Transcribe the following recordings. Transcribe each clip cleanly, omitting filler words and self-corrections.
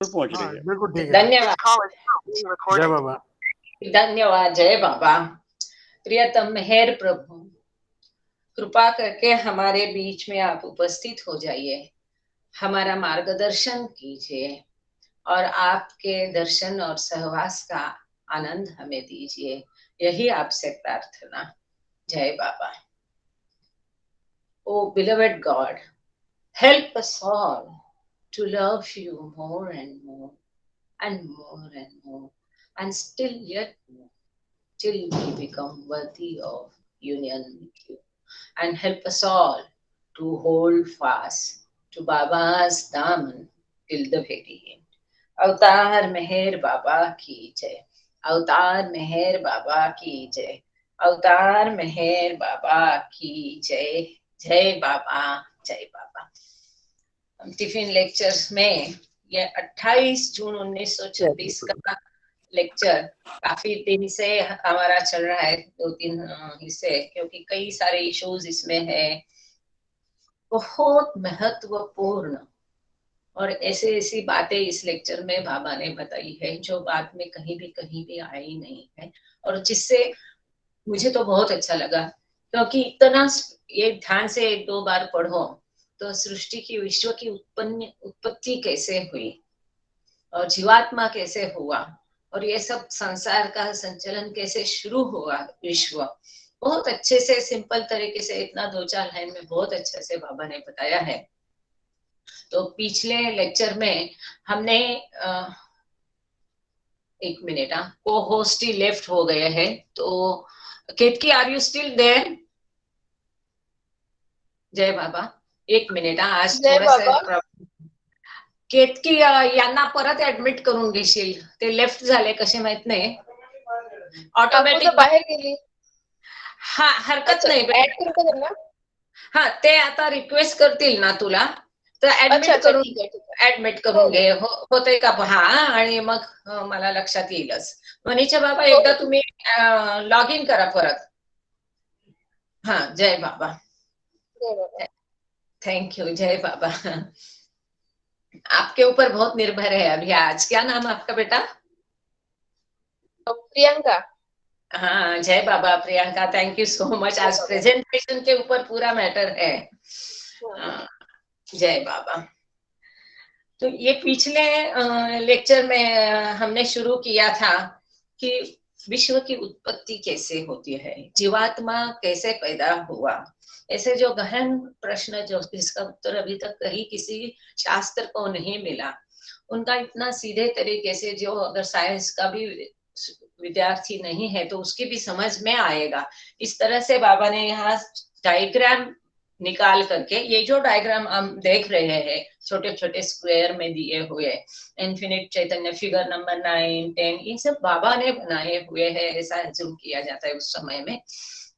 पहुंच रही है। बिल्कुल ठीक है। धन्यवाद, जय बाबा। धन्यवाद, जय बाबा। प्रियतम मेहर प्रभु, कृपा करके हमारे बीच में आप उपस्थित हो जाइए, हमारा मार्गदर्शन कीजिए और आपके दर्शन और सहवास का आनंद हमें दीजिए, यही आपसे प्रार्थना। जय बाबा। ओ beloved God, help us all to love you more and more and more and more and still yet more till we become worthy of union with you, and help us all to hold fast to Baba's daman till the very end. अवतार मेहर बाबा की जय, अवतार मेहर बाबा की जय, अवतार मेहर बाबा की जय। जय बाबा, जय बाबा। टिफिन लेक्चर्स में ये 28 जून 1926 का लेक्चर काफी दिन से हमारा चल रहा है, 2-3 हिस्से, क्योंकि कई सारे इश्यूज इसमें है, बहुत महत्वपूर्ण और ऐसे ऐसी बातें इस लेक्चर में बाबा ने बताई है जो बाद में कहीं भी आई नहीं है, और जिससे मुझे तो बहुत अच्छा लगा, क्योंकि इतना ये ध्यान से 1-2 बार पढ़ो तो सृष्टि की, विश्व की उत्पत्ति कैसे हुई और जीवात्मा कैसे हुआ और ये सब संसार का संचलन कैसे शुरू हुआ, विश्व बहुत अच्छे से सिंपल तरीके से, इतना 2-4 लाइन में बहुत अच्छे से बाबा ने बताया है। तो पिछले लेक्चर में हमने एक मिनट, को होस्ट ही लेफ्ट हो गए हैं, तो केतकी आर यू स्टिल देयर? जय बाबा, एक मिनिट, आज थोडंसं केतकी यांना परत ऍडमिट करून घेशील, ते लेफ्ट झाले कसे माहित नाही, ऑटोमॅटिक बाहेर गेली। हा, हरकत नाही, ऍड करू का त्यांना? हा, ते आता रिक्वेस्ट करतील ना तुला तर ऍडमिट करून घे, होतंय का पहा, आणि मग मला लक्षात येईलच. मनीषा बाबा, एकदा तुम्ही लॉग इन करा परत. हा, जय बाबा, थैंक यू, जय बाबा। आपके ऊपर बहुत निर्भर है अभी आज। क्या नाम है आपका बेटा? प्रियंका। हाँ, जय Baba Priyanka, thank you so much. आज प्रेजेंटेशन के ऊपर पूरा मैटर है। जय बाबा। तो ये पिछले लेक्चर में हमने शुरू किया था कि विश्व की उत्पत्ति कैसे होती है, जीवात्मा कैसे पैदा हुआ, ऐसे जो गहन प्रश्न, जो जिसका उत्तर अभी तक कहीं किसी शास्त्र को नहीं मिला, उनका इतना सीधे तरीके से, जो अगर साइंस का भी विद्यार्थी नहीं है तो उसकी भी समझ में आएगा, इस तरह से बाबा ने यहाँ डायग्राम निकाल करके, ये जो डायग्राम हम देख रहे हैं छोटे छोटे स्क्वायर में दिए हुए, इन्फिनिट चैतन्य फिगर नंबर 9, 10, ये सब बाबा ने बनाए हुए हैं, ऐसा एज्यूम किया जाता है उस समय में।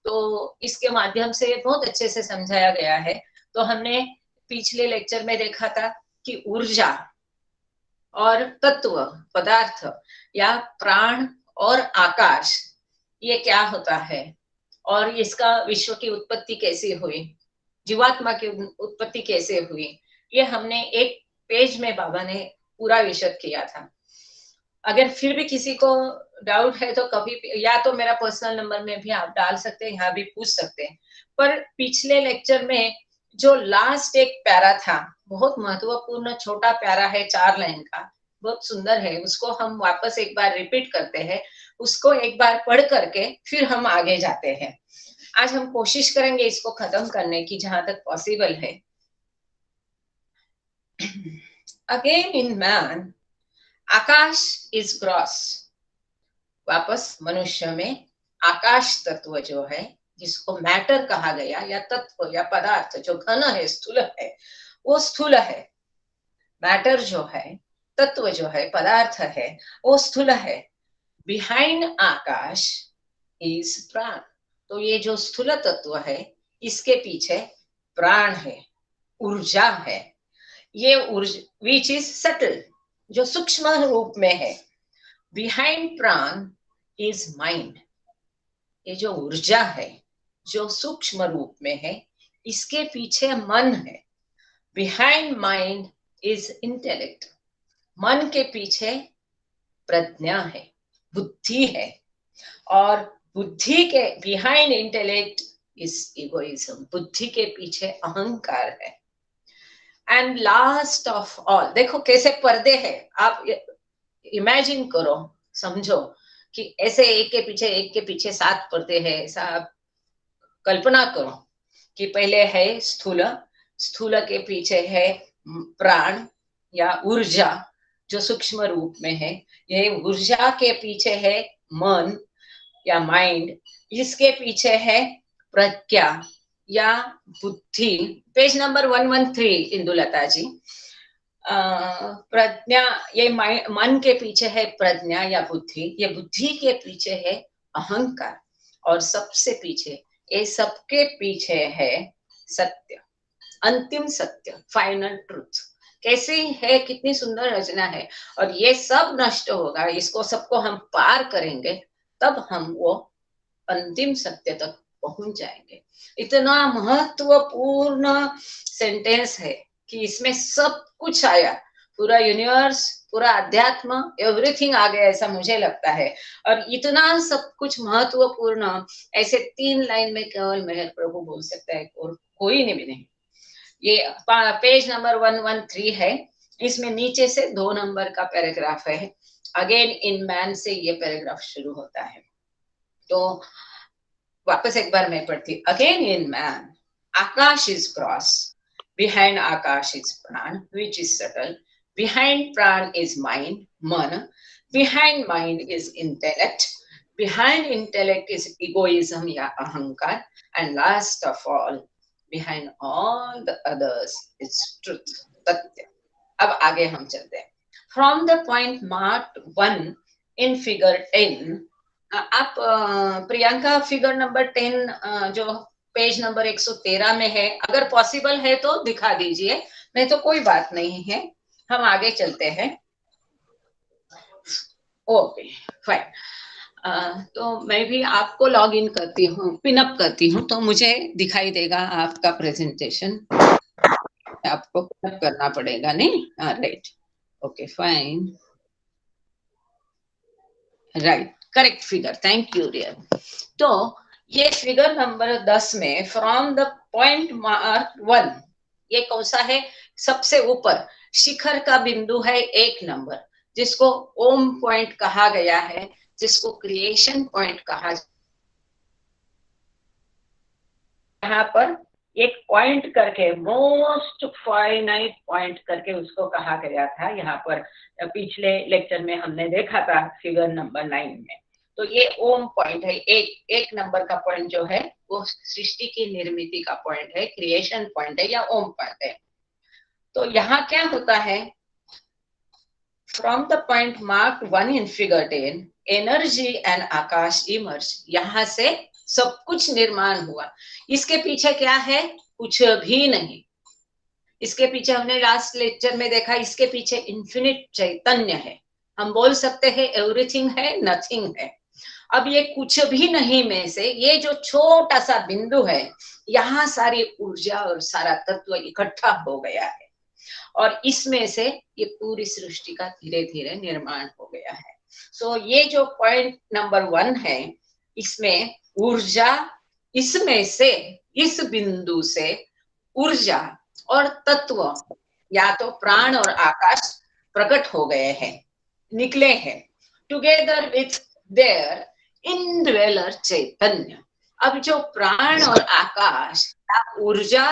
तो इसके माध्यम से बहुत अच्छे से समझाया गया है। तो हमने पिछले लेक्चर में देखा था कि ऊर्जा और तत्व, पदार्थ या प्राण और आकाश, ये क्या होता है और इसका विश्व की उत्पत्ति कैसे हुई, जीवात्मा की उत्पत्ति कैसे हुई, ये हमने एक पेज में बाबा ने पूरा विशद किया था। अगर फिर भी किसी को डाउट है तो कभी, या तो मेरा पर्सनल नंबर में भी आप डाल सकते हैं, यहाँ भी पूछ सकते हैं। पर पिछले लेक्चर में जो लास्ट एक प्यारा था, बहुत महत्वपूर्ण छोटा प्यारा है, 4 लाइन का, बहुत सुंदर है, उसको हम वापस एक बार रिपीट करते हैं, उसको एक बार पढ़ करके फिर हम आगे जाते हैं। आज हम कोशिश करेंगे इसको खत्म करने की जहां तक पॉसिबल है। Again in man Akash is gross. वापस मनुष्य में आकाश तत्व जो है, जिसको मैटर कहा गया, या तत्व या पदार्थ जो घन है, स्थूल है, वो स्थूल है। मैटर जो है, तत्व जो है, पदार्थ है, वो स्थूल है। बिहाइंड आकाश इज प्राण। तो ये जो स्थूल तत्व है, इसके पीछे प्राण है, ऊर्जा है। ये ऊर्जा विच इज सटल, जो सूक्ष्म रूप में है। बिहाइंड प्राण इज माइंड। ये जो ऊर्जा है, जो सूक्ष्म रूप में है, इसके पीछे मन है। Behind mind is intellect. मन के पीछे प्रज्ञा है, बुद्धि है, और बुद्धि के बिहाइंड इंटेलेक्ट इज इगोइज्म, बुद्धि के पीछे अहंकार है। एंड लास्ट ऑफ ऑल, देखो कैसे पर्दे हैं, आप इमेजिन करो, समझो कि ऐसे एक के पीछे 7 पर्दे हैं, ऐसा आप कल्पना करो कि पहले है स्थूल, स्थूल के पीछे है प्राण या ऊर्जा जो सूक्ष्म रूप में है, ये ऊर्जा के पीछे है मन या माइंड, इसके पीछे है प्रज्ञा या बुद्धि। पेज नंबर 113 इंदुलता जी। प्रज्ञा, ये मन के पीछे है प्रज्ञा या बुद्धि, ये बुद्धि के पीछे है अहंकार, और सबसे पीछे, ये सबके पीछे है सत्य, अंतिम सत्य, फाइनल ट्रूथ। कैसी है, कितनी सुंदर रचना है। और ये सब नष्ट होगा, इसको सबको हम पार करेंगे, तब हम वो अंतिम सत्य तक पहुंच जाएंगे। इतना महत्वपूर्ण सेंटेंस है कि इसमें सब कुछ आया, पूरा यूनिवर्स, पूरा अध्यात्म, एवरीथिंग आ गया, ऐसा मुझे लगता है। और इतना सब कुछ महत्वपूर्ण ऐसे 3 लाइन में केवल मेहर प्रभु बोल सकता है, और कोई नहीं भी नहीं। ये पेज नंबर 113 है, इसमें नीचे से 2 नंबर का पैराग्राफ है, अगेन इन मैन से ये पैराग्राफ शुरू होता है। तो वापस एक बार मैं पढ़ती, again in man Akash is cross, behind Akash is प्राण विच इज सटल, बिहाइंड प्राण इज माइंड मन, behind mind is intellect, behind intellect is egoism या अहंकार, and last of all behind all the others is truth, सत्य। अब आगे हम चलते हैं। From the point marked 1 in figure 10, आप प्रियंका फिगर नंबर 10 जो पेज नंबर 113 में है, अगर पॉसिबल है तो दिखा दीजिए, नहीं तो कोई बात नहीं है, हम आगे चलते हैं। Okay fine. तो मैं भी आपको लॉग इन करती हूँ, पिनअप करती हूँ, तो मुझे दिखाई देगा आपका प्रेजेंटेशन, आपको पिनअप करना पड़ेगा, नहीं? Right, okay fine, right, correct figure, thank you real. तो ये फिगर नंबर 10 में फ्रॉम द पॉइंट मार्क 1, ये कौन सा है? सबसे ऊपर शिखर का बिंदु है 1 नंबर, जिसको ओम पॉइंट कहा गया है, जिसको क्रिएशन पॉइंट कहा, यहाँ पर एक पॉइंट करके, मोस्ट फाइनाइट पॉइंट करके उसको कहा गया था। यहाँ पर पिछले लेक्चर में हमने देखा था फिगर नंबर 9 में। तो ये ओम पॉइंट है, एक नंबर का पॉइंट जो है वो सृष्टि की निर्मिति का पॉइंट है, क्रिएशन पॉइंट है या ओम पॉइंट है। तो यहाँ क्या होता है? From the point marked 1 in figure 10, energy and Akash emerge, यहाँ से सब कुछ निर्माण हुआ। इसके पीछे क्या है? कुछ भी नहीं। इसके पीछे हमने लास्ट लेक्चर में देखा, इसके पीछे इन्फिनिट चैतन्य है। हम बोल सकते हैं एवरीथिंग है, नथिंग है। अब ये कुछ भी नहीं में से ये जो छोटा सा बिंदु है, यहाँ सारी ऊर्जा और सारा तत्व इकट्ठा हो गया है, और इसमें से ये पूरी सृष्टि का धीरे धीरे निर्माण हो गया है। सो ये जो पॉइंट नंबर 1 है, इसमें ऊर्जा, इसमें से, इस बिंदु से ऊर्जा और तत्व या तो प्राण और आकाश प्रकट हो गए हैं, निकले हैं, टुगेदर विथ देयर इनड्वेलर चैतन्य। अब जो प्राण और आकाश, आप ऊर्जा,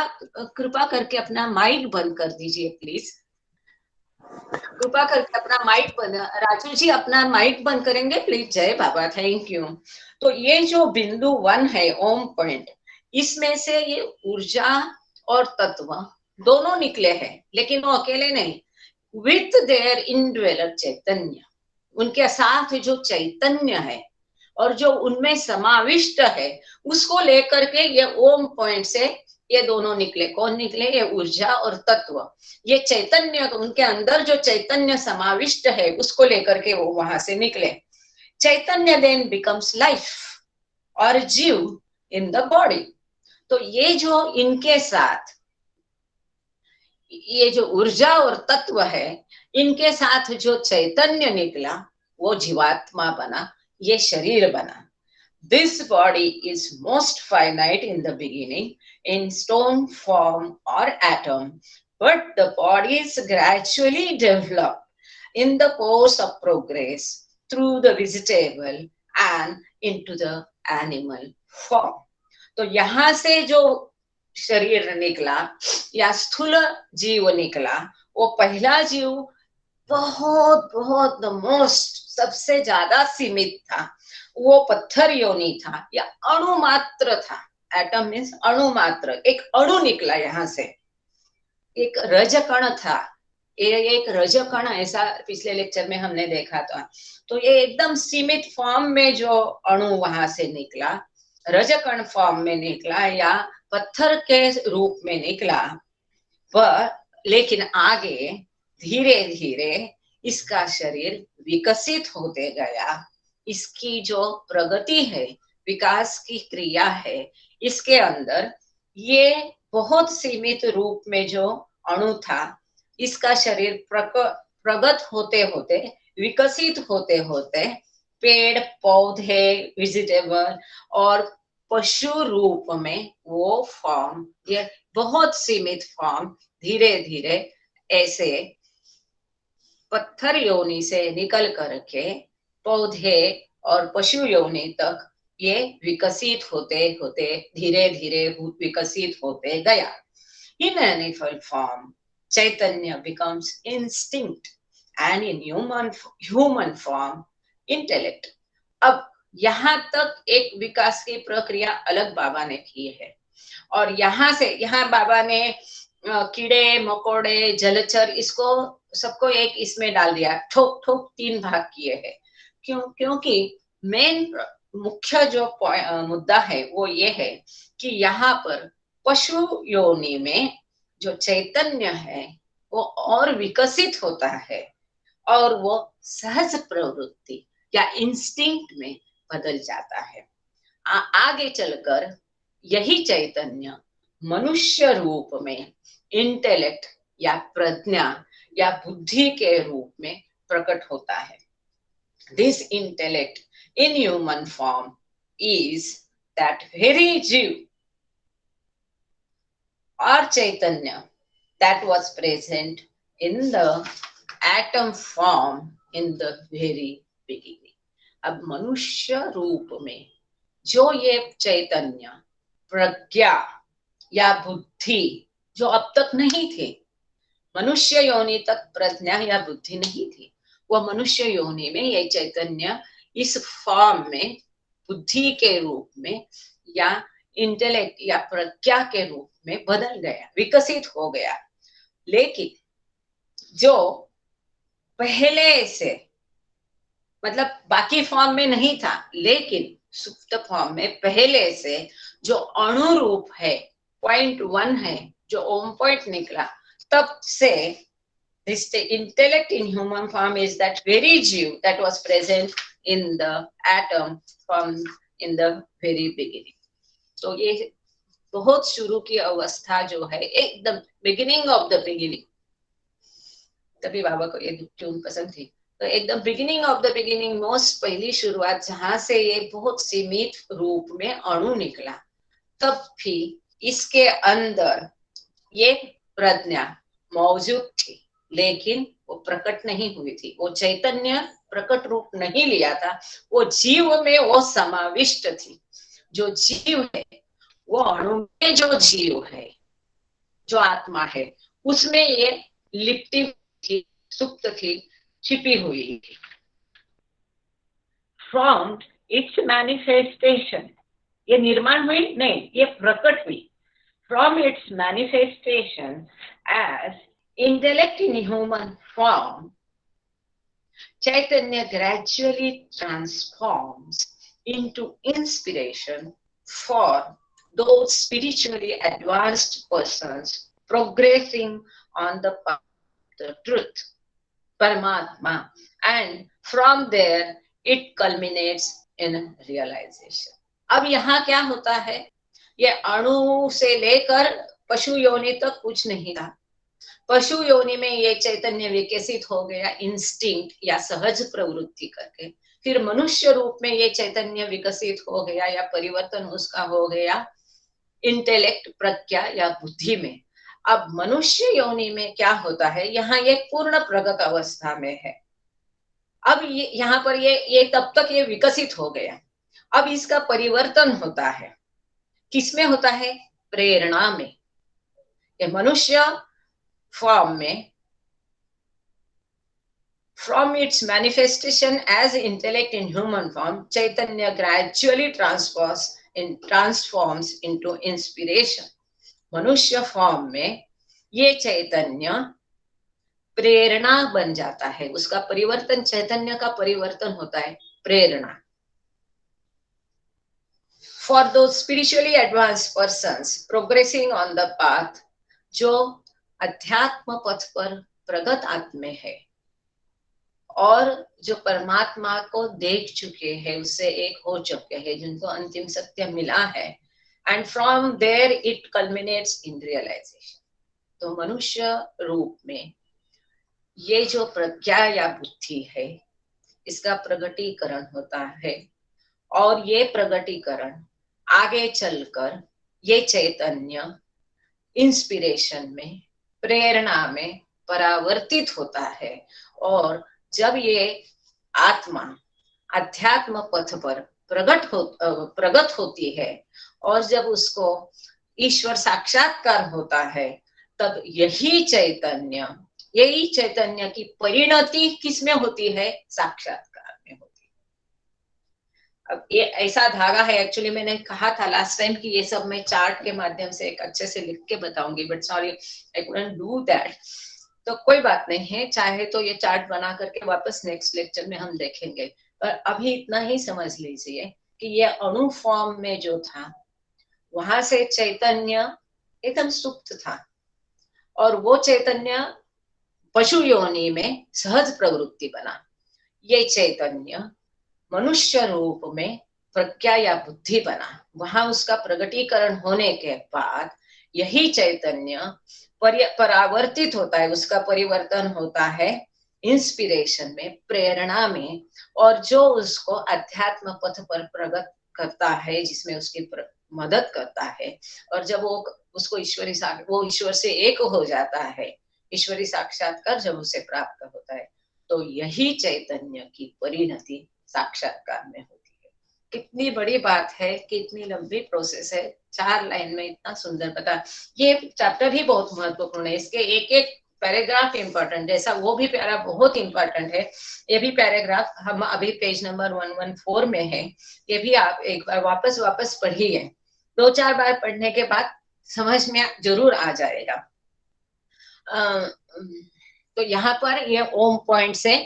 कृपा करके अपना माइक बंद कर दीजिए प्लीज, कृपा करके अपना माइक बंद, राजू जी अपना माइक बंद करेंगे प्लीज, जय बाबा, थैंक यू। तो ये जो बिंदु 1 है, ओम पॉइंट, इसमें से ये ऊर्जा और तत्व दोनों निकले हैं, लेकिन वो अकेले नहीं, विथ देयर इनड्वेलर चैतन्य, उनके साथ जो चैतन्य है और जो उनमें समाविष्ट है, उसको लेकर के ये ओम पॉइंट से ये दोनों निकले। कौन निकले? ये ऊर्जा और तत्व, ये चैतन्य, उनके अंदर जो चैतन्य समाविष्ट है उसको लेकर के वो वहां से निकले। चैतन्य देन बिकम्स लाइफ और जीव इन द बॉडी। तो ये जो इनके साथ ये जो ऊर्जा और तत्व है, इनके साथ जो चैतन्य निकला वो जीवात्मा बना, ये शरीर बना। This body is most finite in the beginning, in stone form or atom, but the bodies gradually develop in the course of progress through the vegetable and into the animal form. तो यहाँ से जो शरीर निकला या स्थूल जीव निकला, वो पहला जीव बहुत बहुत द मोस्ट सबसे ज्यादा सीमित था, वो पत्थर योनि था या अणु मात्र था। एटम मीन्स अणु मात्र, एक अणु निकला यहाँ से, एक रजकण था, ये एक रजकण, ऐसा पिछले लेक्चर में हमने देखा था। तो ये एकदम सीमित फॉर्म में जो अणु वहां से निकला, रजकण फॉर्म में निकला या पत्थर के रूप में निकला, पर लेकिन आगे धीरे धीरे इसका शरीर विकसित होते गया। इसकी जो प्रगति है, विकास की क्रिया है, इसके अंदर ये बहुत सीमित रूप में जो अणु था, इसका शरीर प्रगत होते होते, विकसित होते होते पेड़ पौधे, वेजिटेबल और पशु रूप में वो फॉर्म, ये बहुत सीमित फॉर्म धीरे धीरे ऐसे पत्थर योनि से निकल करके पौधे और पशु योनि तक ये विकसित होते होते धीरे धीरे विकसित होते गया। In animal form, Chaitanya becomes instinct, and in human form, intellect. अब यहाँ तक एक विकास की प्रक्रिया अलग बाबा ने की है, और यहाँ से यहाँ बाबा ने कीड़े मकोड़े जलचर इसको सबको एक इसमें डाल दिया, ठोक ठोक 3 भाग किए हैं। क्योंकि मेन मुख्य जो मुद्दा है वो ये है कि यहाँ पर पशु योनि में जो चैतन्य है वो और विकसित होता है, और वो सहज प्रवृत्ति या इंस्टिंक्ट में बदल जाता है। आगे चलकर यही चैतन्य मनुष्य रूप में इंटेलेक्ट या प्रज्ञा या बुद्धि के रूप में प्रकट होता है। This intellect in human form is that very जीव or Chaitanya that was present in the atom form in the very beginning. अब मनुष्य रूप में जो ये चैतन्य प्रज्ञा या बुद्धि जो अब तक नहीं थी, मनुष्य योनि तक प्रज्ञा या बुद्धि नहीं थी, वह मनुष्य योनि में ये चैतन्य इस फॉर्म में बुद्धि के रूप में या इंटेलेक्ट या प्रज्ञा के रूप में बदल गया, विकसित हो गया। लेकिन जो पहले से, मतलब बाकी फॉर्म में नहीं था, लेकिन सुप्त फॉर्म में पहले से जो अणु रूप है, 0.1 है, जो ओम पॉइंट निकला, तब से this intellect in human form is that very जीव that was present in the atom from in the very beginning. तो ये बहुत शुरू की अवस्था जो है, एकदम बिगिनिंग ऑफ द बिगिनिंग, तभी बाबा को ये ट्यून पसंद थी। तो एकदम beginning of the beginning, most पहली शुरुआत जहां से ये बहुत सीमित रूप में अणु निकला, तब भी इसके अंदर ये प्रज्ञा मौजूद थी, लेकिन वो प्रकट नहीं हुई थी, वो चैतन्य प्रकट रूप नहीं लिया था, वो जीव में वो समाविष्ट थी। जो जीव है वो अणु में जो जीव है, जो आत्मा है, उसमें ये लिपटी थी, सुप्त थी, छिपी हुई थी। फ्रॉम इट्स मैनिफेस्टेशन, ये निर्माण हुई नहीं, ये प्रकट हुई। From its manifestation as intellect in human form, Chaitanya gradually transforms into inspiration for those spiritually advanced persons progressing on the path of the truth, Paramatma, and from there it culminates in realization. अब यहाँ क्या होता है, ये अणु से लेकर पशु योनि तक कुछ नहीं था, पशु योनि में ये चैतन्य विकसित हो गया इंस्टिंक्ट या सहज प्रवृत्ति करके, फिर मनुष्य रूप में ये चैतन्य विकसित हो गया या परिवर्तन उसका हो गया इंटेलेक्ट प्रज्ञा या बुद्धि में। अब मनुष्य योनि में क्या होता है, यहाँ ये पूर्ण प्रगत अवस्था में है। अब ये यहाँ पर ये तब तक ये विकसित हो गया, अब इसका परिवर्तन होता है, किसमें होता है, प्रेरणा में। ये मनुष्य फॉर्म में, from its manifestation as intellect in human form, chaitanya gradually transforms into inspiration. मनुष्य फॉर्म में ये चैतन्य प्रेरणा बन जाता है, उसका परिवर्तन, चैतन्य का परिवर्तन होता है प्रेरणा। For those spiritually advanced persons progressing on the path, जो अध्यात्म पथ पर प्रगत आत्मे है और जो परमात्मा को देख चुके हैं, उससे एक हो चुके हैं, जिनको अंतिम सत्य मिला है, and from there it culminates in realisation. तो मनुष्य रूप में ये जो प्रज्ञा या बुद्धि है, इसका प्रगटीकरण होता है, और ये प्रगटीकरण आगे चलकर ये चैतन्य इंस्पिरेशन में, प्रेरणा में परावर्तित होता है। और जब ये आत्मा अध्यात्म पथ पर प्रगत होती है और जब उसको ईश्वर साक्षात्कार होता है, तब यही चैतन्य की परिणति किसमें होती है, साक्षात्कार में होती है। अब ये ऐसा धागा है, एक्चुअली मैंने कहा था लास्ट टाइम कि ये सब मैं चार्ट के माध्यम से एक अच्छे से लिख के बताऊंगी, but sorry I couldn't do that. तो कोई बात नहीं है, चाहे तो ये चार्ट बना करके वापस नेक्स्ट लेक्चर में हम देखेंगे, पर अभी इतना ही समझ लीजिए कि ये अणु फॉर्म में जो था, वहां से चैतन्य एकदम सुप्त था, और वो चैतन्य पशु योनि में सहज प्रवृत्ति बना। ये चैतन्य मनुष्य रूप में प्रज्ञा या बुद्धि बना। वहां उसका प्रगटीकरण होने के बाद यही चैतन्य परावर्तित होता है, उसका परिवर्तन होता है इंस्पिरेशन में, प्रेरणा में, और जो उसको अध्यात्म पथ पर प्रगत करता है, जिसमें उसकी मदद करता है। और जब वो उसको वो ईश्वर से एक हो जाता है, ईश्वरी साक्षात्कार जब उसे प्राप्त होता है, तो यही चैतन्य की परिणति साक्षात्कार में होती है। कितनी बड़ी बात है, कितनी लंबी प्रोसेस है, 4 लाइन में इतना सुंदर बता। ये चैप्टर भी बहुत महत्वपूर्ण है, इसके एक एक पैराग्राफ इंपॉर्टेंट, जैसा वो भी प्यारा बहुत इंपॉर्टेंट है, ये भी पैराग्राफ हम अभी पेज नंबर 114 में है। ये भी आप एक बार वापस पढ़िए, 2-4 बार पढ़ने के बाद समझ में जरूर आ जाएगा। तो यहाँ पर ये ओम पॉइंट से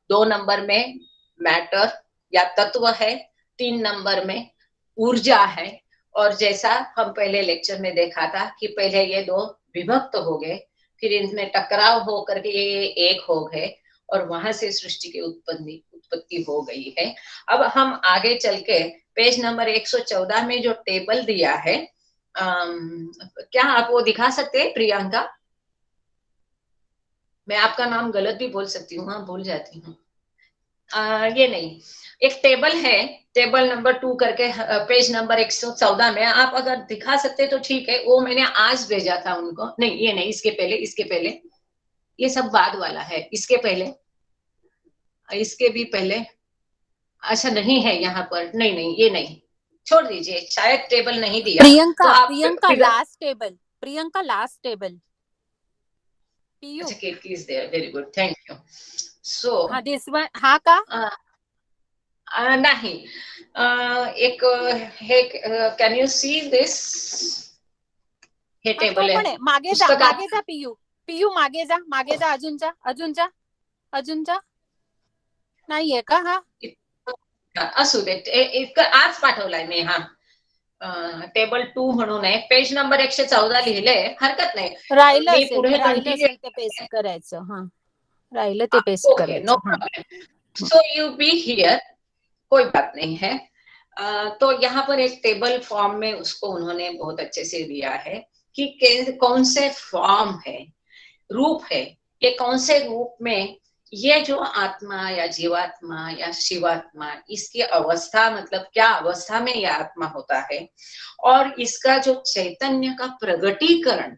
2 नंबर में मैटर या तत्व है, 3 नंबर में ऊर्जा है, और जैसा हम पहले लेक्चर में देखा था कि पहले ये 2 विभक्त हो गए, फिर इनमें टकराव हो करके ये एक हो गए, और वहां से सृष्टि की उत्पत्ति हो गई है। अब हम आगे चल के पेज नंबर 114 में जो टेबल दिया है, क्या आप वो दिखा सकते हैं प्रियंका? मैं आपका नाम गलत भी बोल सकती हूँ, हाँ भूल जाती हूँ। ये नहीं, एक टेबल है, टेबल नंबर 2 करके पेज नंबर 114 में आप अगर दिखा सकते तो ठीक है। वो मैंने आज भेजा था उनको। नहीं, ये नहीं, इसके पहले ये सब बाद वाला है, इसके पहले, इसके भी पहले। अच्छा नहीं है यहाँ पर, नहीं ये नहीं, छोड़ दीजिए, शायद टेबल नहीं दिया। प्रियंका, तो आप Priyanka last table, Priyanka last table. अच्छा, Kirti is there, very good, thank you. So हाँ दिस वन, हाँ का नहीं, एक हे, कैन यू सी दिस? हे टेबल है, मागे जा पियू मागे जा, अजून जा नाहीये का? हा असू दे, आज पाठवलाय मी, हा टेबल 2 म्हणून आहे, पेज नंबर 114 लिहिलंय, हरकत नाही, राहिलं असेल ते पेस्ट करायचं, हा राहिलं ते पेस्ट करायचं। No problem, so you be here, कोई बात नहीं है। तो यहाँ पर एक टेबल फॉर्म में उसको उन्होंने बहुत अच्छे से दिया है कि कौन से फॉर्म है, रूप है, ये कौन से रूप में ये जो आत्मा या जीवात्मा या शिवात्मा, इसकी अवस्था मतलब क्या अवस्था में यह आत्मा होता है, और इसका जो चैतन्य का प्रगटीकरण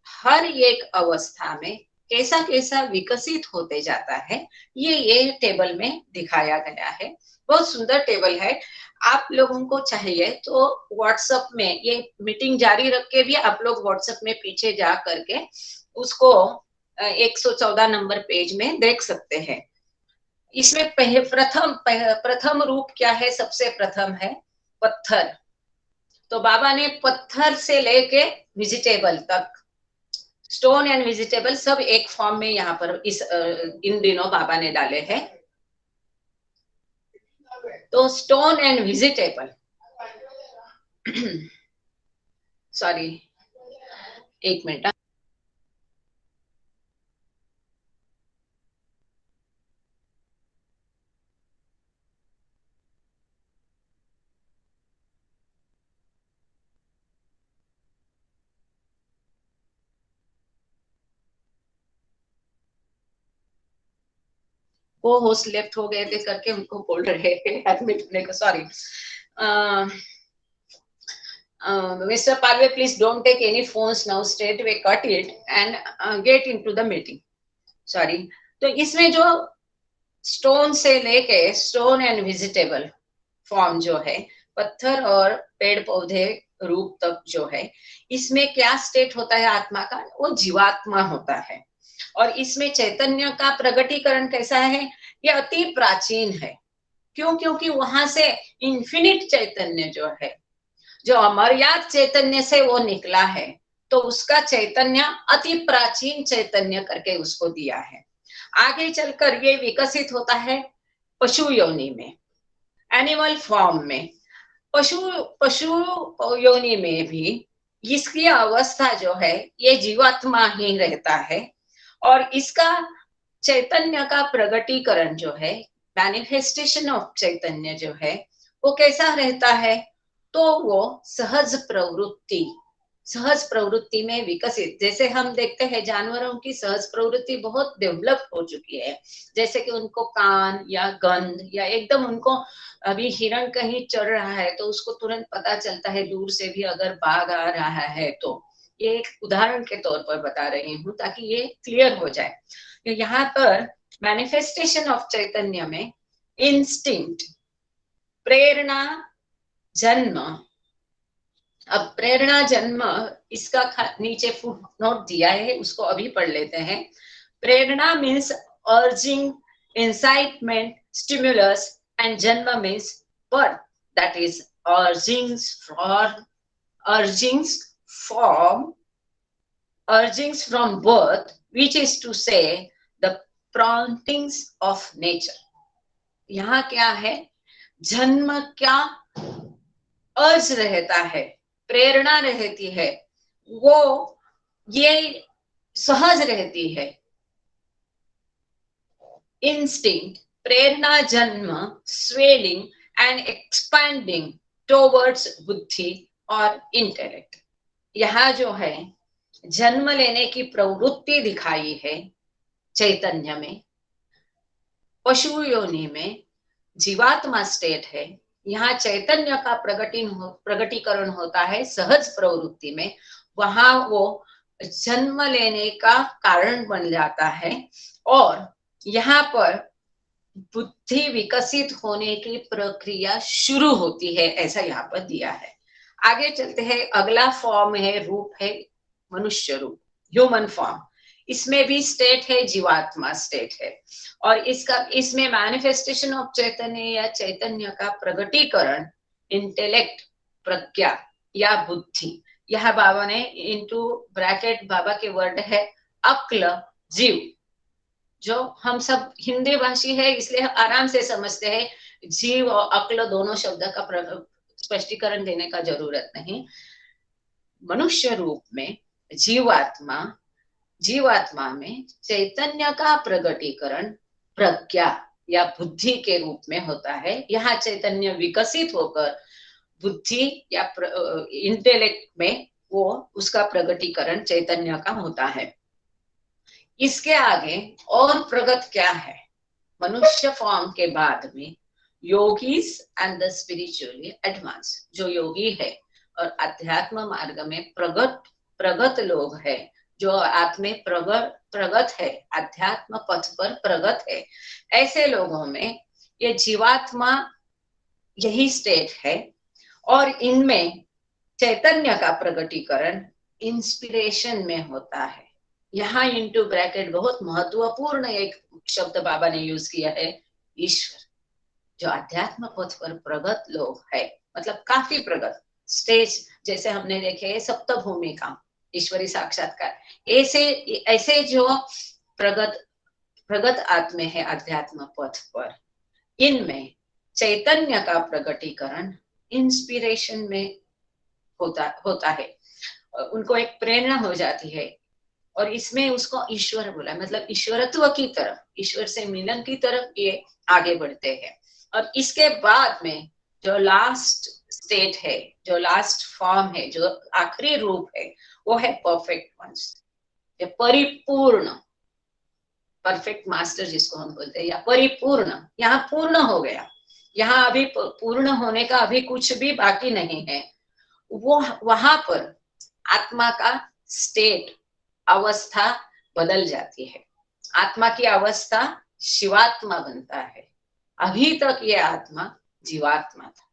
हर एक अवस्था में कैसा कैसा विकसित होते जाता है, ये टेबल में दिखाया गया है। बहुत सुंदर टेबल है। आप लोगों को चाहिए तो व्हाट्सएप में ये मीटिंग जारी रख के भी आप लोग व्हाट्सएप में पीछे जा करके उसको 114 नंबर पेज में देख सकते हैं। इसमें प्रथम रूप क्या है? सबसे प्रथम है पत्थर। तो बाबा ने पत्थर से लेके वेजिटेबल तक, स्टोन एंड वेजिटेबल सब एक फॉर्म में यहाँ पर इन दिनों बाबा ने डाले हैं। तो स्टोन एंड वेजिटेबल सॉरी, एक मिनट। वो होस्ट लेफ्ट हो गए थे करके उनको बोल रहे हैं एडमिट होने को। Sorry Mr. Palve, please don't take any phones now, straight away cut it and get into the meeting. Sorry. तो इसमें जो स्टोन से लेके स्टोन एंड वेजिटेबल फॉर्म जो है, पत्थर और पेड़ पौधे रूप तक जो है, इसमें क्या स्टेट होता है आत्मा का? वो जीवात्मा होता है। और इसमें चैतन्य का प्रगटीकरण कैसा है? ये अति प्राचीन है। क्यों? क्योंकि वहां से इन्फिनिट चैतन्य जो है, जो अमर्याद चैतन्य से वो निकला है, तो उसका चैतन्य अति प्राचीन चैतन्य करके उसको दिया है। आगे चलकर ये विकसित होता है पशु योनि में, एनिमल फॉर्म में। पशु योनि में भी इसकी अवस्था जो है, ये जीवात्मा ही रहता है। और इसका चैतन्य का प्रगटीकरण जो है, मैनिफेस्टेशन ऑफ चैतन्य जो है, वो कैसा रहता है? तो वो सहज प्रवृत्ति में विकसित। जैसे हम देखते हैं जानवरों की सहज प्रवृत्ति बहुत डेवलप हो चुकी है। जैसे कि उनको कान या गंध, या एकदम उनको अभी हिरण कहीं चढ़ रहा है तो उसको तुरंत पता चलता है दूर से भी अगर बाघ आ रहा है तो। ये एक उदाहरण के तौर पर बता रही हूँ ताकि ये क्लियर हो जाए। तो यहाँ पर मैनिफेस्टेशन ऑफ चैतन्य में इंस्टिंक्ट, प्रेरणा, जन्म। अब प्रेरणा जन्म, इसका नीचे फुट नोट दिया है, उसको अभी पढ़ लेते हैं। Prerana means urging, incitement, stimulus, and janma means birth, that is urgings from birth, which is to say the promptings of nature. यहाँ क्या है? जन्म क्या अर्ज रहता है, प्रेरणा रहती है, वो ये सहज रहती है। इंस्टिंक्ट, प्रेरणा, जन्म, स्वेलिंग एंड एक्सपैंडिंग टुवर्ड्स बुद्धि और इंटेलेक्ट। यहाँ जो है जन्म लेने की प्रवृत्ति दिखाई है चैतन्य में। पशु योनि में जीवात्मा स्टेट है, यहाँ चैतन्य का प्रगटीकरण होता है सहज प्रवृत्ति में। वहां वो जन्म लेने का कारण बन जाता है और यहाँ पर बुद्धि विकसित होने की प्रक्रिया शुरू होती है, ऐसा यहाँ पर दिया है। आगे चलते हैं। अगला फॉर्म है, रूप है मनुष्य रूप, ह्यूमन फॉर्म। इसमें भी स्टेट है, जीवात्मा स्टेट है। और इसमें मैनिफेस्टेशन ऑफ चैतन्य या चैतन्य का प्रगटीकरण, इंटेलेक्ट, प्रज्ञा या बुद्धि। यह बाबा ने इनटू ब्रैकेट बाबा के वर्ड है अक्ल, जीव। जो हम सब हिंदी भाषी है इसलिए आराम से समझते हैं, जीव और अक्ल दोनों शब्द का स्पष्टीकरण देने का जरूरत नहीं। मनुष्य रूप में जीवात्मा में चैतन्य का प्रगटीकरण प्रज्ञा या बुद्धि के रूप में होता है। यहाँ चैतन्य विकसित होकर बुद्धि या इंटेलेक्ट में वो उसका प्रगटीकरण चैतन्य का होता है। इसके आगे और प्रगत क्या है? मनुष्य फॉर्म के बाद में yogis and the spiritually advance, जो योगी है और अध्यात्म मार्ग में प्रगत लोग है, जो आत्मे प्रगत है, अध्यात्म पथ पर प्रगत है, ऐसे लोगों में ये जीवात्मा यही स्टेट है। और इनमें चैतन्य का प्रगटीकरण इंस्पिरेशन में होता है। यहाँ इंटू ब्रैकेट बहुत महत्वपूर्ण एक शब्द बाबा ने यूज किया है, ईश्वर। जो अध्यात्म पथ पर प्रगत लोग है, मतलब काफी प्रगत स्टेज, जैसे हमने देखे सप्तभूमि का ईश्वरी साक्षात्कार, ऐसे जो प्रगत आत्मे है अध्यात्म पथ पर, इनमें चैतन्य का प्रगटीकरण इंस्पिरेशन में होता है। उनको एक प्रेरणा हो जाती है और इसमें उसको ईश्वर बोला, मतलब ईश्वरत्व की तरफ, ईश्वर से मिलन की तरफ ये आगे बढ़ते हैं। और इसके बाद में जो लास्ट स्टेट है, जो लास्ट फॉर्म है, जो आखिरी रूप है, वो है परफेक्ट वंस, ये परिपूर्ण, परफेक्ट मास्टर जिसको हम बोलते हैं, या परिपूर्ण। यहाँ पूर्ण हो गया, यहाँ अभी पूर्ण होने का अभी कुछ भी बाकी नहीं है। वो वहां पर आत्मा का स्टेट, अवस्था बदल जाती है। आत्मा की अवस्था शिवात्मा बनता है। अभी तक ये आत्मा जीवात्मा था,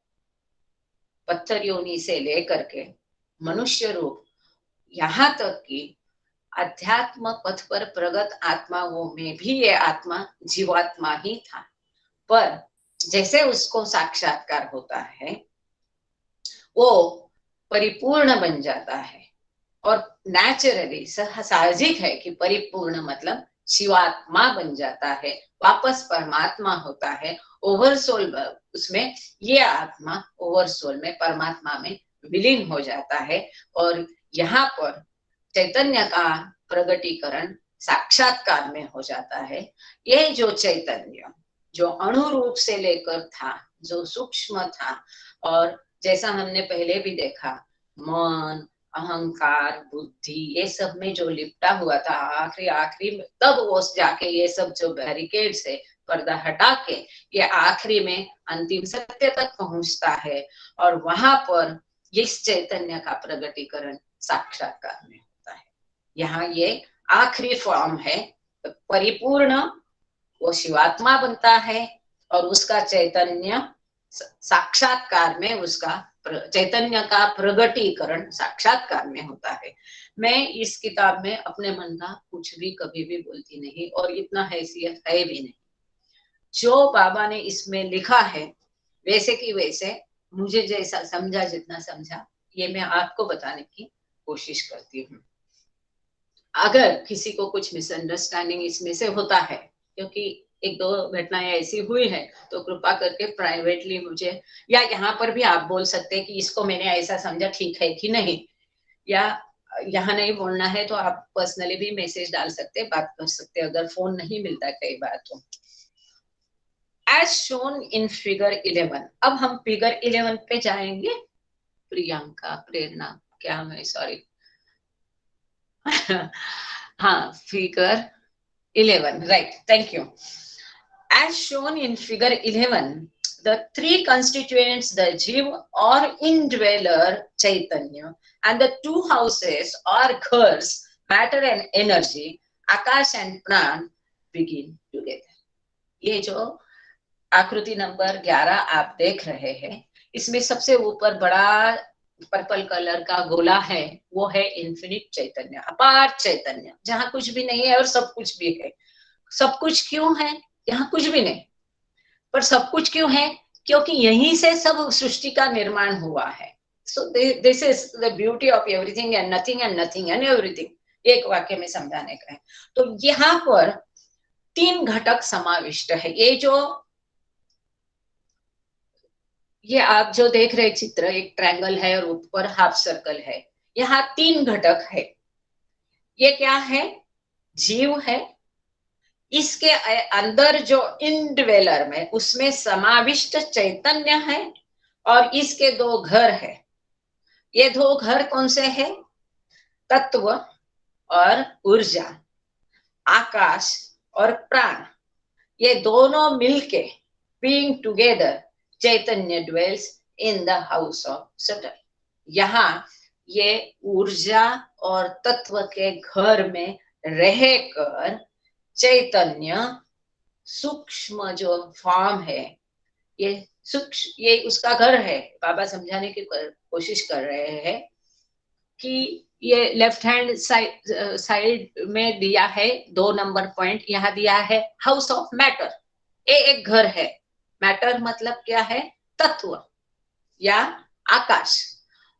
पत्थर योनि से लेकर के मनुष्य रूप, यहाँ तक कि अध्यात्म पथ पर प्रगत आत्माओं में भी ये आत्मा जीवात्मा ही था। पर जैसे उसको साक्षात्कार होता है, वो परिपूर्ण बन जाता है। और नेचुरली साहजिक है कि परिपूर्ण मतलब शिवात्मा बन जाता है, वापस परमात्मा होता है, ओवरसोल, उसमें ये आत्मा ओवरसोल में परमात्मा में विलीन हो जाता है। और यहाँ पर चैतन्य का प्रगटीकरण साक्षात्कार में हो जाता है। ये जो चैतन्य जो अणु रूप से लेकर था, जो सूक्ष्म था, और जैसा हमने पहले भी देखा, मन, अहंकार, बुद्धि, ये सब में जो लिपटा हुआ था, आखिरी में तब वो जाके ये सब जो बैरिकेड्स है, पर्दा हटा के ये आखिरी में अंतिम सत्य तक पहुंचता है। और वहां पर इस चैतन्य का प्रगटीकरण साक्षात्कार में होता है। यहाँ ये आखिरी फॉर्म है, परिपूर्ण, वो शिवात्मा बनता है और उसका चैतन्य साक्षात्कार में, उसका चैतन्य का प्रगटीकरण साक्षात्कार में होता है। मैं इस किताब में अपने मन का कुछ भी कभी भी बोलती नहीं, और इतना हैसियत है भी नहीं। जो बाबा ने इसमें लिखा है वैसे की वैसे, मुझे जैसा समझा, जितना समझा, ये मैं आपको बताने की कोशिश करती हूँ। अगर किसी को कुछ मिसअंडरस्टैंडिंग इसमें से होता है, क्योंकि एक दो घटनाएं ऐसी हुई है, तो कृपा करके प्राइवेटली मुझे, या यहाँ पर भी आप बोल सकते हैं कि इसको मैंने ऐसा समझा, ठीक है कि नहीं, या यहाँ नहीं बोलना है तो आप पर्सनली भी मैसेज डाल सकते हैं, बात कर सकते हैं, अगर फोन नहीं मिलता कई बार तो। एज शोन इन फिगर 11, अब हम फिगर 11 पे जाएंगे। प्रियंका, प्रेरणा, क्या मैं, सॉरी हाँ, figure 11, right, thank you. As shown in figure 11, the three constituents, the Jiv or indweller Chaitanya, and the two houses or ghars, matter and energy, Akash and Pran, begin together. ये जो आकृति number 11 आप देख रहे हैं, इसमें सबसे ऊपर बड़ा पर्पल कलर का गोला है, वो है इन्फिनिट चैतन्य, अपार चैतन्य, जहां कुछ भी नहीं है और सब कुछ भी है। सब कुछ क्यों है? यहाँ कुछ भी नहीं, पर सब कुछ क्यों है? क्योंकि यहीं से सब सृष्टि का निर्माण हुआ है। So this is the beauty of everything and nothing and everything, एक वाक्य में समझाने का है। तो यहाँ पर 3 घटक समाविष्ट है। ये आप जो देख रहे चित्र, एक ट्रायंगल है और ऊपर हाफ सर्कल है, यहाँ 3 घटक है। ये क्या है? जीव है, इसके अंदर जो इंडवेलर में, उसमें समाविष्ट चैतन्य है, और इसके 2 घर है। ये 2 घर कौन से हैं? तत्व और ऊर्जा। आकाश और प्राण, ये दोनों मिलके being together Chaitanya dwells in the house of subtle. यहाँ ये ऊर्जा और तत्व के घर में रहकर चैतन्य सूक्ष्म जो फॉर्म है, ये सूक्ष्म, ये उसका घर है। बाबा समझाने की कोशिश कर रहे हैं कि ये लेफ्ट हैंड साइड में दिया है 2 नंबर पॉइंट, यहाँ दिया है हाउस ऑफ मैटर, ये एक घर है। मैटर मतलब क्या है? तत्व या आकाश।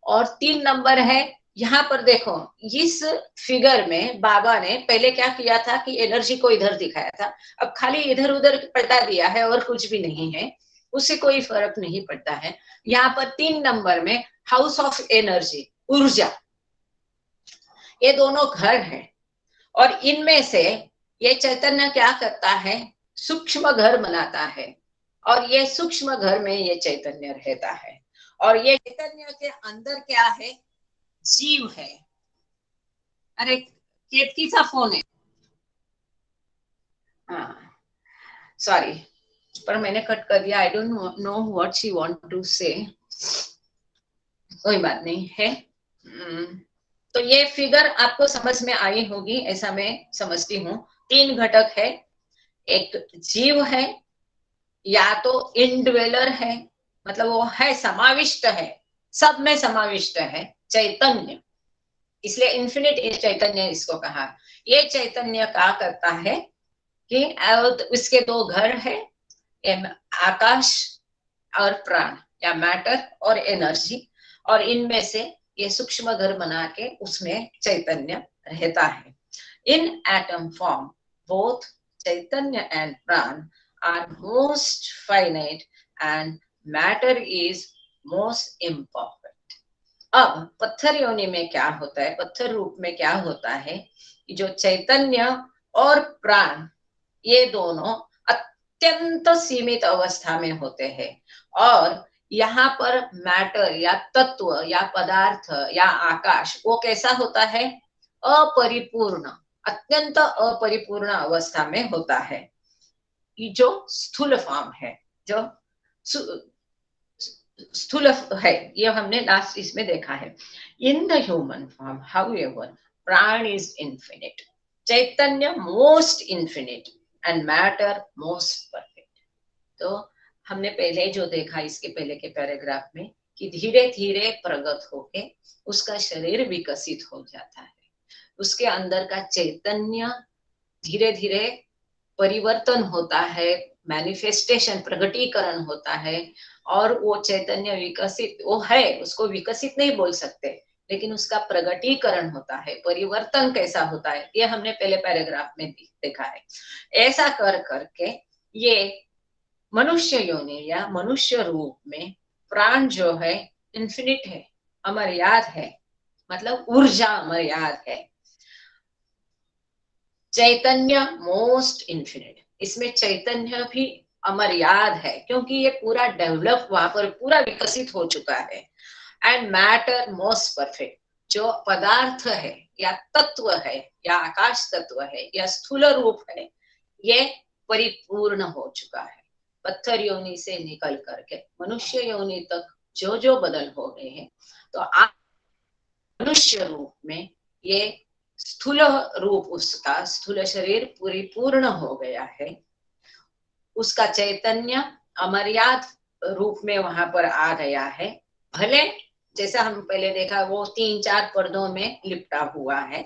और 3 नंबर है, यहाँ पर देखो इस फिगर में बाबा ने पहले क्या किया था कि एनर्जी को इधर दिखाया था, अब खाली इधर उधर पलटा दिया है और कुछ भी नहीं है, उससे कोई फर्क नहीं पड़ता है। यहाँ पर 3 नंबर में हाउस ऑफ एनर्जी, ऊर्जा, ये दोनों घर हैं। और इनमें से ये चैतन्य क्या करता है? सूक्ष्म घर बनाता है, और ये सूक्ष्म घर में ये चैतन्य रहता है। और ये चैतन्य के अंदर क्या है? जीव है। अरे केतकी सा फोन है, हाँ सॉरी, पर मैंने कट कर दिया। I don't know what she want to say, कोई बात नहीं है। तो ये फिगर आपको समझ में आई होगी, ऐसा मैं समझती हूँ। 3 घटक है, एक जीव है, या तो इनड्वेलर है, मतलब वो है समाविष्ट है, सब में समाविष्ट है, चैतन्य, इसलिए इन्फिनिट चैतन्य इसको कहा। ये चैतन्य क्या करता है कि उसके 2 घर है, आकाश और प्राण, या मैटर और एनर्जी, और इनमें से ये सूक्ष्म घर बना के उसमें चैतन्य रहता है। In atom form both chaitanya and prana are most finite and matter is most imperfect. अब पत्थर योनि में क्या होता है, पत्थर रूप में क्या होता है कि जो चैतन्य और प्राण ये दोनों अत्यंत सीमित अवस्था में होते हैं, और यहाँ पर मैटर या तत्व या पदार्थ या आकाश वो कैसा होता है? अपरिपूर्ण, अत्यंत अपरिपूर्ण अवस्था में होता है। ये जो स्थूल फॉर्म है, जो स्थूल है, ये हमने लास्ट इसमें देखा है। In the human form however prana is infinite, chaitanya most infinite and matter most perfect. तो हमने पहले जो देखा इसके पहले के पैराग्राफ में कि धीरे धीरे प्रगत होके उसका शरीर विकसित हो जाता है, उसके अंदर का चैतन्य धीरे धीरे परिवर्तन होता है, मैनिफेस्टेशन, प्रगटीकरण होता है, और वो चैतन्य विकसित वो है, उसको विकसित नहीं बोल सकते, लेकिन उसका प्रगटीकरण होता है, परिवर्तन कैसा होता है ये हमने पहले पैराग्राफ में देखा है। ऐसा कर करके ये मनुष्य योनि या मनुष्य रूप में प्राण जो है इन्फिनिट है, अमर्याद है, मतलब ऊर्जा अमर्याद है। चैतन्य मोस्ट इन्फिनिट, इसमें चैतन्य भी अमर्याद है, क्योंकि ये पूरा डेवलप वहां पर पूरा विकसित हो चुका है। एंड मैटर मोस्ट परफेक्ट, जो पदार्थ है या तत्व है या आकाश तत्व है या स्थूल रूप है, ये परिपूर्ण हो चुका है। पत्थर योनि से निकल करके मनुष्य योनि तक जो जो बदल हो गए हैं, तो आप मनुष्य रूप में ये स्थूल रूप, उसका स्थूल शरीर परिपूर्ण हो गया है, उसका चैतन्य अमर्याद रूप में वहां पर आ गया है। भले जैसा हम पहले देखा वो 3-4 पर्दों में लिपटा हुआ है,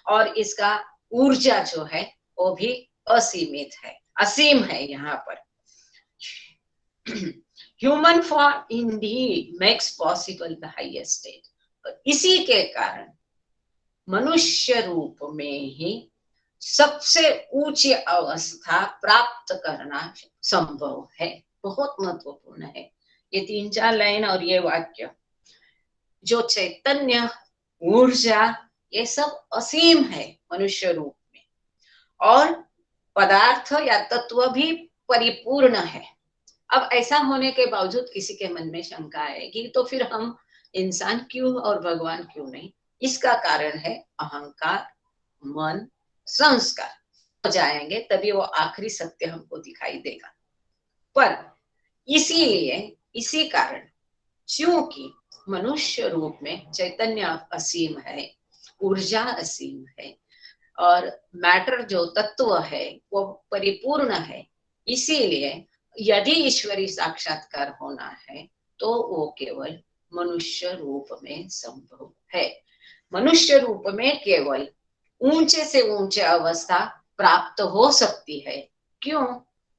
और इसका ऊर्जा जो है वो भी असीमित है, असीम है। यहाँ पर human form Indeed makes possible the highest state, इसी के कारण मनुष्य रूप में ही सबसे ऊंची अवस्था प्राप्त करना संभव है। बहुत महत्वपूर्ण है ये 3-4 लाइन और ये वाक्य। जो चैतन्य, ऊर्जा, ये सब असीम है मनुष्य रूप में, और पदार्थ या तत्व भी परिपूर्ण है। अब ऐसा होने के बावजूद किसी के मन में शंका आएगी, तो फिर हम इंसान क्यों और भगवान क्यों नहीं? इसका कारण है अहंकार, मन, संस्कार। जाएंगे तभी वो आखिरी सत्य हमको दिखाई देगा। पर इसीलिए इसी कारण क्योंकि मनुष्य रूप में चैतन्य असीम है, ऊर्जा असीम है और मैटर जो तत्व है वो परिपूर्ण है, इसीलिए यदि ईश्वरी साक्षात्कार होना है तो वो केवल मनुष्य रूप में संभव है। मनुष्य रूप में केवल ऊंचे से ऊंचे अवस्था प्राप्त हो सकती है। क्यों?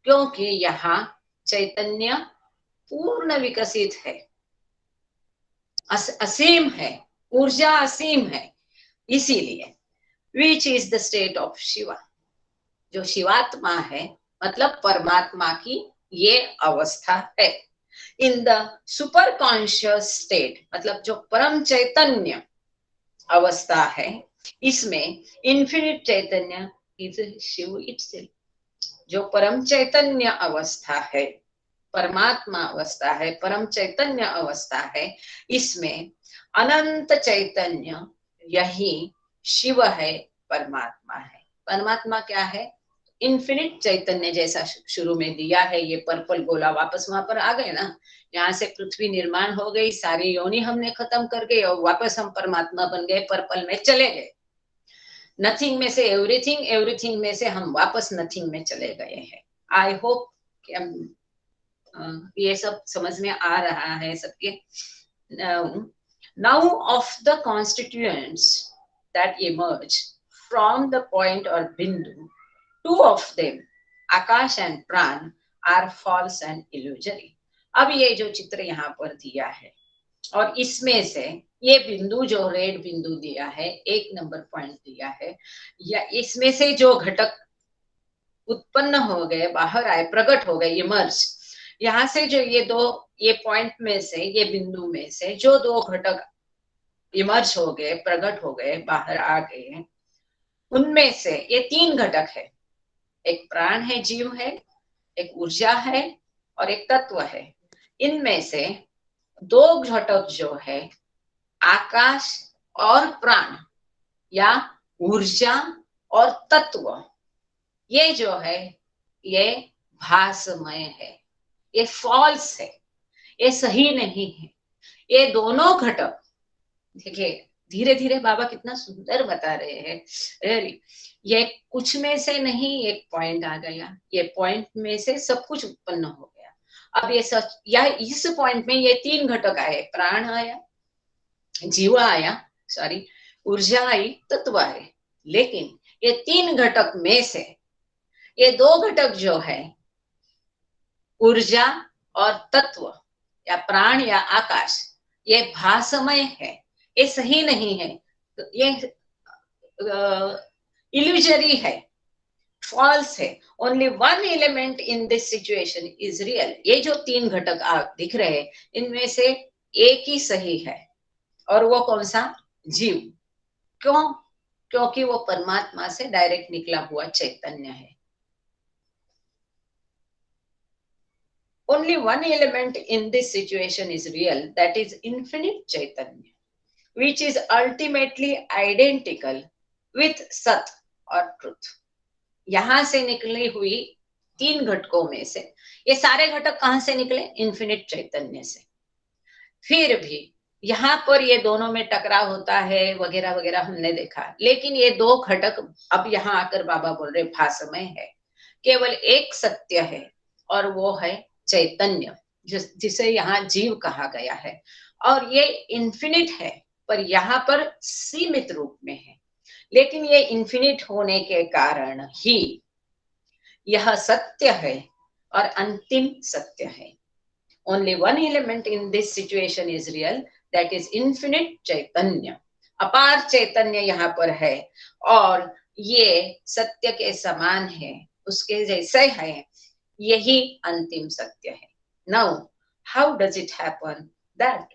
क्योंकि यहाँ चैतन्य पूर्ण विकसित है, असीम है, ऊर्जा असीम है। इसीलिए which is the state of Shiva, जो शिवात्मा है मतलब परमात्मा की ये अवस्था है। In the super conscious state मतलब जो परम चैतन्य अवस्था है, इसमें इन्फिनिट चैतन्य इज शिव इटसेल्फ। जो परम चैतन्य अवस्था है, परमात्मा अवस्था है, परम चैतन्य अवस्था है, इसमें अनंत चैतन्य यही शिव है, परमात्मा है। परमात्मा क्या है? इन्फिनिट चैतन्य, जैसा शुरू में दिया है ये पर्पल गोला, वापस वहां पर आ गए ना, यहाँ से पृथ्वी निर्माण हो गई, सारी योनि हमने खत्म कर गई और वापस हम परमात्मा बन गए, पर्पल में चले गए। नथिंग में से एवरीथिंग, एवरीथिंग में से हम वापस नथिंग में चले गए हैं। आई होप कि हम ये सब समझ में आ रहा है सबके। Now of the constituents that emerge from the point और बिंदु, two of them, Akash and prana, are false and illusory. अब ये जो चित्र यहाँ पर दिया है और इसमें से ये बिंदु जो रेड बिंदु दिया है, 1 नंबर पॉइंट दिया है, या इसमें से जो घटक उत्पन्न हो गए, बाहर आए, प्रकट हो गए, इमर्ज, यहाँ से जो ये पॉइंट में से, ये बिंदु में से जो 2 घटक इमर्ज हो गए, प्रकट हो गए, बाहर आ गए, उनमें से ये 3 घटक है। एक प्राण है, जीव है, एक ऊर्जा है और एक तत्व है। इनमें से 2 घटक जो है आकाश और प्राण या ऊर्जा और तत्व, ये जो है ये भासमय है, ये फॉल्स है, ये सही नहीं है। ये दोनों घटक, देखिए धीरे धीरे बाबा कितना सुंदर बता रहे हैं। रियली ये कुछ में से नहीं एक पॉइंट आ गया, ये पॉइंट में से सब कुछ उत्पन्न हो गया। अब ये सच, या इस पॉइंट में ये 3 घटक आए, प्राण आया, जीव आया, सॉरी ऊर्जा आई, तत्व आए। लेकिन ये 3 घटक में से ये 2 घटक जो है ऊर्जा और तत्व या प्राण या आकाश, ये भासमय है, ये सही नहीं है, ये इल्यूजरी है, फॉल्स है। Only 1 element in this situation is real. ये जो 3 घटक आप दिख रहे हैं, इनमें से एक ही सही है, और वो कौन सा? जीव। क्यों? क्योंकि वो परमात्मा से डायरेक्ट निकला हुआ चैतन्य है। Only 1 element in this situation is real, that is infinite Chaitanya, which is ultimately identical with Sat or truth. यहां से निकली हुई 3 घटकों में से ये सारे घटक कहां से निकले? इन्फिनिट चैतन्य से। फिर भी यहाँ पर ये दोनों में टकराव होता है वगैरह वगैरह हमने देखा, लेकिन ये 2 घटक अब यहाँ आकर बाबा बोल रहे भासमय है, केवल एक सत्य है और वो है चैतन्य, जिसे यहाँ जीव कहा गया है। और ये इन्फिनिट है, पर यहाँ पर सीमित रूप में है, लेकिन ये इन्फिनिट होने के कारण ही यह सत्य है और अंतिम सत्य है। Only 1 element in this situation is real, that is infinite चैतन्य, अपार चैतन्य यहाँ पर है और ये सत्य के समान है, उसके जैसे है, यही अंतिम सत्य है। Now, how does it happen that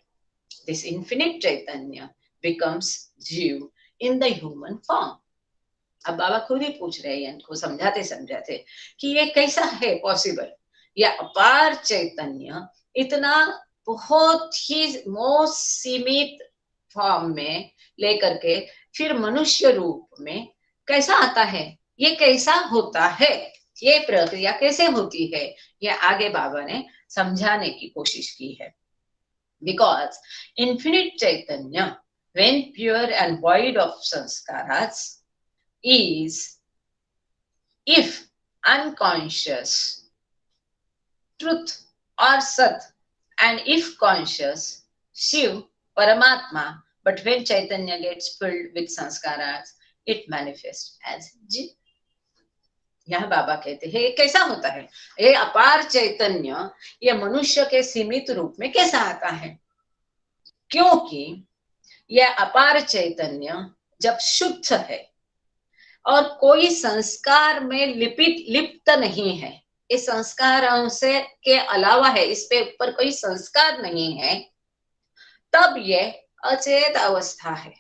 this infinite Chaitanya becomes जीव in the human form? अब बाबा खुद ही पूछ रहे हैं इनको समझाते समझाते कि ये कैसा है पॉसिबल, या अपार चैतन्य इतना बहुत ही मोस्ट सीमित फॉर्म में लेकर के फिर मनुष्य रूप में कैसा आता है? ये कैसा होता है, ये प्रक्रिया कैसे होती है, ये आगे बाबा ने समझाने की कोशिश की है। Because infinite Chaitanya when pure and void of sanskaras is, if unconscious, truth or sat, and if conscious, shiv, paramatma. But when chaitanya gets filled with sanskaras, it manifests as jiv. यह बाबा कहते हैं ये कैसा होता है, ये अपार चैतन्य ये मनुष्य के सीमित रूप में कैसा आता है, क्योंकि यह अपार चैतन्य जब शुद्ध है और कोई संस्कार में लिप्त नहीं है, इस संस्कारों से के अलावा है, इस पे ऊपर कोई संस्कार नहीं है, तब ये अचेत अवस्था है।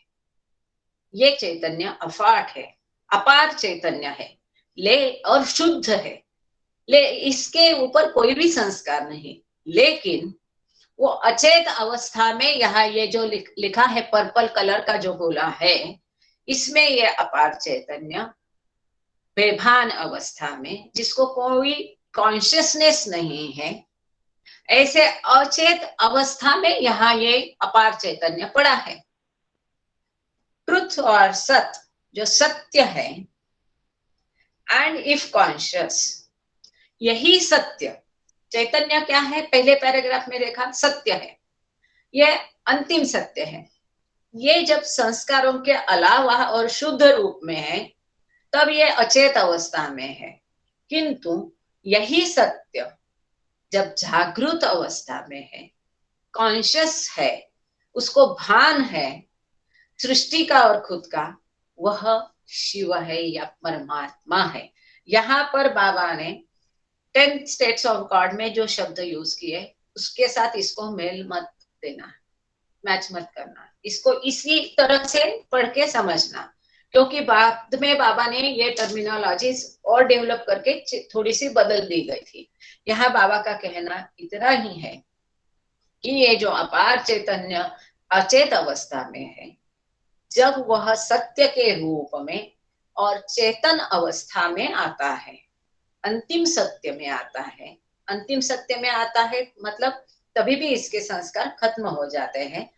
ये चैतन्य अफाट है, अपार चैतन्य है, ले और शुद्ध है, ले इसके ऊपर कोई भी संस्कार नहीं। लेकिन वो अचेत अवस्था में यहाँ ये जो लिखा है पर्पल कलर का जो गोला है, इसमें ये अपार चैतन्य बेभान अवस्था में, जिसको कोई कॉन्शियसनेस नहीं है, ऐसे अचेत अवस्था में यहाँ ये अपार चैतन्य पड़ा है। ट्रुथ और सत्य जो सत्य है, एंड इफ कॉन्शियस, यही सत्य चैतन्य क्या है, पहले पैराग्राफ में देखा सत्य है, यह अंतिम सत्य है। ये जब संस्कारों के अलावा और शुद्ध रूप में है तब ये अचेत अवस्था में है, किंतु यही सत्य जब जागृत अवस्था में है, कॉन्शियस है, उसको भान है सृष्टि का और खुद का, वह शिव है या परमात्मा है। यहाँ पर बाबा ने 10 स्टेट्स ऑफ गॉड में जो शब्द यूज किए उसके साथ इसको मेल मत देना, मैच मत करना, इसको इसी तरह से पढ़ के समझना, क्योंकि बाद में बाबा ने ये टर्मिनोलॉजीज और डेवलप करके थोड़ी सी बदल दी गई थी। यहाँ बाबा का कहना इतना ही है कि ये जो अपार चैतन्य अचेत अवस्था में है, जब वह सत्य के रूप में और चेतन अवस्था में आता है, अंतिम सत्य में आता है, अंतिम सत्य में आता है मतलब तभी भी इसके संस्कार खत्म हो जाते हैं,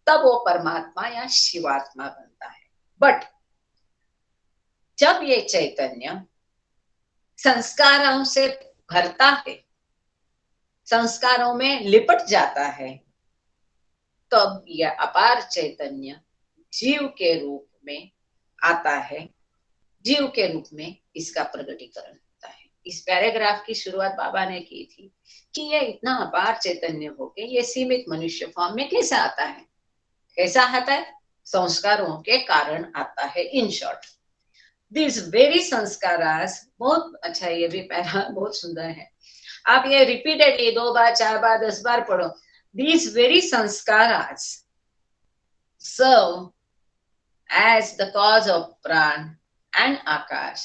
तब वो परमात्मा या शिवात्मा बनता है। बट जब ये चैतन्य संस्कारों से भरता है, संस्कारों में लिपट जाता है, तब यह अपार चैतन्य जीव के रूप में आता है, जीव के रूप में इसका प्रकटीकरण होता है। इस पैराग्राफ की शुरुआत बाबा ने की थी कि यह इतना अपार चैतन्य होके ये सीमित मनुष्य फॉर्म में कैसा आता है, कैसा आता है, संस्कारों के कारण आता है। In short this very samskaras, बहुत अच्छा, ये भी पैरा बहुत सुंदर है, आप ये रिपीटेडली 2 बार 4 बार 10 बार पढ़ो। These very sanskaras serve as the cause of pran and akash,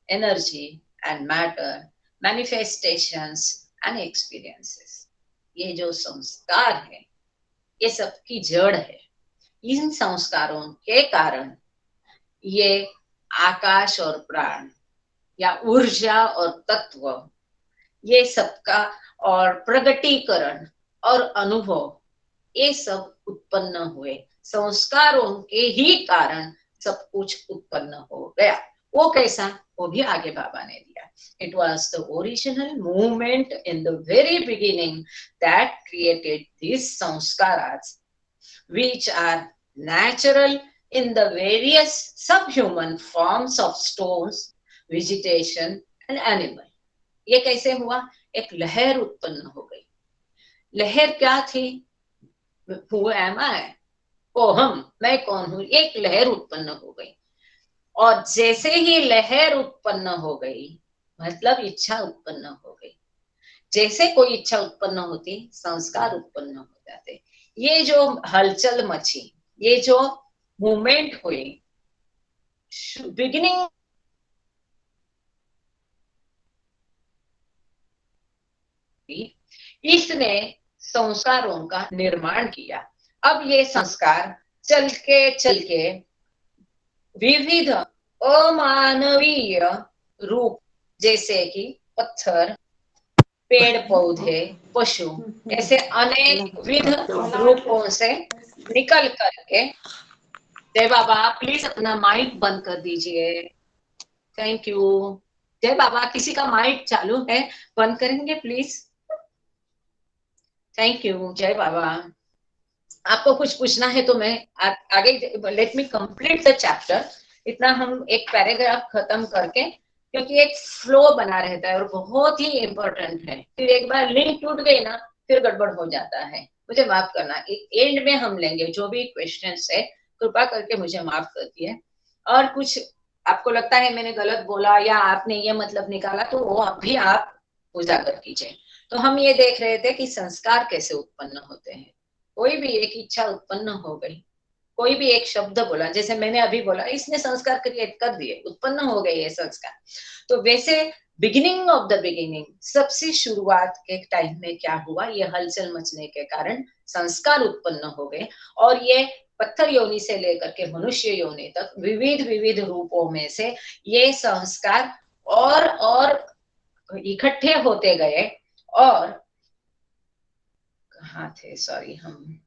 energy and matter, manifestations and experiences. ये जो संस्कार है ये सबकी जड़ है। इन संस्कारों के कारण ये आकाश और प्राण या ऊर्जा और तत्व, ये सबका और प्रगटीकरण और अनुभव, ये सब उत्पन्न हुए। संस्कारों के ही कारण सब कुछ उत्पन्न हो गया। वो कैसा, वो भी आगे बाबा ने दिया। It was the original movement in the very beginning that created these sanskaras, which are natural in the various subhuman forms of stones, vegetation and animal. ये कैसे हुआ, एक लहर उत्पन्न हो गई। लहर क्या थी, Who am I? ओ हम, मैं कौन हूं, एक लहर उत्पन्न हो गई। और जैसे ही लहर उत्पन्न हो गई मतलब इच्छा उत्पन्न हो गई। जैसे कोई इच्छा उत्पन्न होती संस्कार उत्पन्न हो जाते। ये जो हलचल मची, ये जो मूवमेंट हुई, बिगिनिंग इसने संस्कारों का निर्माण किया। अब ये संस्कार चल के विविध अमानवीय रूप जैसे कि पत्थर, पेड़ पौधे, पशु, ऐसे अनेक विध रूपों से निकल करके। जय बाबा, प्लीज अपना माइक बंद कर दीजिए। Thank you. जय बाबा, किसी का माइक चालू है, बंद करेंगे प्लीज। Thank you. जय बाबा। आपको कुछ पूछना है तो मैं आगे, let me complete the chapter. इतना हम एक पैराग्राफ खत्म करके, क्योंकि एक फ्लो बना रहता है और बहुत ही इंपॉर्टेंट है। फिर एक बार लिंक टूट गई ना, फिर गड़बड़ हो जाता है। मुझे माफ करना, एंड में हम लेंगे जो भी क्वेश्चन है, कृपा करके मुझे माफ कर दिए। और कुछ आपको लगता है मैंने गलत बोला या आपने ये मतलब निकाला, तो वो अभी आप उजागर कीजिए। तो हम ये देख रहे थे कि संस्कार कैसे उत्पन्न होते हैं। कोई भी एक इच्छा उत्पन्न हो गई, कोई भी एक शब्द बोला, जैसे मैंने अभी बोला, इसने संस्कार क्रिएट कर दिए, उत्पन्न हो गए ये संस्कार। तो वैसे बिगिनिंग ऑफ द बिगिनिंग, सबसे शुरुआत के टाइम में क्या हुआ, ये हलचल मचने के कारण संस्कार उत्पन्न हो गए। और ये पत्थर योनि से लेकर के मनुष्य योनि तक विविध विविध रूपों में से ये संस्कार और इकट्ठे होते गए। और कहाँ थे, सॉरी, हम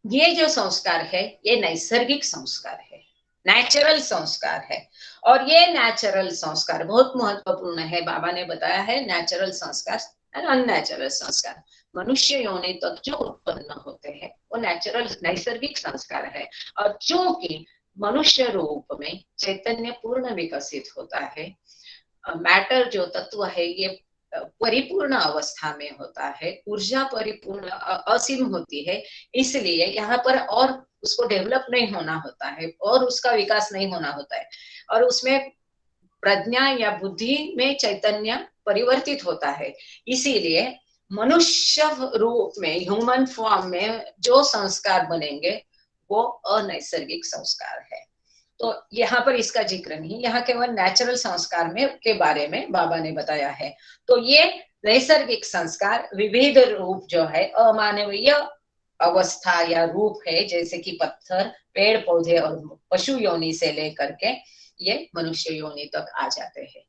ये जो संस्कार है ये नैसर्गिक संस्कार है, नेचुरल संस्कार है। और ये नेचुरल संस्कार बहुत महत्वपूर्ण है। बाबा ने बताया है नेचुरल संस्कार एंड अननेचुरल संस्कार। मनुष्य योनि तक जो उत्पन्न होते हैं वो नेचुरल नैसर्गिक संस्कार है। और चूंकि मनुष्य रूप में चैतन्य पूर्ण विकसित होता है, मैटर जो तत्व है ये परिपूर्ण अवस्था में होता है, ऊर्जा परिपूर्ण असीम होती है। इसलिए यहाँ पर और उसको डेवलप नहीं होना होता है और उसका विकास नहीं होना होता है। और उसमें प्रज्ञा या बुद्धि में चैतन्य परिवर्तित होता है। इसीलिए मनुष्य रूप में, ह्यूमन फॉर्म में जो संस्कार बनेंगे वो अनैसर्गिक संस्कार है। तो यहाँ पर इसका जिक्र नहीं, यहाँ केवल नेचुरल संस्कार में के बारे में बाबा ने बताया है। तो ये नैसर्गिक संस्कार विविध रूप जो है, अमानवीय अवस्था या रूप है, जैसे कि पत्थर, पेड़ पौधे और पशु योनि से लेकर के ये मनुष्य योनि तक आ जाते हैं।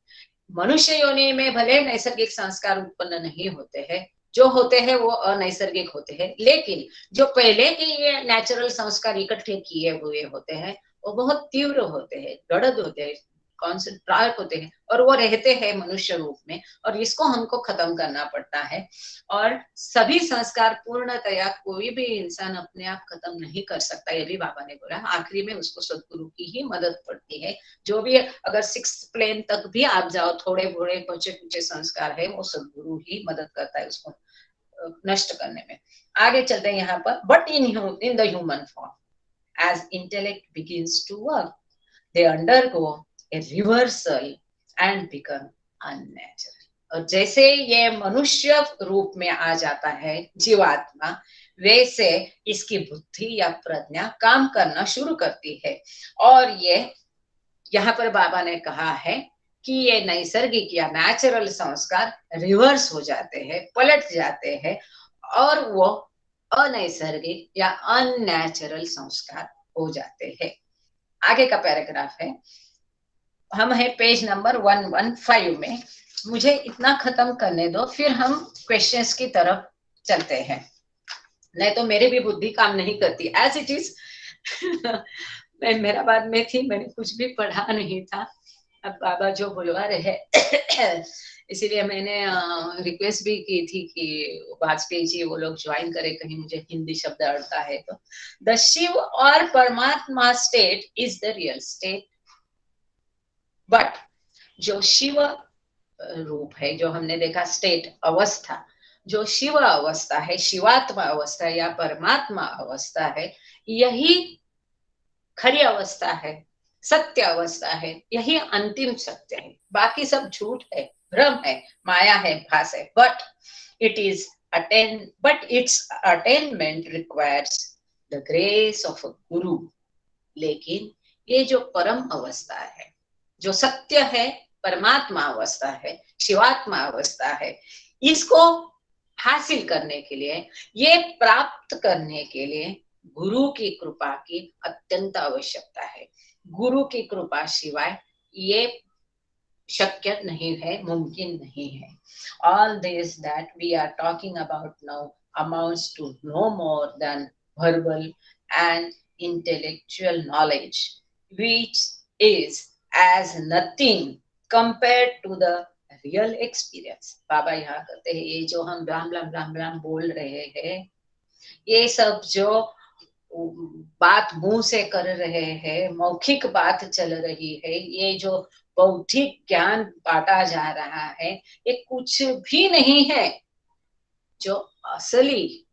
मनुष्य योनि में भले नैसर्गिक संस्कार उत्पन्न नहीं होते हैं, जो होते हैं वो अनैसर्गिक होते हैं, लेकिन जो पहले के ये नेचुरल संस्कार इकट्ठे किए हुए होते हैं वो बहुत तीव्र होते हैं, दृढ़ होते हैं, कॉन्सेंट्रेट होते हैं, और वो रहते हैं मनुष्य रूप में। और इसको हमको खत्म करना पड़ता है। और सभी संस्कार पूर्णतया कोई भी इंसान अपने आप खत्म नहीं कर सकता, ये भी बाबा ने बोला। आखिरी में उसको सदगुरु की ही मदद पड़ती है। जो भी अगर 6th प्लेन तक भी आप जाओ, थोड़े थोड़े बचे कुचे संस्कार है, वो सदगुरु ही मदद करता है उसको नष्ट करने में। आगे चलते हैं यहाँ पर। But in the human form, as intellect begins to work, they undergo a reversal and become unnatural. और जैसे ये मनुष्य रूप में आ जाता है जीवात्मा, वैसे इसकी बुद्धि या प्रज्ञा काम करना शुरू करती है। और ये यहाँ पर बाबा ने कहा है कि ये नैसर्गिक या नेचुरल संस्कार रिवर्स हो जाते हैं, पलट जाते हैं, और वो अनैसर्गिक या अननेचुरल संस्कार हो जाते हैं। आगे का पैराग्राफ है, हम है पेज नंबर 115 में। मुझे इतना खत्म करने दो, फिर हम क्वेश्चंस की तरफ चलते हैं, नहीं तो मेरी भी बुद्धि काम नहीं करती एज इट इज। मैं मेहराबाद में थी, मैंने कुछ भी पढ़ा नहीं था। अब बाबा जो बुलवा रहे इसीलिए मैंने रिक्वेस्ट भी की थी कि वाजपेयी जी वो लोग ज्वाइन करे, कहीं मुझे हिंदी शब्द अड़ता है तो। द शिव और परमात्मा state is the real estate, but जो शिव रूप है, जो हमने देखा स्टेट अवस्था, जो शिव अवस्था है, शिवात्मा अवस्था या परमात्मा अवस्था है, यही खरी अवस्था है, सत्य अवस्था है, यही अंतिम सत्य है। बाकी सब झूठ है, भ्रम है, माया है, भास है। But it's attainment requires the grace of a गुरु। लेकिन ये जो परम अवस्था है, जो सत्य है, परमात्मा अवस्था है, शिवात्मा अवस्था है, इसको हासिल करने के लिए, ये प्राप्त करने के लिए गुरु की कृपा की अत्यंत आवश्यकता है। गुरु की कृपा शिवाय ये शक्य नहीं है, मुमकिन नहीं है. All this that we are talking about now amounts to no more than verbal and intellectual knowledge, which is as nothing compared to the real experience. बाबा यहाँ कहते हैं ये जो हम ब्लाम ब्लाम ब्लाम ब्लाम बोल रहे हैं, ये सब जो बात मुंह से कर रहे हैं, मौखिक बात चल रही है, ये जो बौद्धिक ज्ञान बांटा जा रहा है, ये कुछ भी नहीं है. जो असली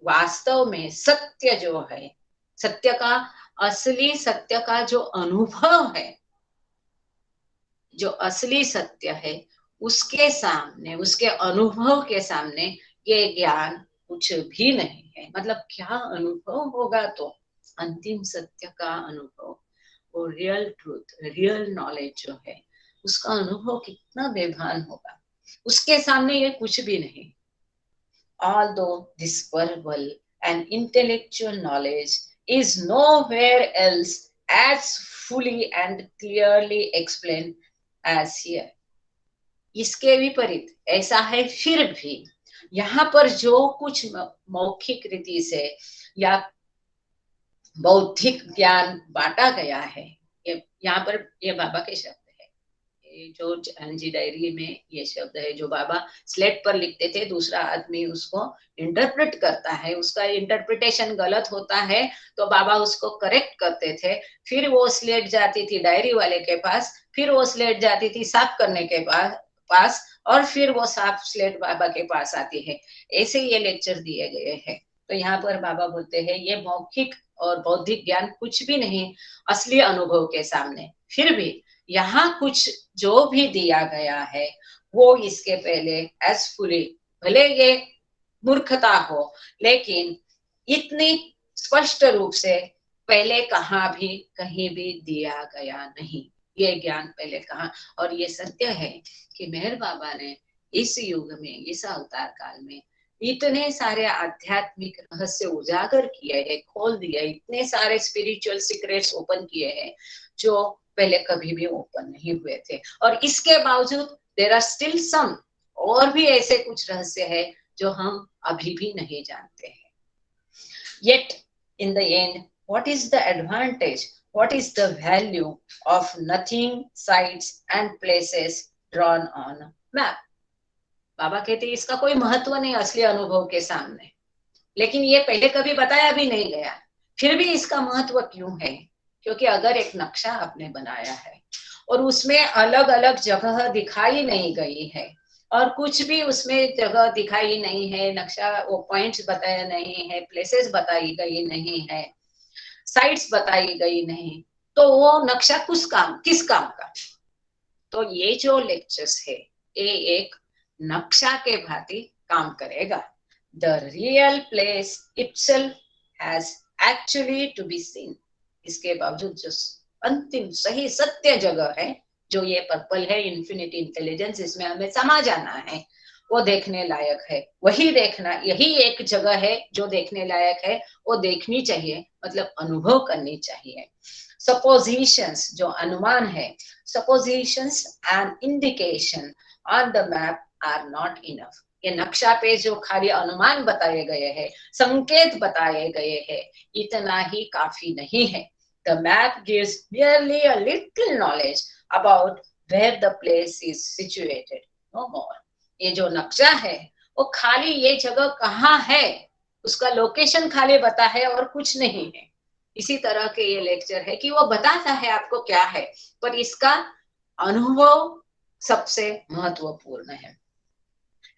वास्तव में सत्य जो है, सत्य का असली सत्य का जो अनुभव है, जो असली सत्य है, उसके सामने, उसके अनुभव के सामने ये ज्ञान कुछ भी नहीं है. मतलब क्या अनुभव होगा? तो अंतिम सत्य का अनुभव, वो रियल ट्रूथ, रियल नॉलेज जो है, उसका अनुभव कितना बेभान होगा. उसके सामने ये कुछ भी नहीं. Although this verbal and intellectual knowledge is nowhere else as fully and clearly explained as here. इसके विपरीत ऐसा है फिर भी यहाँ पर जो कुछ मौखिक रीति से या बौद्धिक ज्ञान बांटा गया है, ये यहाँ पर ये बाबा के शब्द है, ये जो जी डायरी में ये शब्द है जो बाबा स्लेट पर लिखते थे, दूसरा आदमी उसको इंटरप्रेट करता है, उसका इंटरप्रिटेशन गलत होता है तो बाबा उसको करेक्ट करते थे, फिर वो स्लेट जाती थी डायरी वाले के पास, फिर वो स्लेट जाती थी साफ करने के पास और फिर वो साफ स्लेट बाबा के पास आती है. ऐसे ये लेक्चर दिए गए हैं. तो यहाँ पर बाबा बोलते हैं ये मौखिक और बौद्धिक ज्ञान कुछ भी नहीं असली अनुभव के सामने. फिर भी यहाँ कुछ जो भी दिया गया है वो इसके पहले एज फुली, भले ये मूर्खता हो, लेकिन इतनी स्पष्ट रूप से पहले कहाँ भी कहीं भी दिया गया नहीं. ये ज्ञान पहले कहाँ. और ये सत्य है कि मेहर बाबा ने इस युग में, इस अवतार काल में इतने सारे आध्यात्मिक रहस्य उजागर किए हैं, खोल दिए, इतने सारे स्पिरिचुअल सीक्रेट्स ओपन किए हैं जो पहले कभी भी ओपन नहीं हुए थे. और इसके बावजूद देयर आर स्टिल सम, और भी ऐसे कुछ रहस्य है जो हम अभी भी नहीं जानते हैं. Yet in the end, what is the advantage, what is the value of nothing, sites and places drawn on a map? बाबा कहते हैं इसका कोई महत्व नहीं असली अनुभव के सामने, लेकिन ये पहले कभी बताया भी नहीं गया. फिर भी इसका महत्व क्यों है? क्योंकि अगर एक नक्शा आपने बनाया है और उसमें अलग अलग जगह दिखाई नहीं गई है और कुछ भी उसमें जगह दिखाई नहीं है, नक्शा वो पॉइंट्स बताया नहीं है, प्लेसेस बताई गई नहीं है, साइट्स बताई गई नहीं, तो वो नक्शा किस काम का? तो ये जो लेक्चर्स है ये एक नक्शा के भांति काम करेगा. The real place itself has actually to be seen. इसके बावजूद जो अंतिम सही सत्य जगह है, जो ये पर्पल है, इन्फिनिटी इंटेलिजेंस, इसमें हमें समा जाना है, वो देखने लायक है. वही देखना, यही एक जगह है जो देखने लायक है, वो देखनी चाहिए, मतलब अनुभव करनी चाहिए. सपोजिशंस जो अनुमान है, suppositions and indication on the map are not enough. ये नक्शा पे जो खाली अनुमान बताए गए हैं, संकेत बताए गए हैं, इतना ही काफी नहीं है. The map gives merely a little knowledge about where the place is situated, no more. ये जो नक्शा है वो खाली ये जगह कहाँ है उसका लोकेशन खाली बता है और कुछ नहीं है. इसी तरह के ये लेक्चर है कि वो बताता है आपको क्या है, पर इसका अनुभव सबसे महत्वपूर्ण है.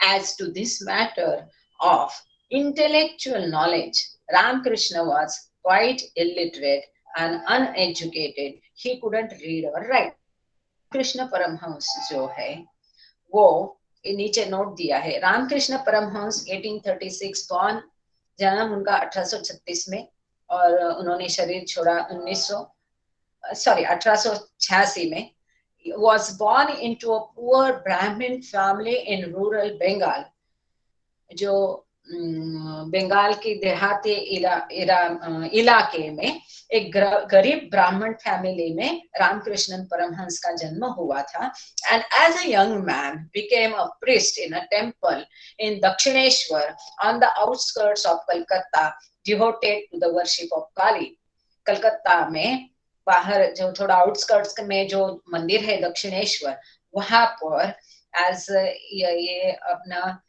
As to this matter of intellectual knowledge, Ramakrishna was quite illiterate and uneducated. He couldn't read or write. Krishna Paramhans जो है वो नीचे नोट दिया है. रामकृष्ण परमहंस 1836 बॉर्न, जन्म उनका 1836 में, और उन्होंने शरीर छोड़ा 1886 में. Was born into a poor Brahmin family in rural Bengal. जो बंगाल की देहाती इलाके में एक गरीब ब्राह्मण फैमिली में रामकृष्ण परमहंस का जन्म हुआ था, and as a young man became a priest in a temple in Dakshineswar on the outskirts of Calcutta, devoted to the worship of Kali. Calcutta में बाहर जो थोड़ा आउटस्कर्ट्स में जो मंदिर है दक्षिणेश्वर, वहां पर एज ये अपना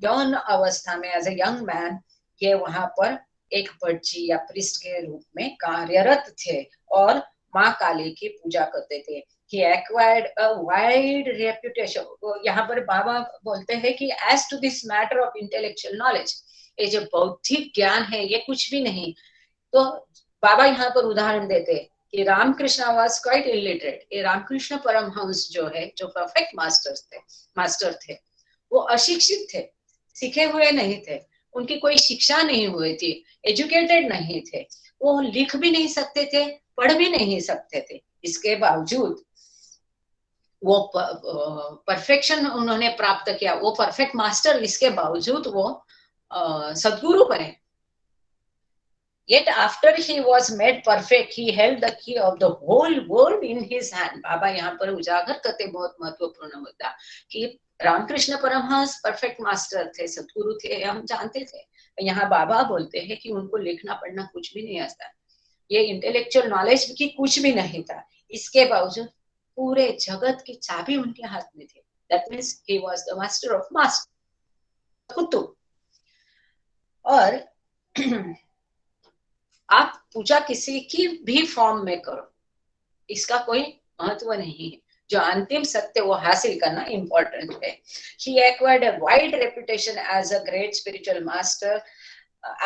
यौन अवस्था में एज ए यंग मैन ये वहां पर एक भटजी या प्रिस्ट के रूप में कार्यरत थे और माँ काली की पूजा करते थे। He acquired a wide reputation। यहाँ पर बाबा बोलते हैं कि as to this matter of intellectual knowledge, ये जो बौद्धिक ज्ञान है ये कुछ भी नहीं। तो बाबा यहाँ पर उदाहरण देते कि रामकृष्ण वाज क्वाइट इलिटरेट। ये रामकृष्ण परमहंस जो है, जो परफेक्ट मास्टर थे, वो अशिक्षित थे, सीखे हुए नहीं थे, उनकी कोई शिक्षा नहीं हुई थी, एजुकेटेड नहीं थे, वो लिख भी नहीं सकते थे, पढ़ भी नहीं सकते थे। इसके बावजूद वो परफेक्शन उन्होंने प्राप्त किया, वो परफेक्ट मास्टर, इसके बावजूद वो सद्गुरु बने। Yet after he was made perfect, he held the key of the whole world in his hand। बाबा यहाँ पर उजागर करते बहुत महत्वपूर्ण मुद्दा कि रामकृष्ण परमहंस परफेक्ट मास्टर थे, सद्गुरु थे, हम जानते थे। यहाँ बाबा बोलते हैं कि उनको लिखना पढ़ना कुछ भी नहीं आता, ये इंटेलेक्चुअल नॉलेज की कुछ भी नहीं था, इसके बावजूद पूरे जगत की चाबी उनके हाथ में थी। That means he was the master of master। Qutub. और आप पूजा किसी की भी फॉर्म में करो, इसका कोई महत्व नहीं है, जो अंतिम सत्य वो हासिल करना इम्पोर्टेंट है। He acquired a wide reputation as a great spiritual master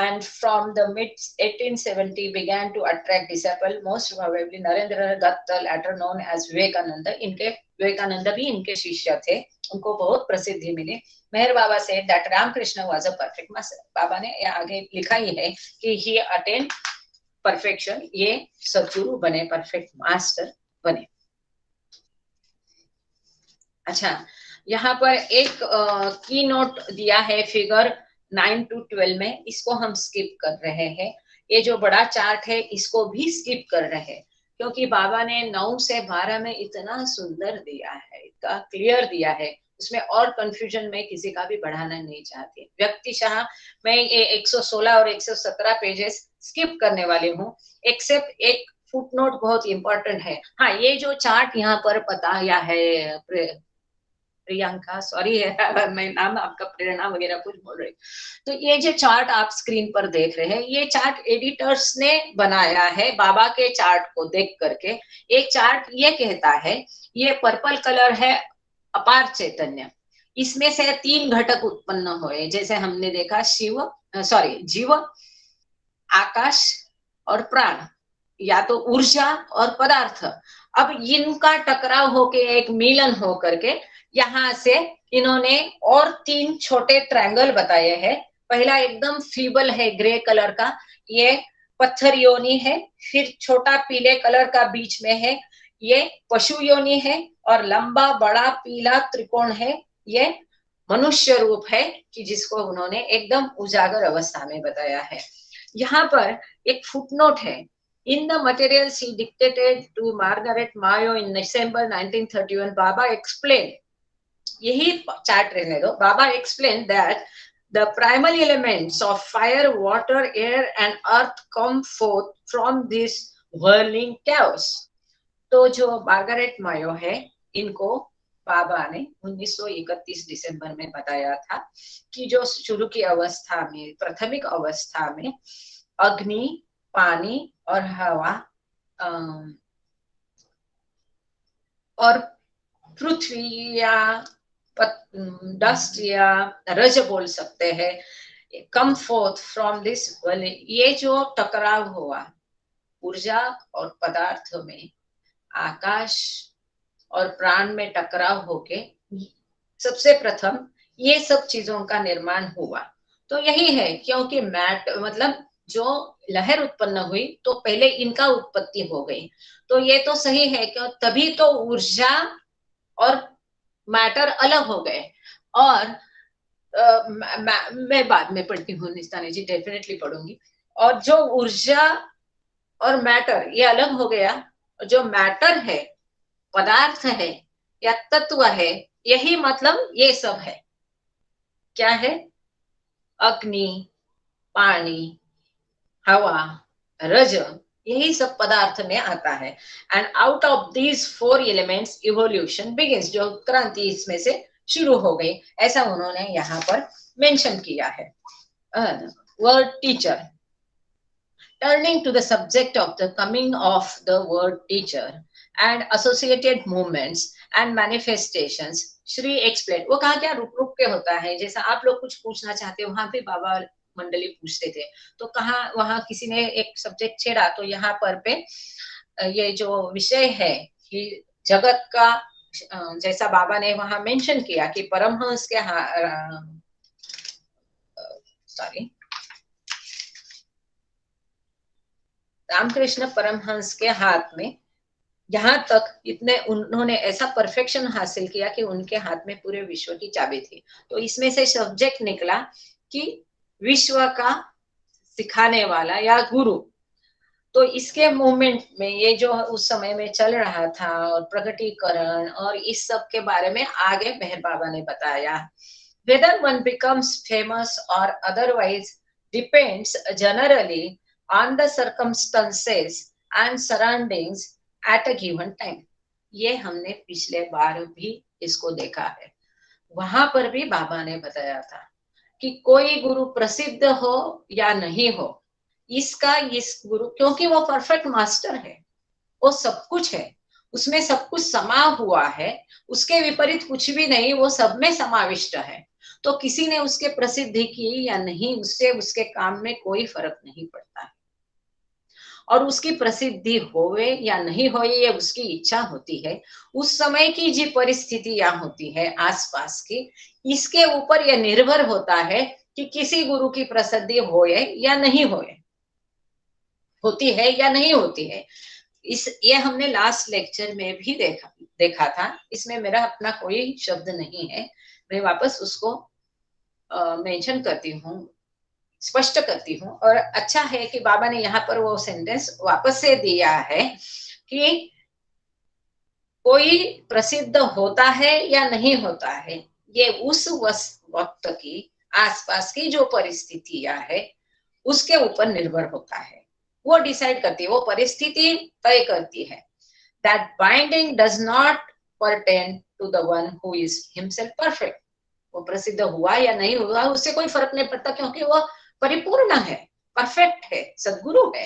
and from the mid 1870 began to attract disciples, most probably Narendra Dutt, later known as Vivekananda। इनके विवेकानंद भी इनके शिष्य थे, उनको बहुत प्रसिद्धि मिली। मेहर बाबा से that Ramakrishna was a perfect master। बाबा ने आगे लिखा ही है कि he attained perfection, ये सद्गुरु बने, परफेक्ट मास्टर बने। अच्छा, यहाँ पर एक की नोट दिया है फिगर 9 to 12 में, इसको हम स्किप कर रहे हैं। ये जो बड़ा चार्ट है इसको भी स्किप कर रहे हैं, क्योंकि बाबा ने 9 से 12 में इतना सुंदर दिया है, इतना क्लियर दिया है, उसमें और कंफ्यूजन में किसी का भी बढ़ाना नहीं चाहती। व्यक्तिशः मैं ये 116 और 117 पेजेस स्किप करने वाली हूँ, एक्सेप्ट एक फुटनोट बहुत इंपॉर्टेंट है। हाँ, ये जो चार्ट यहाँ पर बताया है प्रियंका, सॉरी है मैं नाम आपका प्रेरणा वगैरह कुछ बोल रही, तो ये जो चार्ट आप स्क्रीन पर देख रहे हैं, ये चार्ट एडिटर्स ने बनाया है बाबा के चार्ट को देख करके। एक चार्ट ये कहता है, ये पर्पल कलर है अपार चैतन्य, इसमें से 3 घटक उत्पन्न हुए, जैसे हमने देखा जीव, आकाश और प्राण, या तो ऊर्जा और पदार्थ। अब इनका टकराव होके एक मिलन हो करके यहाँ से इन्होंने और 3 छोटे ट्रायंगल बताए हैं। पहला एकदम फीबल है ग्रे कलर का, ये पत्थर योनि है, फिर छोटा पीले कलर का बीच में है, ये पशु योनि है, और लंबा बड़ा पीला त्रिकोण है, ये मनुष्य रूप है, कि जिसको उन्होंने एकदम उजागर अवस्था में बताया है। यहाँ पर एक फुटनोट है, in the materials he dictated to Margaret Mayo in December 1931, Baba explained, यही चार्ट रहने दो, बाबा explained that the primary elements of fire, water, air and earth come forth from this whirling chaos। तो जो Margaret मायो है, इनको बाबा ने 1931 दिसंबर में बताया था कि जो शुरू की अवस्था में, प्राथमिक अवस्था में अग्नि, पानी और हवा और पृथ्वी या डस्ट या रज बोल सकते हैं, कम फोर्थ फ्रॉम दिस, ये जो टकराव हुआ ऊर्जा और पदार्थ में, आकाश और प्राण में टकराव होके सबसे प्रथम ये सब चीजों का निर्माण हुआ। तो यही है, क्योंकि मतलब जो लहर उत्पन्न हुई तो पहले इनका उत्पत्ति हो गई, तो ये तो सही है क्यों, तभी तो ऊर्जा और मैटर अलग हो गए, और मैं बाद में पढ़ती हूँ निस्तानी जी, डेफिनेटली पढ़ूंगी। और जो ऊर्जा और मैटर ये अलग हो गया, जो मैटर है, पदार्थ है या तत्व है, यही मतलब ये सब है। क्या है? अग्नि, पानी, हवा, रज, यही सब पदार्थ में आता है। And out of these 4 elements evolution begins, जो क्रांति इसमें से शुरू हो गई, ऐसा उन्होंने यहाँ पर मेंशन किया है। Word teacher, turning to the subject of the coming of the word teacher and associated movements and manifestations, Shri explain, वो कहा क्या रुक रुक के होता है, जैसा आप लोग कुछ पूछना चाहते हो, वहां पे बाबा मंडली पूछते थे, तो कहा वहां किसी ने एक सब्जेक्ट छेड़ा, तो यहाँ पर पे ये जो विषय है कि जगत का, जैसा बाबा ने वहां मेंशन किया कि परमहंस के सॉरी रामकृष्ण परमहंस के हाथ में, यहाँ तक इतने उन्होंने ऐसा परफेक्शन हासिल किया कि उनके हाथ में पूरे विश्व की चाबी थी। तो इसमें से सब्जेक्ट निकला कि विश्व का सिखाने वाला या गुरु। तो इसके मूवमेंट में ये जो उस समय में चल रहा था और प्रकटीकरण और इस सब के बारे में आगे मेहर बाबा ने बताया। Whether one becomes famous or otherwise depends generally on the circumstances and surroundings at a given time. ये हमने पिछले बार भी इसको देखा है। वहां पर भी बाबा ने बताया था कि कोई गुरु प्रसिद्ध हो या नहीं हो, इसका इस गुरु, क्योंकि वो परफेक्ट मास्टर है, वो सब कुछ है, उसमें सब कुछ समा हुआ है, उसके विपरीत कुछ भी नहीं, वो सब में समाविष्ट है। तो किसी ने उसके प्रसिद्धि की या नहीं, उससे उसके काम में कोई फर्क नहीं पड़ता है। और उसकी प्रसिद्धि होवे या नहीं होए, ये उसकी इच्छा होती है। उस समय की जी परिस्थितियां होती है आसपास की, इसके ऊपर यह निर्भर होता है कि किसी गुरु की प्रसिद्धि होए या नहीं होए, होती है या नहीं होती है। ये हमने लास्ट लेक्चर में भी देखा था। इसमें मेरा अपना कोई शब्द नहीं है, मैं वापस उसको मेंशन करती हूँ, स्पष्ट करती हूँ। और अच्छा है कि बाबा ने यहाँ पर वो सेंटेंस वापस से दिया है कि कोई प्रसिद्ध होता है या नहीं होता है, ये उस वक्त की आसपास की जो परिस्थितियां है उसके ऊपर निर्भर होता है, वो डिसाइड करती है, वो परिस्थिति तय करती है। That binding does not pertain to the one who is himself perfect. वो प्रसिद्ध हुआ या नहीं हुआ उससे कोई फर्क नहीं पड़ता, क्योंकि वो परिपूर्ण है, परफेक्ट है, सद्गुरु है।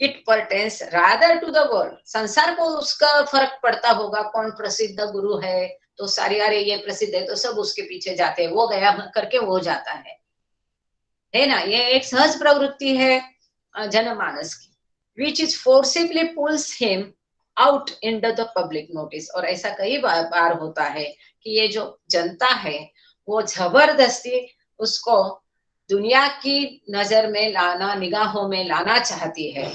It pertains rather to the world, संसार को उसका फर्क पड़ता होगा, कौन प्रसिद्ध गुरु है, तो सारी, अरे ये प्रसिद्ध है तो सब उसके पीछे जाते हैं, वो गया करके वो जाता है ना। ये एक सहज प्रवृत्ति है जनमानस की, which is forcibly pulls him out in the public notice. और ऐसा कई बार होता है कि ये जो जनता है वो जबरदस्ती उसको दुनिया की नजर में लाना, निगाहों में लाना चाहती है।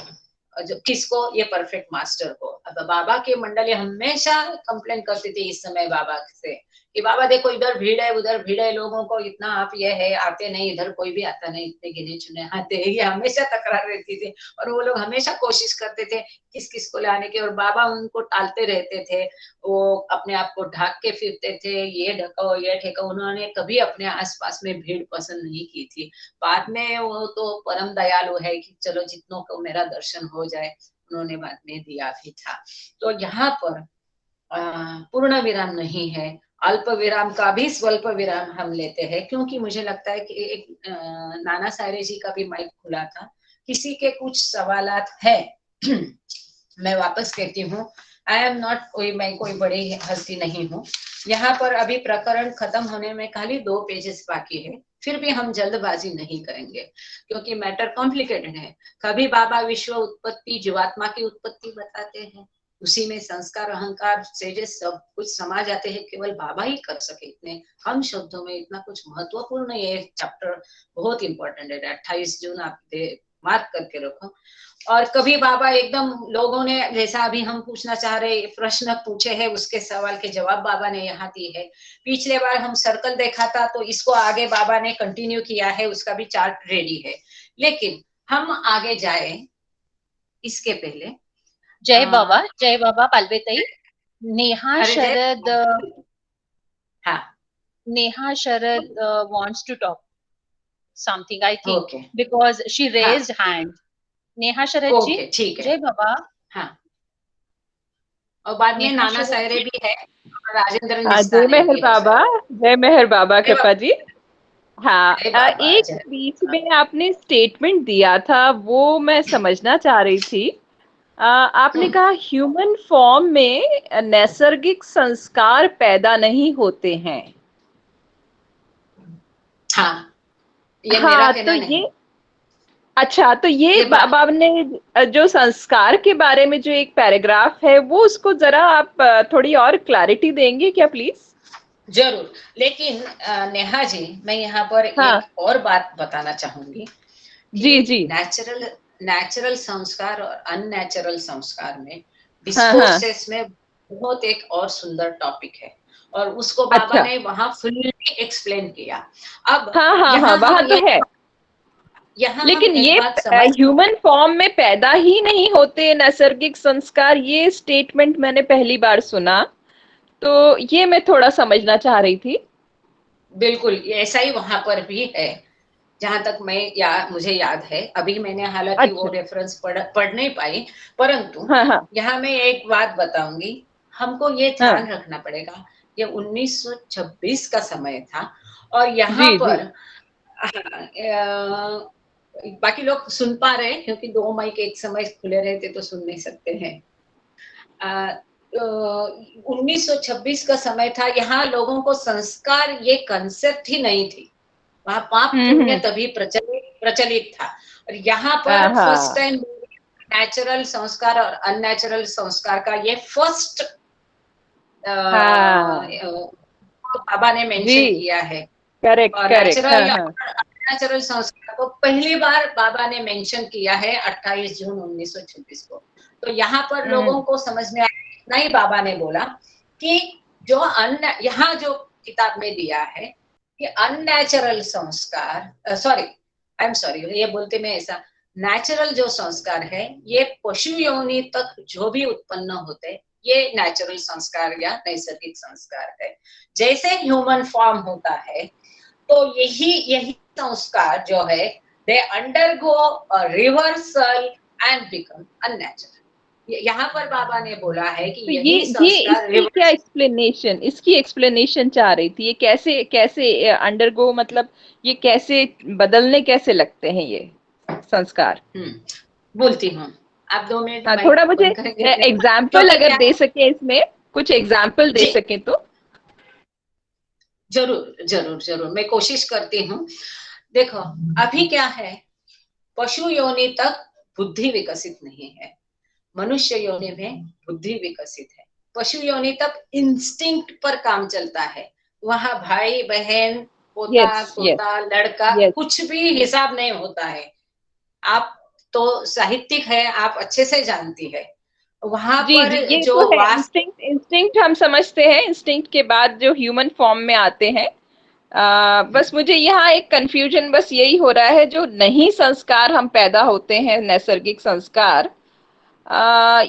जो किसको? ये परफेक्ट मास्टर को। अब बाबा की मंडली हमेशा कंप्लेन करती थी इस समय बाबा से कि बाबा देखो इधर भीड़ है, उधर भीड़ है, लोगों को इतना आप ये है, आते नहीं, इधर कोई भी आता नहीं, इतने गिने चुने आते हैं, ये हमेशा तकरार रहती थी। और वो लोग हमेशा कोशिश करते थे किस किस को लाने की, और बाबा उनको टालते रहते थे, वो अपने आप को ढक के फिरते थे, ये ढको ये ठेको। उन्होंने कभी अपने आसपास में भीड़ पसंद नहीं की थी। बाद में वो तो परम दयालु है कि चलो जितनों को मेरा दर्शन हो जाए, उन्होंने बाद में दिया भी था। तो यहाँ पर पूर्ण विराम नहीं है, अल्प विराम का भी स्वल्प विराम हम लेते हैं, क्योंकि मुझे लगता है कि एक नाना सायरे जी का भी माइक खुला था, किसी के कुछ सवालात है। मैं वापस कहती हूँ, आई एम नॉट मैं कोई बड़ी हस्ती नहीं हूँ। यहाँ पर अभी प्रकरण खत्म होने में खाली 2 पेजेस बाकी है, फिर भी हम जल्दबाजी नहीं करेंगे क्योंकि मैटर कॉम्प्लिकेटेड है। कभी बाबा विश्व उत्पत्ति, जीवात्मा की उत्पत्ति बताते हैं, उसी में संस्कार, अहंकार, सेजेस सब कुछ समा जाते हैं, केवल बाबा ही कर सके इतने कम शब्दों में इतना कुछ महत्वपूर्ण। ये चैप्टर बहुत इंपॉर्टेंट है। 28 जून आप मार्क करके रखो। और कभी बाबा एकदम लोगों ने जैसा अभी हम पूछना चाह रहे प्रश्न पूछे हैं उसके सवाल के जवाब बाबा ने यहाँ दिए है। पिछले बार हम सर्कल देखा था तो इसको आगे बाबा ने कंटिन्यू किया है, उसका भी चार्ट रेडी है। लेकिन हम आगे जाए इसके पहले जय बाबा पालवेताई। नेहा अरे जय शरद हाँ Neha Sharad wants to talk something, I think, okay because she हाँ raised hand. Neha Sharad जी, ओके ठीक है जय बाबा। हाँ। और बाद में नेहा नाना शरद सायरे जी, भी है और राजेंद्र हाँ, जय निस्ताने मेहर भी है बाबा। जय मेहर बाबा जय कृपा जी। हाँ, जय बाबा एक जय बीच में आपने स्टेटमेंट दिया था वो मैं समझना चाह रही थी। आपने हम्म, कहा ह्यूमन फॉर्म में नैसर्गिक संस्कार पैदा नहीं होते हैं। हाँ ये मेरा हाँ, तो कहना नहीं, ये अच्छा, तो ये ये बात बाबा ने जो संस्कार के बारे में जो एक पैराग्राफ है वो उसको जरा आप थोड़ी और क्लैरिटी देंगे क्या प्लीज? जरूर। लेकिन नेहा जी मैं यहाँ पर हाँ एक और बात बताना चाहूंगी जी कि जी। नेचुरल नेचुरल संस्कार और अननेचुरल संस्कार में हाँ हाँ। डिस्कोर्सेस में बहुत एक और सुंदर टॉपिक है और उसको बाबा अच्छा। ने वहां फुल्ली एक्सप्लेन किया। अब हाँ हाँ हाँ, यहाँ वहां हम तो है। यहाँ हम लेकिन एक ये बात समझ ह्यूमन फॉर्म में पैदा ही नहीं होते नैसर्गिक संस्कार, ये स्टेटमेंट मैंने पहली बार सुना। तो ये मैं थोड़ा समझना चाह रही थी। बिल्कुल ऐसा ही वहां पर भी है जहां तक मुझे याद है। अभी मैंने हालांकि वो अच्छा। रेफरेंस पढ़ नहीं पाई, परंतु हाँ हाँ यहाँ मैं एक बात बताऊंगी। हमको ये हाँ। ध्यान रखना पड़ेगा ये 1926 का समय था और यहाँ जी जी। पर बाकी लोग सुन पा रहे हैं क्योंकि दो माइक एक समय खुले रहते तो सुन नहीं सकते हैं। 1926 का समय था, यहाँ लोगों को संस्कार ये कंसेप्ट ही नहीं थी। वहां पाप पुण्य हम्म। तभी प्रचलित था और यहाँ पर फर्स्ट हाँ टाइम नेचुरल संस्कार और अननेचुरल संस्कार का ये फर्स्ट हाँ। बाबा ने मेंशन जी। किया है। करेक्ट और करेक्ट। हाँ नेचुरल हाँ। नेचुरल संस्कार को पहली बार बाबा ने मेंशन किया है 28 जून 1926 को। तो यहाँ पर लोगों हम्म। को समझ में आया, इतना ही बाबा ने बोला कि जो यहाँ जो किताब में दिया है कि अननेचुरल संस्कार सॉरी ये बोलते में ऐसा नेचुरल जो संस्कार है ये पशु योनि तक जो भी उत्पन्न होते ये नेचुरल संस्कार या नैसर्गिक संस्कार है। जैसे ह्यूमन फॉर्म होता है तो यही संस्कार जो है they undergo reversal and become unnatural. यहाँ पर बाबा ने बोला है कि तो यही ये संस्कार इसकी क्या एक्सप्लेनेशन, इसकी एक्सप्लेनेशन चाह रही थी। ये कैसे कैसे अंडरगो, मतलब ये कैसे बदलने कैसे लगते हैं ये संस्कार? बोलती हूँ। आप 2 मिनट हाँ, माइक थोड़ा मुझे बंद करेंगे एग्जाम्पल क्योंकि अगर क्या दे सके, इसमें कुछ एग्जाम्पल दे जी सके तो। जरूर जरूर जरूर मैं कोशिश करती हूँ। देखो अभी क्या है, पशु योनि तक बुद्धि विकसित नहीं है, मनुष्य योनि में बुद्धि विकसित है। पशु योनि तक इंस्टिंक्ट पर काम चलता है, वहां भाई बहन पोता यस यस तोता लड़का यस। कुछ भी हिसाब नहीं होता है। आप तो साहित्यिक है, आप अच्छे से जानती है वहां जी पर जी, ये जो तो है। वास इंस्टिंक्ट इंस्टिंक्ट हम समझते हैं, इंस्टिंक्ट के बाद जो ह्यूमन फॉर्म में आते हैं। बस मुझे यहाँ एक कंफ्यूजन बस यही हो रहा है, जो नहीं संस्कार हम पैदा होते हैं नैसर्गिक संस्कार,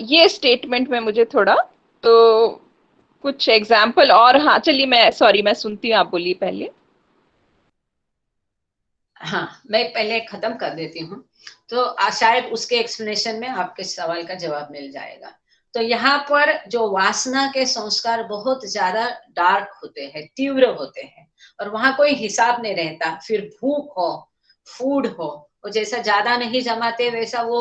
ये स्टेटमेंट में मुझे थोड़ा तो कुछ एग्जाम्पल। और हाँ, चलिए मैं सॉरी, मैं सुनती हूँ, आप बोलिए पहले। हाँ मैं पहले खत्म कर देती हूँ तो शायद उसके एक्सप्लेनेशन में आपके सवाल का जवाब मिल जाएगा। तो यहाँ पर जो वासना के संस्कार बहुत ज्यादा डार्क होते हैं, तीव्र होते हैं और वहां कोई हिसाब नहीं रहता। फिर भूख हो फूड हो और जैसा ज्यादा नहीं जमाते वैसा वो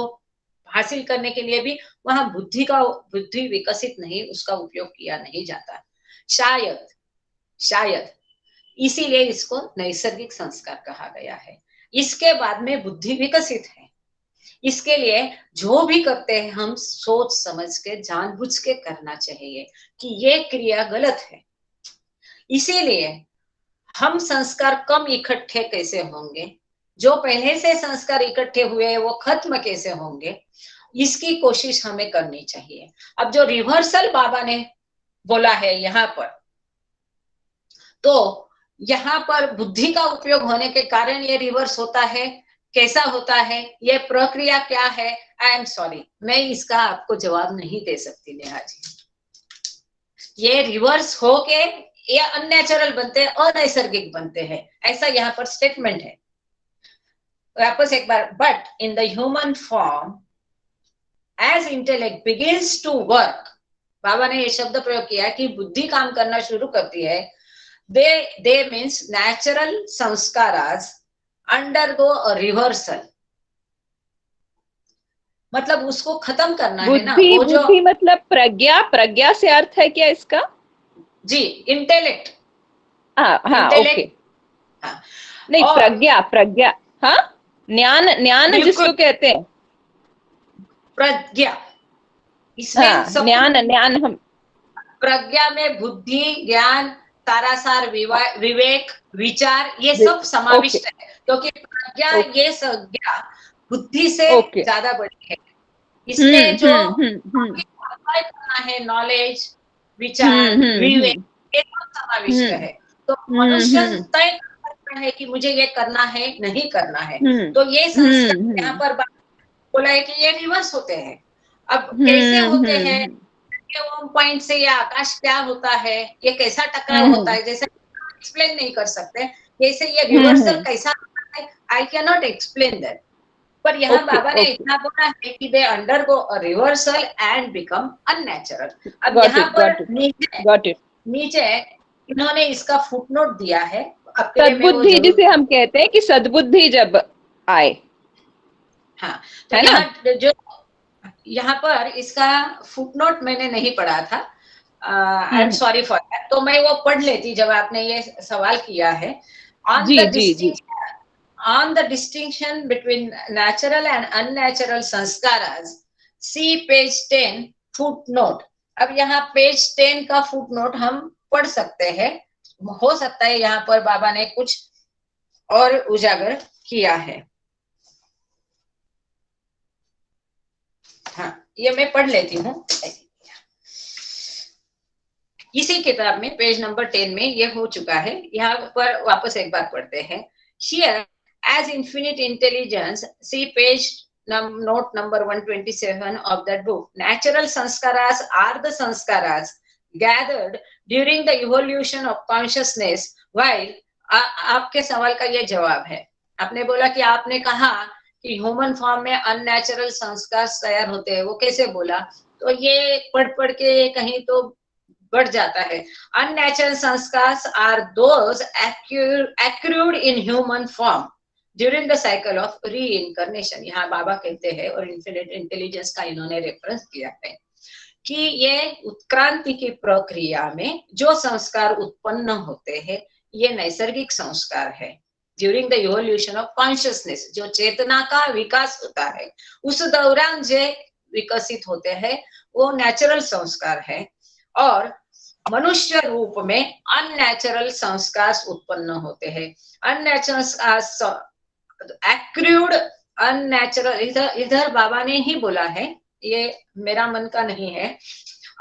हासिल करने के लिए भी वहां बुद्धि विकसित नहीं, उसका उपयोग किया नहीं जाता। शायद शायद इसीलिए इसको नैसर्गिक संस्कार कहा गया है। इसके बाद में बुद्धि विकसित है। इसके लिए जो भी करते हैं हम सोच समझ के जानबूझ के करना चाहिए कि ये क्रिया गलत है। इसीलिए हम संस्कार कम इकट्ठे कैसे होंगे जो पहले से संस्कार इकट्ठे हुए हैं वो खत्म कैसे होंगे, इसकी कोशिश हमें करनी चाहिए। अब जो रिवर्सल बाबा ने बोला है यहाँ पर, तो यहाँ पर बुद्धि का उपयोग होने के कारण ये रिवर्स होता है, कैसा होता है, ये प्रक्रिया क्या है, आई एम सॉरी, मैं इसका आपको जवाब नहीं दे सकती नेहा जी। ये रिवर्स होके ये अननेचुरल बनते हैं, अनैसर्गिक बनते हैं, ऐसा यहाँ पर स्टेटमेंट है। वापस एक बार, but in the human form as intellect begins to work, Baba ने ये शब्द प्रयोग किया कि बुद्धि काम करना शुरू करती है, they means natural sanskaras undergo a reversal, मतलब उसको खत्म करना है ना। वो जो बुद्धि मतलब प्रज्ञा, प्रज्ञा से अर्थ है क्या इसका? जी, इंटेलेक्ट। हाँ हाँ, ओके। हाँ, नहीं, प्रज्ञा, प्रज्ञा, हाँ, ज्ञान, ज्ञान जिसको कहते हैं, प्रज्ञा, इसमें हाँ, ज्ञान, ज्ञान, हम प्रज्ञा में बुद्धि, ज्ञान, तारासार, विवेक, विचार, ये सब समाविष्ट है, क्योंकि प्रज्ञा ये संज्ञा बुद्धि से ज्यादा बड़ी है। इसमें जो करना है, नॉलेज, विचार, विवेक, ये सब समाविष्ट है। तो मनुष्य तय करता है कि मुझे ये करना है, नहीं करना है। तो ये संस्कार यहाँ पर बोला है कि ये रिवर्स होते हैं। अब कैसे होते हैं, ओम पॉइंट से ये आकाश क्या होता है, ये कैसा टकराव होता है, जैसे एक्सप्लेन नहीं कर सकते, जैसे ये रिवर्सल कैसा होता है, I can not explain that. पर यहाँ बाबा ने इतना बोला है कि they undergo a reversal and become unnatural. अब यहाँ पर नीचे इन्होंने इसका फुटनोट दिया है, सद्बुद्धि जिसे हम कहते हैं कि सद्बुद्धि जब आए, हाँ, तो यहाँ जो यहाँ पर इसका फुटनोट मैंने नहीं पढ़ा था, I am sorry for that, तो मैं वो पढ़ लेती जब आपने ये सवाल किया है। On the distinction between natural and unnatural sanskaras, see page 10 footnote। अब यहाँ पेज 10 का फुटनोट हम पढ़ सकते हैं, हो सकता है यहाँ पर बाबा ने कुछ और उजागर किया है। हाँ, ये मैं पढ़ लेती हूँ। इसी किताब में पेज नंबर 10 में ये हो चुका है, यहाँ पर वापस एक बार पढ़ते हैं। Here, as infinite intelligence, see page note number 127 of that book. Natural sanskaras are the sanskaras gathered during the evolution of consciousness. While आपके सवाल का ये जवाब है, आपने बोला कि आपने कहा कि ह्यूमन फॉर्म में अननेचुरल संस्कार तैयार होते हैं, वो कैसे बोला, तो ये पढ़ के कहीं तो बढ़ जाता है। Unnatural sanskar are those accrued in human form during the cycle of reincarnation। यहाँ बाबा कहते हैं, और इन्फिनिट इंटेलिजेंस का इन्होंने रेफरेंस किया है कि ये उत्क्रांति की प्रक्रिया में जो संस्कार उत्पन्न होते हैं, ये नैसर्गिक संस्कार है। During the evolution of consciousness, जो चेतना का विकास होता है, उस दौरान जो विकसित होते हैं वो नेचुरल संस्कार है। और मनुष्य रूप में अननेचुरल संस्कार उत्पन्न होते हैं। अननेचुरल एक्रूड अननेचुरल, इधर बाबा ने ही बोला है, ये मेरा मन का नहीं है।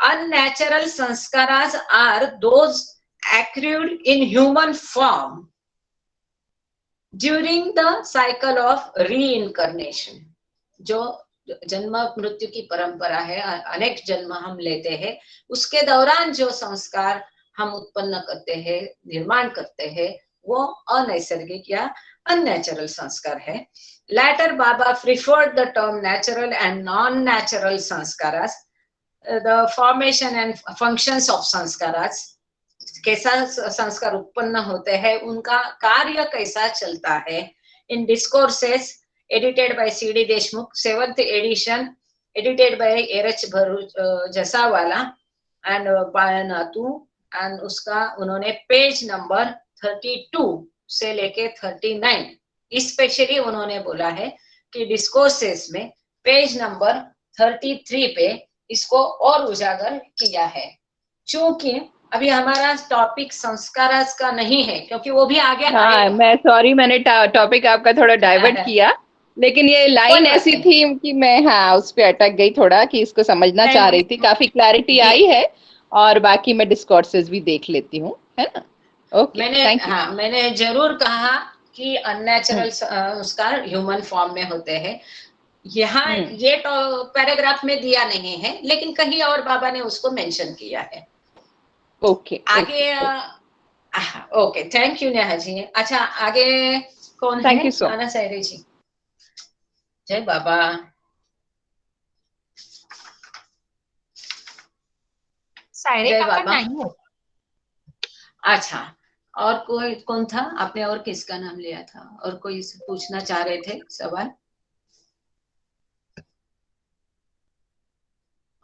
Unnatural sanskar are those accrued in human form during the cycle of reincarnation। जो जन्म मृत्यु की परंपरा है, अनेक जन्म हम लेते हैं, उसके दौरान जो संस्कार हम उत्पन्न करते हैं, निर्माण करते हैं, वो अनैसर्गिक या अननेचुरल संस्कार है। Later Baba preferred the term natural and non-natural sanskaras। The formation and functions of sanskaras, कैसा संस्कार उत्पन्न होते हैं, उनका कार्य कैसा चलता है। In discourses edited by C.D. Deshmukh, 7th edition, edited by A.H. Jessawala and बायनातू, and उसका उन्होंने पेज नंबर 32 से लेके 39 स्पेशली उन्होंने बोला है कि डिस्कोर्सेस में पेज नंबर 33 पे इसको और उजागर किया है। चूंकि अभी हमारा टॉपिक संस्कार का नहीं है, क्योंकि वो भी आगे हाँ, आएगा। मैं सॉरी, मैंने टॉपिक आपका थोड़ा डाइवर्ट किया, लेकिन ये लाइन कोई बात ऐसी नहीं। थी कि मैं हाँ उस पे अटक गई थोड़ा, कि इसको समझना नहीं, चाह रही थी, काफी क्लैरिटी जी आई है, और बाकी मैं डिस्कोर्सेस भी देख लेती हूँ, है ना। Okay, thank you. मैंने जरूर कहा कि अननेचुरल संस्कार ह्यूमन फॉर्म में होते हैं। यहाँ ये पैराग्राफ में दिया नहीं है, लेकिन कहीं और बाबा ने उसको मेंशन किया है। ओके आगे okay, thank you Neha ji. अच्छा, आगे कौन थैंक है? यू सो नाना सायरे जी। जय बाबा। सायरे जय काका बाबा। नहीं है। अच्छा, और कोई कौन था? आपने और किसका नाम लिया था? और कोई पूछना चाह रहे थे सवाल?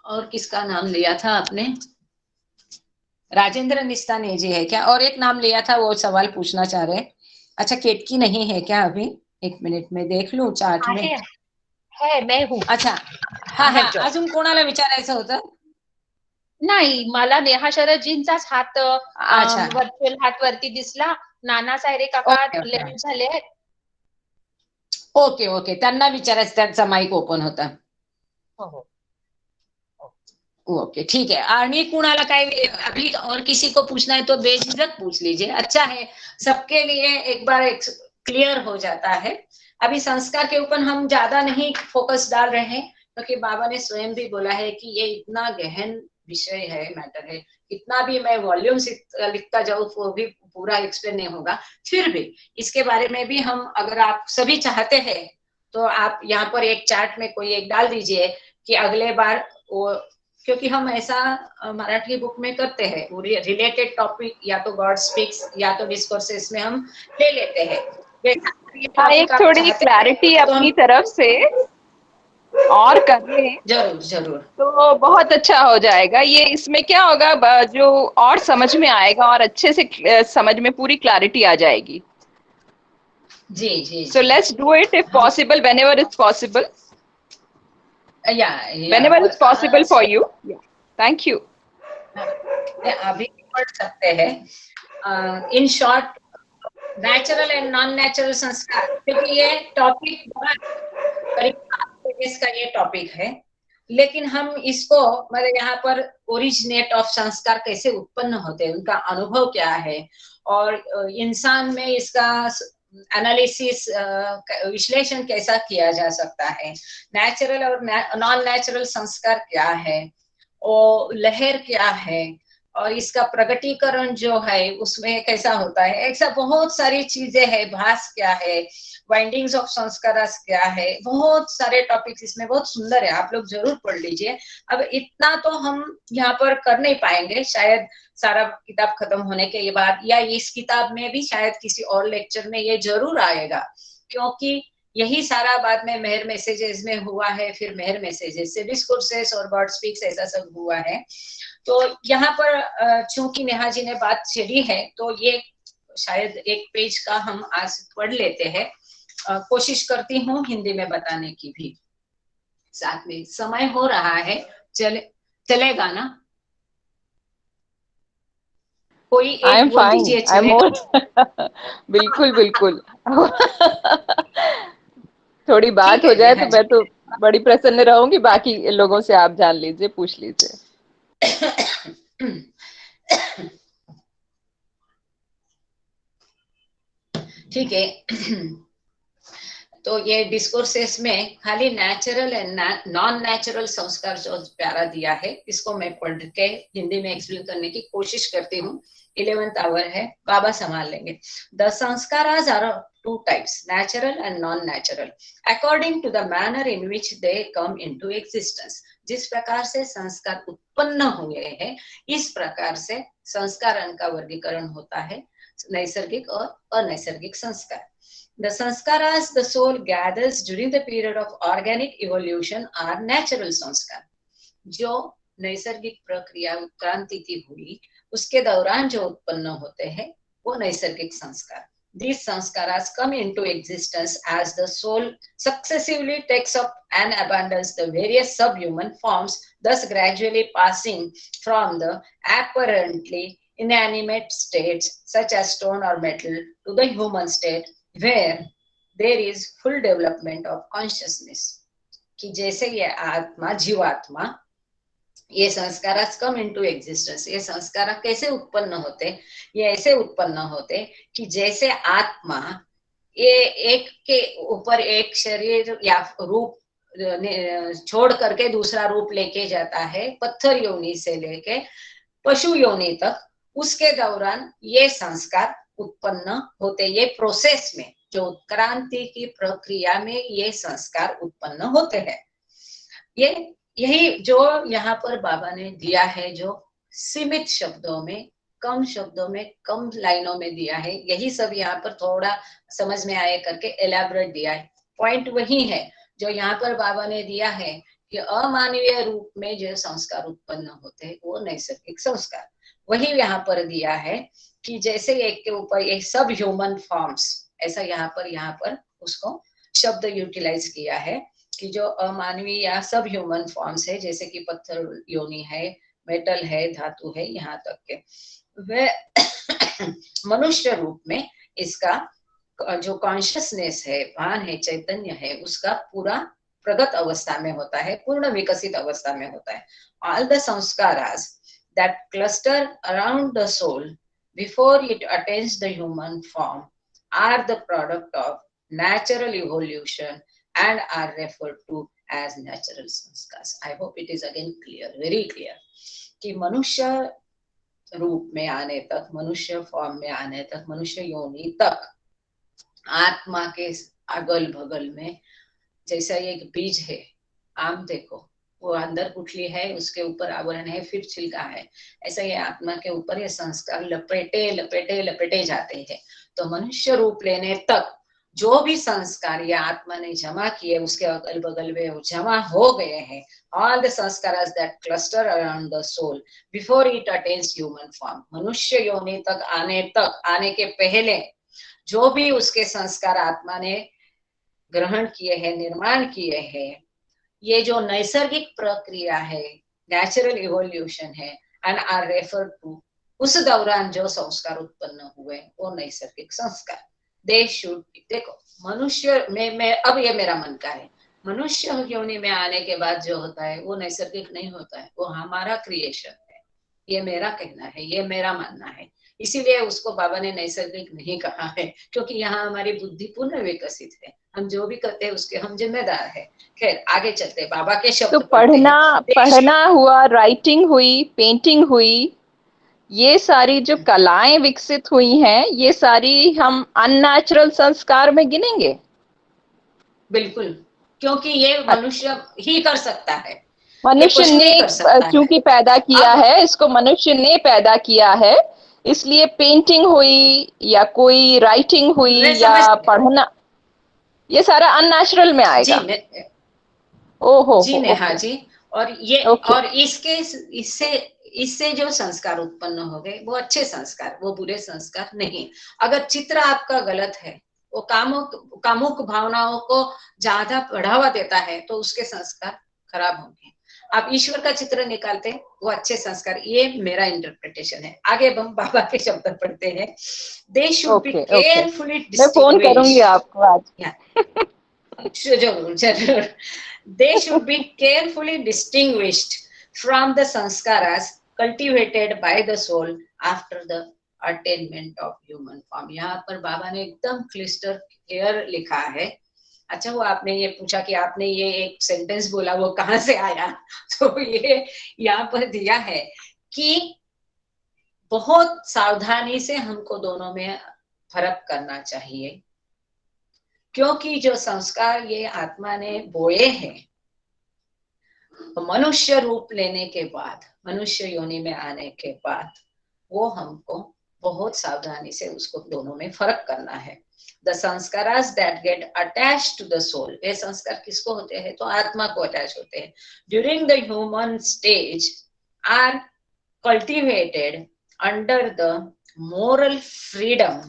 और किसका नाम लिया था आपने? राजेंद्र निस्तानी जी है क्या? और एक नाम लिया था, वो सवाल पूछना चाह रहे। अच्छा, केतकी नहीं है क्या अभी? एक मिनिट में देख लूं चार्ट में। है, मैं हूँ। अच्छा, हा आहे हा, जॉब. अजून कोणाला विचारायचं होतं? नाही, मला नेहा शरदजींचाच हात अच्छा, व्हर्च्युअल हात वरती दिसला. नाना सायरे काका ओके ओके लेफ्ट झाले आहेत. ओके ओके, त्यांना विचारायचं, त्यांचा माईक ओपन होता. हो हो. ओके, ठीक है। आणि कुणाला काय अभी और किसी को पूछना है तो बेझिझक पूछ लीजिए, अच्छा है, सबके लिए एक बार क्लियर हो जाता है। अभी संस्कार के ऊपर हम ज्यादा नहीं फोकस डाल रहे हैं, क्योंकि बाबा ने स्वयं भी बोला है कि ये इतना गहन विषय है, मैटर है, इतना भी मैं वॉल्यूम लिखता जाऊं वो भी पूरा एक्सप्लेन नहीं होगा। फिर भी इसके बारे में भी हम, अगर आप सभी चाहते हैं तो आप यहाँ पर एक चार्ट में कोई एक डाल दीजिए कि अगले बार वो, क्योंकि हम ऐसा मराठी बुक में करते हैं, रिलेटेड टॉपिक या तो गॉड स्पीक्स या तो डिस्कोर्सेस में हम ले लेते हैं। ये हाँ, टॉपिक एक आप थोड़ी चाहते क्लैरिटी हैं तो अपनी हम तरफ से और कर लें जरूर जरूर। तो बहुत अच्छा हो जाएगा। ये इसमें क्या होगा, जो और समझ में आएगा, और अच्छे से समझ में पूरी क्लैरिटी आ जाएगी। जी जी So ji, let's do it if हम possible, whenever it's possible. या Whenever it's possible for you. Yeah. Thank you. अभी पढ़ सकते हैं। In short, natural and non natural संस्कार, क्योंकि ये टॉपिक करीब 7 पेजेस का ये टॉपिक है, लेकिन हम इसको, मतलब यहाँ पर ओरिजिनेट ऑफ संस्कार कैसे उत्पन्न होते हैं, उनका अनुभव क्या है, और इंसान में इसका एनालिसिस, विश्लेषण कैसा किया जा सकता है, नेचुरल और नॉन नेचुरल संस्कार क्या है, और लहर क्या है, और इसका प्रगटीकरण जो है उसमें कैसा होता है, ऐसा बहुत सारी चीजें हैं, भास क्या है, वाइंडिंग्स ऑफ संस्कार क्या है, बहुत सारे टॉपिक्स इसमें बहुत सुंदर है, आप लोग जरूर पढ़ लीजिए। अब इतना तो हम यहाँ पर कर नहीं पाएंगे, शायद सारा किताब खत्म होने के बाद, या इस किताब में भी शायद किसी और लेक्चर में ये जरूर आएगा, क्योंकि यही सारा बाद में मेहर मैसेजेस में हुआ है, फिर मेहर मैसेजेस से डिस्कोर्सेस और गॉड स्पीक्स ऐसा सब हुआ है। तो यहाँ पर चूंकि नेहा जी ने बात छेड़ी है, तो ये शायद एक पेज का हम आज पढ़ लेते हैं। कोशिश करती हूँ हिंदी में बताने की भी, साथ में समय हो रहा है, चलेगा ना? कोई I एक am बोल fine. दीजिए, I'm चलेगा? more. बिल्कुल बिल्कुल। थोड़ी बात ठीक हो है जाए नेहा तो जी। मैं तो बड़ी प्रसन्न रहूंगी, बाकी लोगों से आप जान लीजिए, पूछ लीजिए। ठीक है। तो ये डिस्कोर्सेस में खाली नेचुरल एंड नॉन नेचुरल संस्कार जो प्यारा दिया है, इसको मैं पढ़ के हिंदी में एक्सप्लेन करने की कोशिश करती हूँ। 11th आवर है, बाबा संभाल लेंगे। The sanskaras are two types, natural and non-natural, according to the manner in which they come into existence. जिस प्रकार से संस्कार उत्पन्न हुए हैं, इस प्रकार से संस्कारों का वर्गीकरण होता है, नैसर्गिक और अनैसर्गिक संस्कार। The sanskaras the soul gathers during the period of organic evolution are natural संस्कार। जो नैसर्गिक प्रक्रिया उत्क्रांति की हुई, उसके दौरान जो उत्पन्न होते हैं वो नैसर्गिक संस्कार। these sanskaras come into existence as the soul successively takes up and abandons the various subhuman forms, thus gradually passing from the apparently inanimate states such as stone or metal to the human state where there is full development of consciousness. कि जैसे ये आत्मा जीवात्मा ये संस्कार come into existence, ये संस्कार कैसे उत्पन्न होते, ये ऐसे उत्पन्न होते कि जैसे आत्मा ये एक के ऊपर एक शरीर या रूप छोड़ करके दूसरा रूप लेके जाता है, पत्थर योनि से लेके पशु योनि तक, उसके दौरान ये संस्कार उत्पन्न होते, ये प्रोसेस में जो उत्क्रांति की प्रक्रिया में ये संस्कार उत्पन्न होते हैं। ये यही जो यहाँ पर बाबा ने दिया है, जो सीमित शब्दों में, कम शब्दों में, कम लाइनों में दिया है, यही सब यहाँ पर थोड़ा समझ में आए करके एलैबोरेट दिया है। पॉइंट वही है जो यहाँ पर बाबा ने दिया है कि अमानवीय रूप में जो संस्कार उत्पन्न होते हैं वो नैसर्गिक संस्कार, वही यहाँ पर दिया है कि जैसे एक के ऊपर एक सब ह्यूमन फॉर्म्स, ऐसा यहाँ पर उसको शब्द यूटिलाइज किया है कि जो अमानवीय या सब ह्यूमन फॉर्म्स है, जैसे कि पत्थर योनि है, मेटल है, धातु है, यहाँ तक के वे मनुष्य रूप में इसका जो कॉन्शियसनेस है, भान है, चैतन्य है, उसका पूरा प्रगत अवस्था में होता है, पूर्ण विकसित अवस्था में होता है। All the samskaras that cluster around the soul before it attains the human form are the product of natural evolution and are referred to as natural sanskars. I hope it is again clear, very clear कि मनुष्य रूप में आने तक, मनुष्य form में आने तक, मनुष्य योनि तक आत्मा के अगल बगल में जैसा एक बीज है, आम देखो वो अंदर गुठली है, उसके ऊपर आवरण है, फिर छिलका है, ऐसा ये आत्मा के ऊपर ये संस्कार लपेटे लपेटे लपेटे जाते हैं। तो मनुष्य रूप लेने तक जो भी संस्कार ये आत्मा ने जमा किए उसके अगल बगल में जमा हो गए हैं, all the samskaras that cluster around the soul before it attains human form, मनुष्य योनि तक आने के पहले जो भी उसके संस्कार आत्मा ने ग्रहण किए हैं, निर्माण किए हैं, ये जो नैसर्गिक प्रक्रिया है, नेचुरल इवोल्यूशन है, एंड आर रेफर टू, उस दौरान जो संस्कार उत्पन्न हुए वो नैसर्गिक संस्कार। दे शुड, देखो मनुष्य में अब ये मेरा मन का है, मनुष्य योनि में आने के बाद जो होता है वो नैसर्गिक नहीं होता है, वो हमारा क्रिएशन है, ये मेरा कहना है, ये मेरा मानना है। इसीलिए उसको बाबा ने नैसर्गिक नहीं कहा है, क्योंकि यहाँ हमारी बुद्धि पूर्ण विकसित है, हम जो भी करते हैं उसके हम जिम्मेदार है। खैर आगे चलते हैं, बाबा के शब्द तो पढ़ना हुआ, राइटिंग हुई, पेंटिंग हुई, ये सारी जो कलाएं विकसित हुई हैं, ये सारी हम अननेचुरल संस्कार में गिनेंगे? बिल्कुल, क्योंकि ये मनुष्य ही कर सकता है, मनुष्य ने चूंकि पैदा किया है, इसको मनुष्य ने पैदा किया है, इसलिए पेंटिंग हुई या कोई राइटिंग हुई या पढ़ना, ये सारा अननेचुरल में आएगा। ओहो जी नेहा जी, और ये और इससे जो संस्कार उत्पन्न हो गए वो अच्छे संस्कार, वो बुरे संस्कार नहीं। अगर चित्र आपका गलत है, वो कामुक भावनाओं को ज्यादा बढ़ावा देता है, तो उसके संस्कार खराब होंगे। आप ईश्वर का चित्र निकालते हैं, वो अच्छे संस्कार, ये मेरा इंटरप्रिटेशन है। आगे हम बाबा के शब्द पढ़ते हैं। They should be carefully distinguished, मैं फोन करूंगी आपको आज। जरूर। They should be carefully distinguished from the sanskaras cultivated by the soul after the attainment of human form. यहाँ पर बाबा ने एकदम क्लिस्टर क्लियर लिखा है। अच्छा, वो आपने ये पूछा कि आपने ये एक सेंटेंस बोला वो कहाँ से आया, तो ये यहाँ पर दिया है कि बहुत सावधानी से हमको दोनों में फर्क करना चाहिए, क्योंकि जो संस्कार ये आत्मा ने बोए हैं, मनुष्य रूप लेने के बाद, मनुष्य योनि में आने के बाद, वो हमको बहुत सावधानी से उसको दोनों में फर्क करना है। The samskaras that get attached to the soul, ये संस्कार किसको होते हैं, तो आत्मा को अटैच होते हैं। During the human stage are cultivated under the moral freedom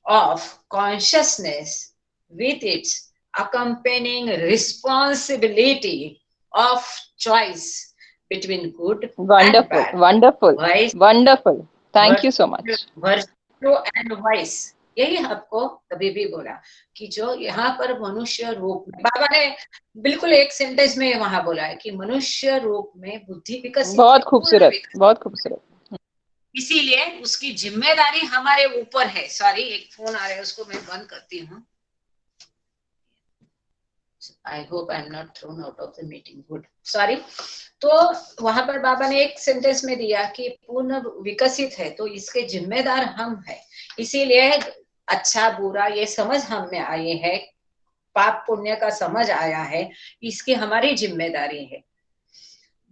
of consciousness with its accompanying responsibility of choice between good and Wonderful, bad, wonderful, vice, wonderful. Thank you so much. virtue and vice. यही आपको कभी भी बोला कि जो यहाँ पर मनुष्य रूप में, बाबा ने बिल्कुल एक सेंटेंस में वहां बोला है कि मनुष्य रूप में बुद्धि विकसित, बहुत पूर्ण खूबसूरत, विकसित। बहुत खूबसूरत। इसीलिए उसकी जिम्मेदारी हमारे ऊपर है। सॉरी, एक फोन आ रहा है, उसको मैं बंद करती हूँ। I hope I am not thrown out of the meeting. Good, sorry. तो वहां पर बाबा ने एक सेंटेंस में दिया कि पूर्ण विकसित है, तो इसके जिम्मेदार हम है। इसीलिए अच्छा बुरा ये समझ हम में आई है, पाप पुण्य का समझ आया है, इसकी हमारी जिम्मेदारी है।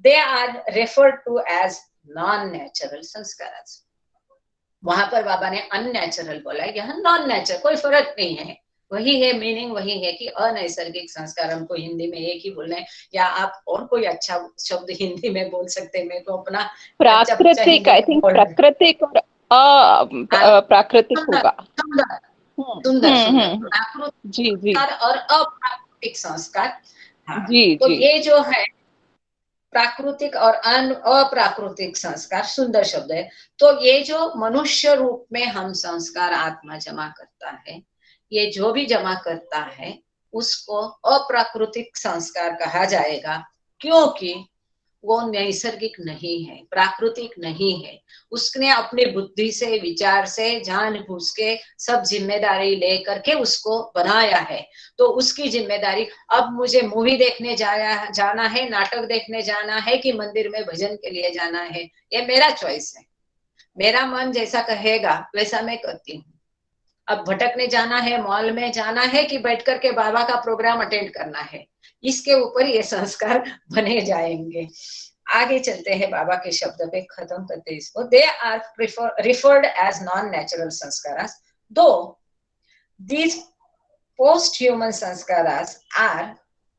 They are referred to as non natural sanskar. वहां पर बाबा ने अननेचुरल बोला है, यहाँ नॉन नेचुरल, कोई फर्क नहीं है, वही है, मीनिंग वही है कि अनैसर्गिक संस्कार। हमको हिंदी में एक ही बोलना है, या आप और कोई अच्छा शब्द हिंदी में बोल सकते हैं। मैं तो अपना प्राकृतिक, आई थिंक प्राकृतिक और अप्राकृतिक होगा। सुंदर सुंदर प्राकृतिक जी जी और अप्राकृतिक संस्कार। हाँ, जी तो जी, ये जो है प्राकृतिक और अप्राकृतिक संस्कार, सुंदर शब्द है। तो ये जो मनुष्य रूप में हम संस्कार आत्मा जमा करता है, ये जो भी जमा करता है उसको अप्राकृतिक संस्कार कहा जाएगा, क्योंकि वो नैसर्गिक नहीं है, प्राकृतिक नहीं है। उसने अपनी बुद्धि से, विचार से, जानबूझ के सब जिम्मेदारी लेकर के उसको बनाया है। तो उसकी जिम्मेदारी, अब मुझे मूवी देखने जाना है, नाटक देखने जाना है कि मंदिर में भजन के लिए जाना है, ये मेरा चॉइस है। मेरा मन जैसा कहेगा वैसा मैं करती हूँ। अब भटकने जाना है, मॉल में जाना है कि बैठ करके बाबा का प्रोग्राम अटेंड करना है, इसके ऊपर ये संस्कार बने जाएंगे। आगे चलते हैं, बाबा के शब्द पे खत्म करते हैं इसको। They are referred as non natural sanskar, though these post human sanskar are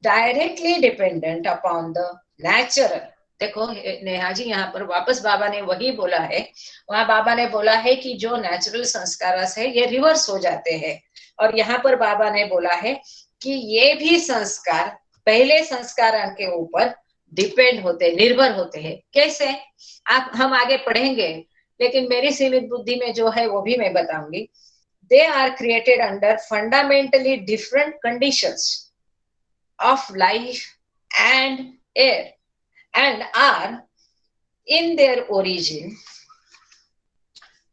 directly dependent upon the natural. देखो नेहा जी, यहाँ पर वापस बाबा ने वही बोला है। वहां बाबा ने बोला है कि जो नेचुरल संस्कार है ये रिवर्स हो जाते हैं, और यहाँ पर बाबा ने बोला है कि ये भी संस्कार पहले संस्कार के ऊपर डिपेंड होते, निर्भर होते हैं। कैसे, आप हम आगे पढ़ेंगे, लेकिन मेरी सीमित बुद्धि में जो है वो भी मैं बताऊंगी। They are created under fundamentally different conditions of life and air, and are in their origin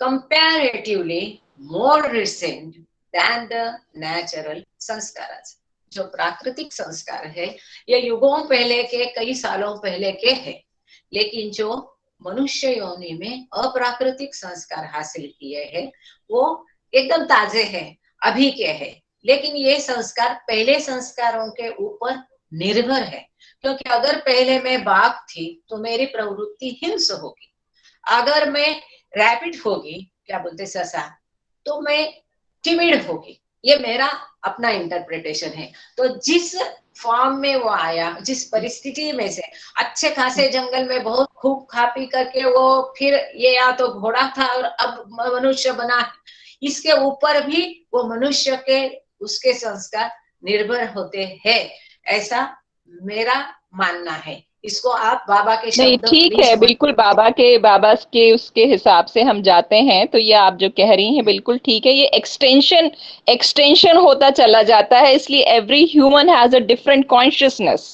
comparatively more recent than the natural संस्कार। जो प्राकृतिक संस्कार है ये युगों पहले के, कई सालों पहले के हैं, लेकिन जो मनुष्य योनि में अप्राकृतिक संस्कार हासिल किए हैं वो एकदम ताजे हैं, अभी के हैं। लेकिन ये संस्कार पहले संस्कारों के ऊपर निर्भर है, क्योंकि अगर पहले मैं बाघ थी तो मेरी प्रवृत्ति हिंस होगी, अगर मैं रैपिड होगी, क्या बोलते ससा, तो मैं टिमिड होगी। ये मेरा अपना इंटरप्रिटेशन है। तो जिस फॉर्म में वो आया, जिस परिस्थिति में से, अच्छे खासे जंगल में बहुत खूब खा पी करके वो फिर ये या तो घोड़ा था और अब मनुष्य बना, इसके ऊपर भी वो मनुष्य के उसके संस्कार निर्भर होते हैं, ऐसा मेरा मानना है। इसको आप बाबा के नहीं शब्द ठीक है, बिल्कुल बाबा के उसके हिसाब से हम जाते हैं। तो ये आप जो कह रही हैं बिल्कुल ठीक है। ये एक्सटेंशन होता चला जाता है, इसलिए every human has a different consciousness.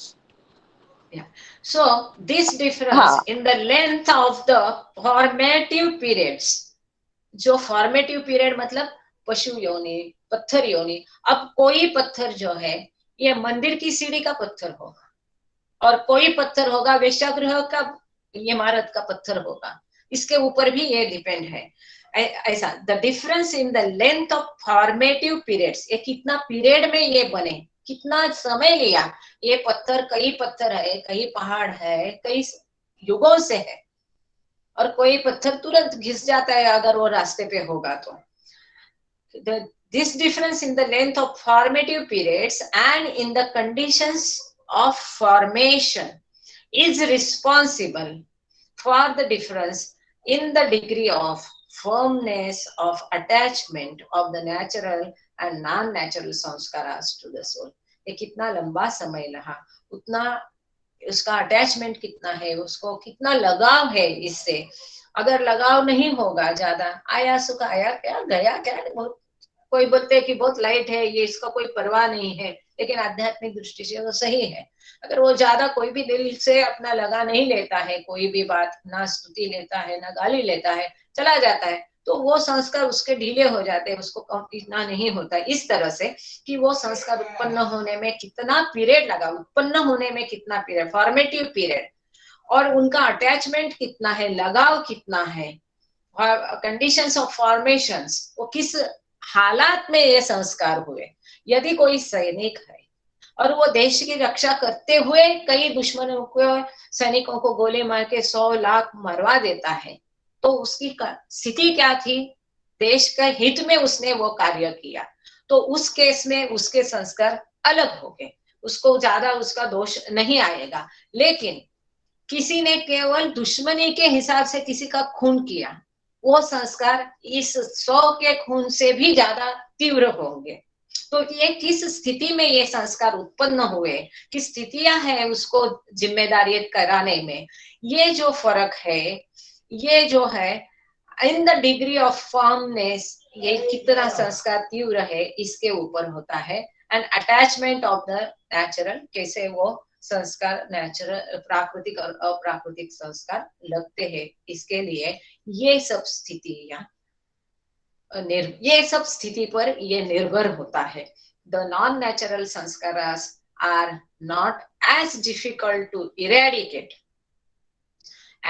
So this difference in the length of the formative periods, जो फॉर्मेटिव पीरियड मतलब पशु योनि, पत्थर योनि। अब कोई पत्थर जो है ये मंदिर की सीढ़ी का पत्थर होगा, और कोई पत्थर होगा वेश्यागृह का इमारत का पत्थर होगा, इसके ऊपर भी ये डिपेंड है। ऐसा the difference in the length of formative periods, ये कितना पीरियड में ये बने, कितना समय लिया। ये पत्थर, कई पत्थर है, कई पहाड़ है, कई युगों से है, और कोई पत्थर तुरंत घिस जाता है अगर वो रास्ते पे होगा तो। This difference in the length of formative periods and in the conditions of formation is responsible for the difference in the degree of firmness of attachment of the natural and non-natural sanskaras to the soul. ये कितना लंबा समय रहा, उतना उसका attachment कितना है, उसको कितना लगाव है इससे। अगर लगाव नहीं होगा, ज्यादा आया सुख आया क्या गया क्या, बहुत कोई बोलते हैं कि बहुत लाइट है ये, इसका कोई परवाह नहीं है, लेकिन आध्यात्मिक दृष्टि से वो सही है। अगर वो ज्यादा कोई भी दिल से अपना लगा नहीं लेता है, कोई भी बात ना स्तुति लेता है ना गाली लेता है, चला जाता है, तो वो संस्कार उसके ढीले हो जाते हैं, उसको इतना नहीं होता। इस तरह से कि वो संस्कार उत्पन्न होने में कितना पीरियड लगा, उत्पन्न होने में कितना पीरियड, फॉर्मेटिव पीरियड, और उनका अटैचमेंट कितना है, लगाव कितना है, कंडीशंस ऑफ फॉर्मेशंस, वो किस हालात में ये संस्कार हुए। यदि कोई सैनिक है और वो देश की रक्षा करते हुए कई दुश्मनों को, सैनिकों को गोले मार के 100 लाख मरवा देता है, तो उसकी स्थिति क्या थी, देश का हित में उसने वो कार्य किया, तो उस केस में उसके संस्कार अलग हो गए, उसको ज्यादा उसका दोष नहीं आएगा। लेकिन किसी ने केवल दुश्मनी के हिसाब से किसी का खून किया, वो संस्कार इस 100 के खून से भी ज्यादा तीव्र होंगे। तो ये किस स्थिति में ये संस्कार उत्पन्न हुए, किस स्थितियां हैं उसको जिम्मेदारी कराने में, ये जो फर्क है, ये जो है in the degree of firmness, ये कितना संस्कार तीव्र है इसके ऊपर होता है। And attachment of the natural, कैसे वो संस्कार नेचुरल, प्राकृतिक और अप्राकृतिक संस्कार लगते हैं, इसके लिए ये सब स्थितियां, ये सब स्थिति पर ये निर्भर होता है। The non natural samskaras are not as difficult to eradicate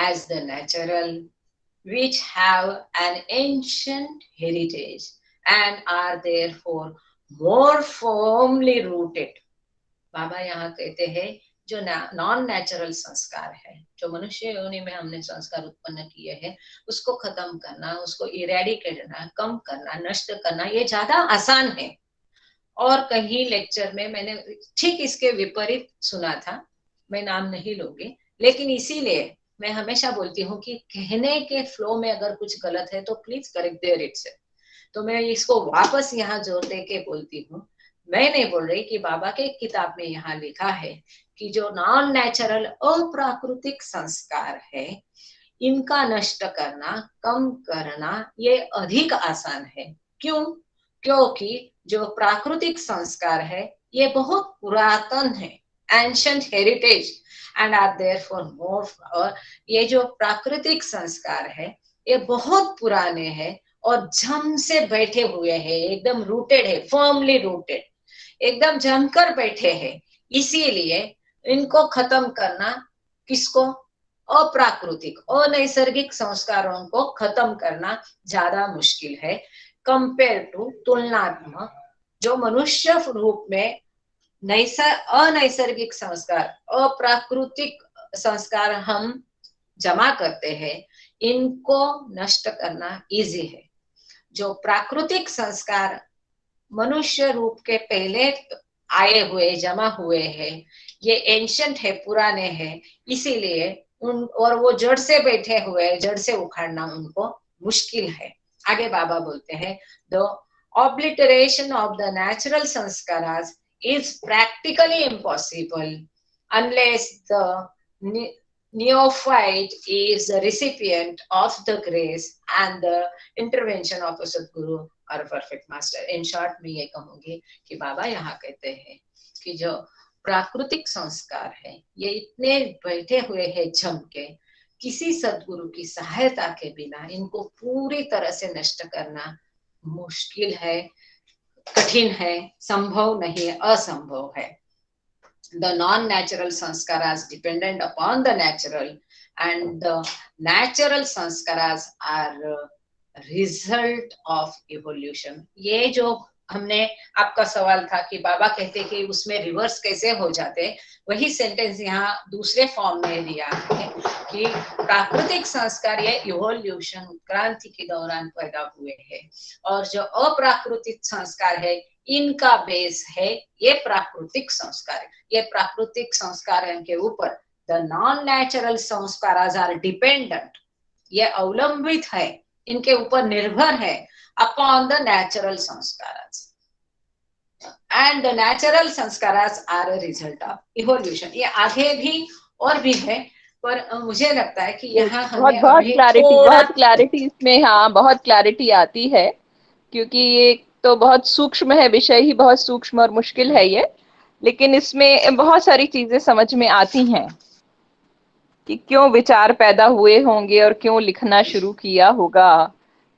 as the natural, which have an ancient heritage and are therefore more firmly rooted. बाबा यहाँ कहते हैं जो नॉन नेचुरल संस्कार है, जो मनुष्य योनि में हमने संस्कार उत्पन्न किए हैं, उसको खत्म करना, उसको इरेडिकेट करना, कम करना, नष्ट करना, ये ज्यादा आसान है। और कहीं लेक्चर में मैंने ठीक इसके विपरीत सुना था, मैं नाम नहीं लूंगी, लेकिन इसीलिए मैं हमेशा बोलती हूँ कि कहने के फ्लो में अगर कुछ गलत है तो प्लीज करेक्ट देयर इटसेल्फ। तो मैं इसको वापस यहाँ जोर दे के बोलती हूँ, मैं नहीं बोल रही कि बाबा के किताब में यहाँ लिखा है कि जो नॉन नेचुरल अप्राकृतिक संस्कार है, इनका नष्ट करना, कम करना, ये अधिक आसान है। क्यों? क्योंकि जो प्राकृतिक संस्कार है ये बहुत पुरातन है, ancient heritage, and are therefore more. और ये जो प्राकृतिक संस्कार है ये बहुत पुराने हैं और जम से बैठे हुए हैं, एकदम रूटेड है, फर्मली रूटेड, एकदम जमकर बैठे हैं। इसीलिए इनको खत्म करना, किसको, अप्राकृतिक अनैसर्गिक संस्कारों को खत्म करना ज्यादा मुश्किल है कंपेयर टू, तुलनात्मक जो मनुष्य रूप में अनैसर्गिक संस्कार, अप्राकृतिक संस्कार हम जमा करते हैं, इनको नष्ट करना इजी है। जो प्राकृतिक संस्कार मनुष्य रूप के पहले आए हुए, जमा हुए हैं, ये एंशिएंट है, पुराने हैं, इसीलिए और वो जड़ से बैठे हुए, जड़ से उखाड़ना उनको मुश्किल है। आगे बाबा बोलते हैं, the obliteration of the natural samskaras is practically impossible unless the neophyte is the recipient of the grace and the intervention of a Sadguru or a perfect master. In short, मैं ये कहूंगी कि बाबा यहाँ कहते हैं कि जो प्राकृतिक संस्कार है ये इतने बैठे हुए हैं जम के, किसी सदगुरु की सहायता के बिना इनको पूरी तरह से नष्ट करना मुश्किल है, कठिन है, संभव नहीं है, असंभव है। The non-natural sanskaras dependent upon the natural and the natural sanskaras are result of evolution. ये जो हमने, आपका सवाल था कि बाबा कहते कि उसमें रिवर्स कैसे हो जाते, वही सेंटेंस यहाँ दूसरे फॉर्म में दिया है कि प्राकृतिक संस्कार ये इवोल्यूशन, उत्क्रांति के दौरान पैदा हुए हैं, और जो अप्राकृतिक संस्कार है इनका बेस है ये प्राकृतिक संस्कार। ये प्राकृतिक संस्कार के ऊपर the non natural samskaras are dependent, ये अवलंबित है इनके ऊपर निर्भर है upon the natural samskaras, and the natural samskaras are a result of evolution. ये आगे भी और भी है, पर मुझे लगता है कि यहाँ बहुत हमें बहुत अभी क्लैरिटी, थोड़ा बहुत क्लैरिटी इसमें, हाँ बहुत क्लैरिटी आती है, क्योंकि ये तो बहुत सूक्ष्म है, विषय ही बहुत सूक्ष्म और मुश्किल है ये, लेकिन इसमें बहुत सारी चीजें समझ में आती हैं कि क्यों विचार पैदा हुए होंगे और क्यों लिखना शुरू किया होगा,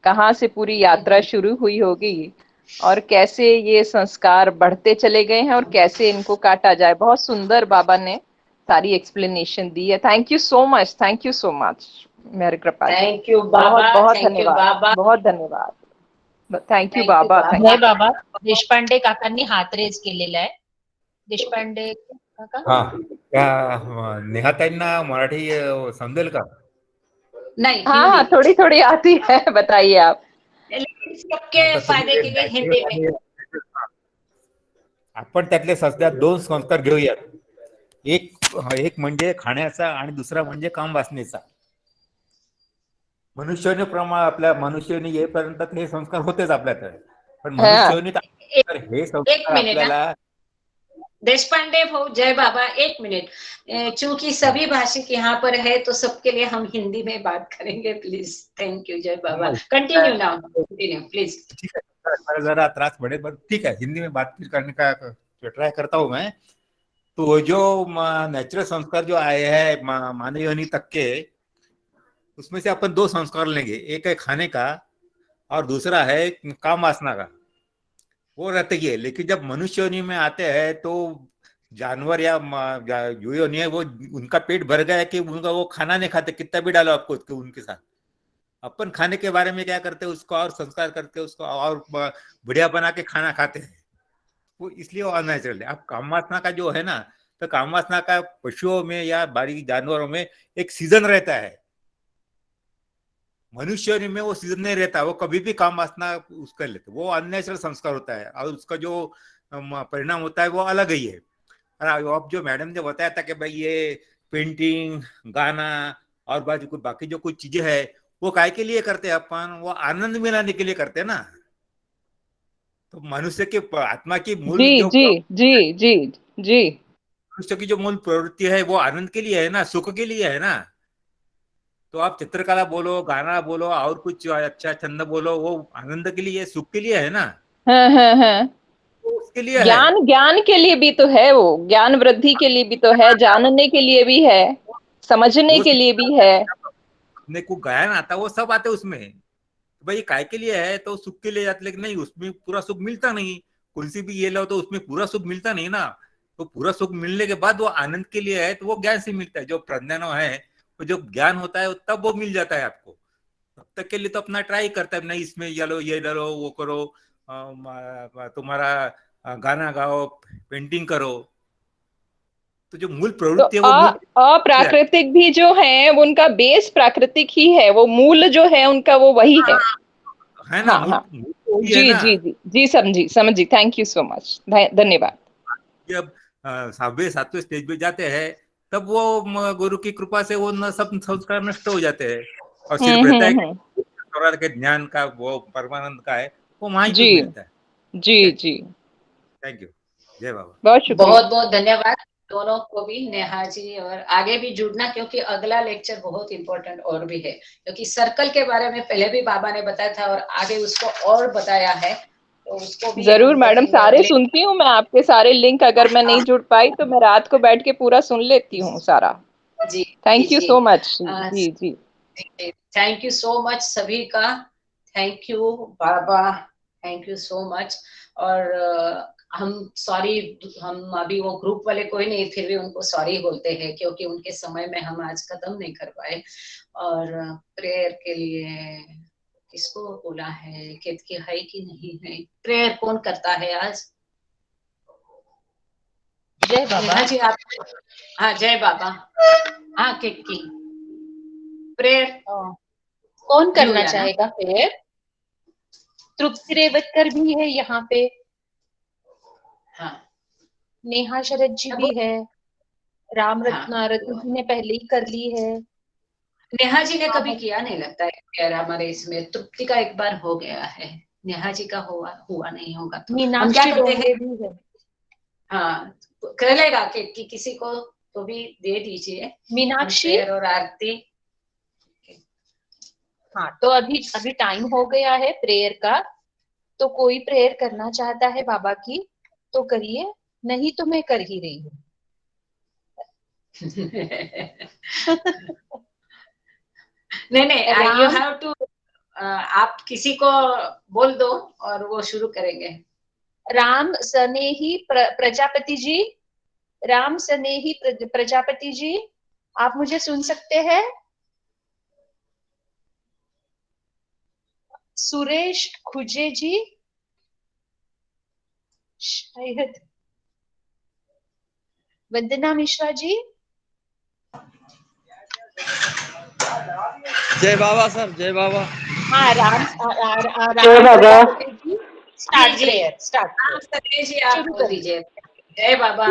कहाँ से पूरी यात्रा शुरू हुई होगी, और कैसे ये संस्कार बढ़ते चले गए हैं और कैसे इनको काटा जाए। बहुत सुंदर बाबा ने सारी एक्सप्लेनेशन दी है। Thank you so much, thank you so much मेरे कृपा जी। थैंक यू बहुत बाबा, बहुत थँक यू धन्यवाद, बाबा, बहुत धन्यवाद, thank you thank you Baba, Baba. Thank जय बाबा. देशपांडे काकांनी हात रेज केलेला आहे. देशपांडे काका. हा त्या नेहाताईंना मराठी समजेल का? नहीं, हाँ हिंदी हाँ, थोड़ी थोड़ी आती है, बताइए आप। लेकिन सबके आता फायदे के लिए हिंदी में। तुम्ही आपण त्यातले सध्या 2 संस्कार घेऊयात. एक एक म्हणजे खाण्याचा आणि दुसरा म्हणजे काम वासनेचा. मनुष्याने आपल्या मनुष्याने येईपर्यंत हे संस्कार होतेच आपल्याकडे, पण हाँ मनुष्याने एक, हे एक संस्कार मिनट आपल्याला देशपांडे भाऊ, जय बाबा, एक मिनट। चूंकि सभी भाषिक यहाँ पर है तो सबके लिए हम हिंदी में बात करेंगे प्लीज। थैंक यू, जय बाबा। Continue now, continue please. ठीक है, जरा त्रास पड़े पर ठीक है, हिंदी में बातचीत करने का ट्राई करता हूँ मैं। तो जो नेचुरल संस्कार जो आए हैं मानव योनि तक के, उसमें से अपन 2 संस्कार लेंगे, एक है खाने का और दूसरा है काम वासना का। वो रहते ही है, लेकिन जब मनुष्य योनि में आते हैं तो जानवर या जो योनि है वो उनका पेट भर गया है कि उनका वो खाना नहीं खाते, कितना भी डालो आपको उनके साथ। अपन खाने के बारे में क्या करते हैं, उसको और संस्कार करके उसको और बढ़िया बना के खाना खाते हैं, वो इसलिए वो अननेचुरल है। अब काम वासना का जो है ना, तो काम वासना का पशुओं में या बारीक जानवरों में एक सीजन रहता है, मनुष्य में वो सीजन नहीं रहता, वो कभी भी काम वासना उसका लेते, वो अननेचुरल संस्कार होता है और उसका जो परिणाम होता है वो अलग ही है। और अब जो मैडम ने बताया था कि भाई ये पेंटिंग, गाना और बाकी जो कुछ चीजें है वो काय के लिए करते हैं अपन, वो आनंद मिलाने के लिए करते हैं ना। तो मनुष्य के आत्मा की मूल जी जो जी जी जी जी। मनुष्य की जो मूल प्रवृत्ति है वो आनंद के लिए है ना, सुख के लिए है ना। तो आप चित्रकला बोलो, गाना बोलो और कुछ अच्छा छंद बोलो, वो आनंद के लिए, सुख के लिए है ना, हाँ हाँ हाँ, तो उसके लिए है। ज्ञान ज्ञान के लिए भी तो है, वो ज्ञान वृद्धि के लिए भी तो है, जानने के लिए भी है, समझने वो के लिए भी है। अपने को गायन आता वो सब आते उसमें, भाई काय के लिए है, तो सुख के लिए जाते, लेकिन नहीं उसमें पूरा सुख मिलता नहीं। कौन सी भी ये लो तो उसमें पूरा सुख मिलता नहीं ना। तो पूरा सुख मिलने के बाद वो आनंद के लिए है, तो वो ज्ञान से मिलता है, जो प्रज्ञान है, वो जो ज्ञान होता है तब वो मिल जाता है आपको। तब तक के लिए तो अपना ट्राई करता है, नहीं इसमें ये डालो वो करो, तुम्हारा गाना गाओ, पेंटिंग करो, तो जो मूल तो प्रवृत्ति है वो मूल अप्राकृतिक भी जो है उनका बेस प्राकृतिक ही है, वो मूल जो है उनका वो वही है। है ना, हाँ मूल हाँ, मूल तो वही है जी ना। जी जी जी, समझी समझी, थैंक यू सो मच, धन्यवाद। जब 6वें 7वें स्टेज पे जाते हैं तब वो गुरु की कृपा से वो सब संस्कार नष्ट हो जाते हैं, और सिर्फ रहता है कि स्वराज के ज्ञान का, वो परमानंद का है, वो वहीं पे जी मिलता है। जी जी, थैंक यू, जय बाबा। बहुत शुक्रिया। बहुत बहुत धन्यवाद दोनों को भी, नेहा जी, और आगे भी जुड़ना क्योंकि अगला लेक्चर बहुत इंपॉर्टेंट और भी है, क्योंकि सर्कल के बारे में पहले भी बाबा ने बताया था और आगे उसको और बताया है, तो उसको भी जरूर हम मैडम, पढ़ेंगे सारे अगले। सुनती हूँ मैं, आपके सारे लिंक अगर मैं नहीं जुड़ पाई तो मैं रात को बैठ के पूरा सुन लेती हूँ सारा। जी थैंक यू जी सो मच, जी जी। थैंक यू सो मच सभी का, थैंक यू बाबा, थैंक यू सो मच। और हम सॉरी, हम अभी वो ग्रुप वाले कोई नहीं, फिर भी उनको सॉरी बोलते हैं क्योंकि उनके समय में हम आज खत्म नहीं कर पाए। और प्रेयर के लिए किसको बोला है, केतकी है कि नहीं है, प्रेयर कौन करता है आज? जय बाबा. नेहा जी आप, हाँ जय बाबा, हाँ केतकी प्रेयर कौन करना घेऊया ना? चाहेगा फिर? तृप्ति रेवतकर भी है यहाँ पे, हाँ नेहा शरद जी भी है, राम हाँ। रत्न जी ने पहले ही कर ली है, नेहा जी ने कभी किया नहीं लगता है प्रेयर हमारे इसमें। तृप्ति का एक बार हो गया है, नेहा जी का हुआ नहीं होगा। तो हम क्या मीनाक्षी करते हैं, डोंगरे भी है। हाँ कर लेगा कि किसी को तो भी दे दीजिए मीनाक्षी, प्रेयर और आरती। हाँ तो अभी अभी टाइम हो गया है प्रेयर का, तो कोई प्रेयर करना चाहता है बाबा की तो करिए, नहीं तो मैं कर ही रही हूँ। नहीं नहीं, यू राम हैव टू, आप किसी को बोल दो और वो शुरू करेंगे। राम स्नेही प्रजापति जी, राम स्नेही प्रजापति जी, आप मुझे सुन सकते हैं? सुरेश खुजे जी शायद, वंदना मिश्रा जी। जय बाबा सर, जय बाबा। हाँ राम जय बाबा। प्रजापति जी, स्टार्ट जी, प्रेयर, स्टार्ट हाँ सतीश जी आप शुरू बोल करिए। दीजिए। जय बाबा।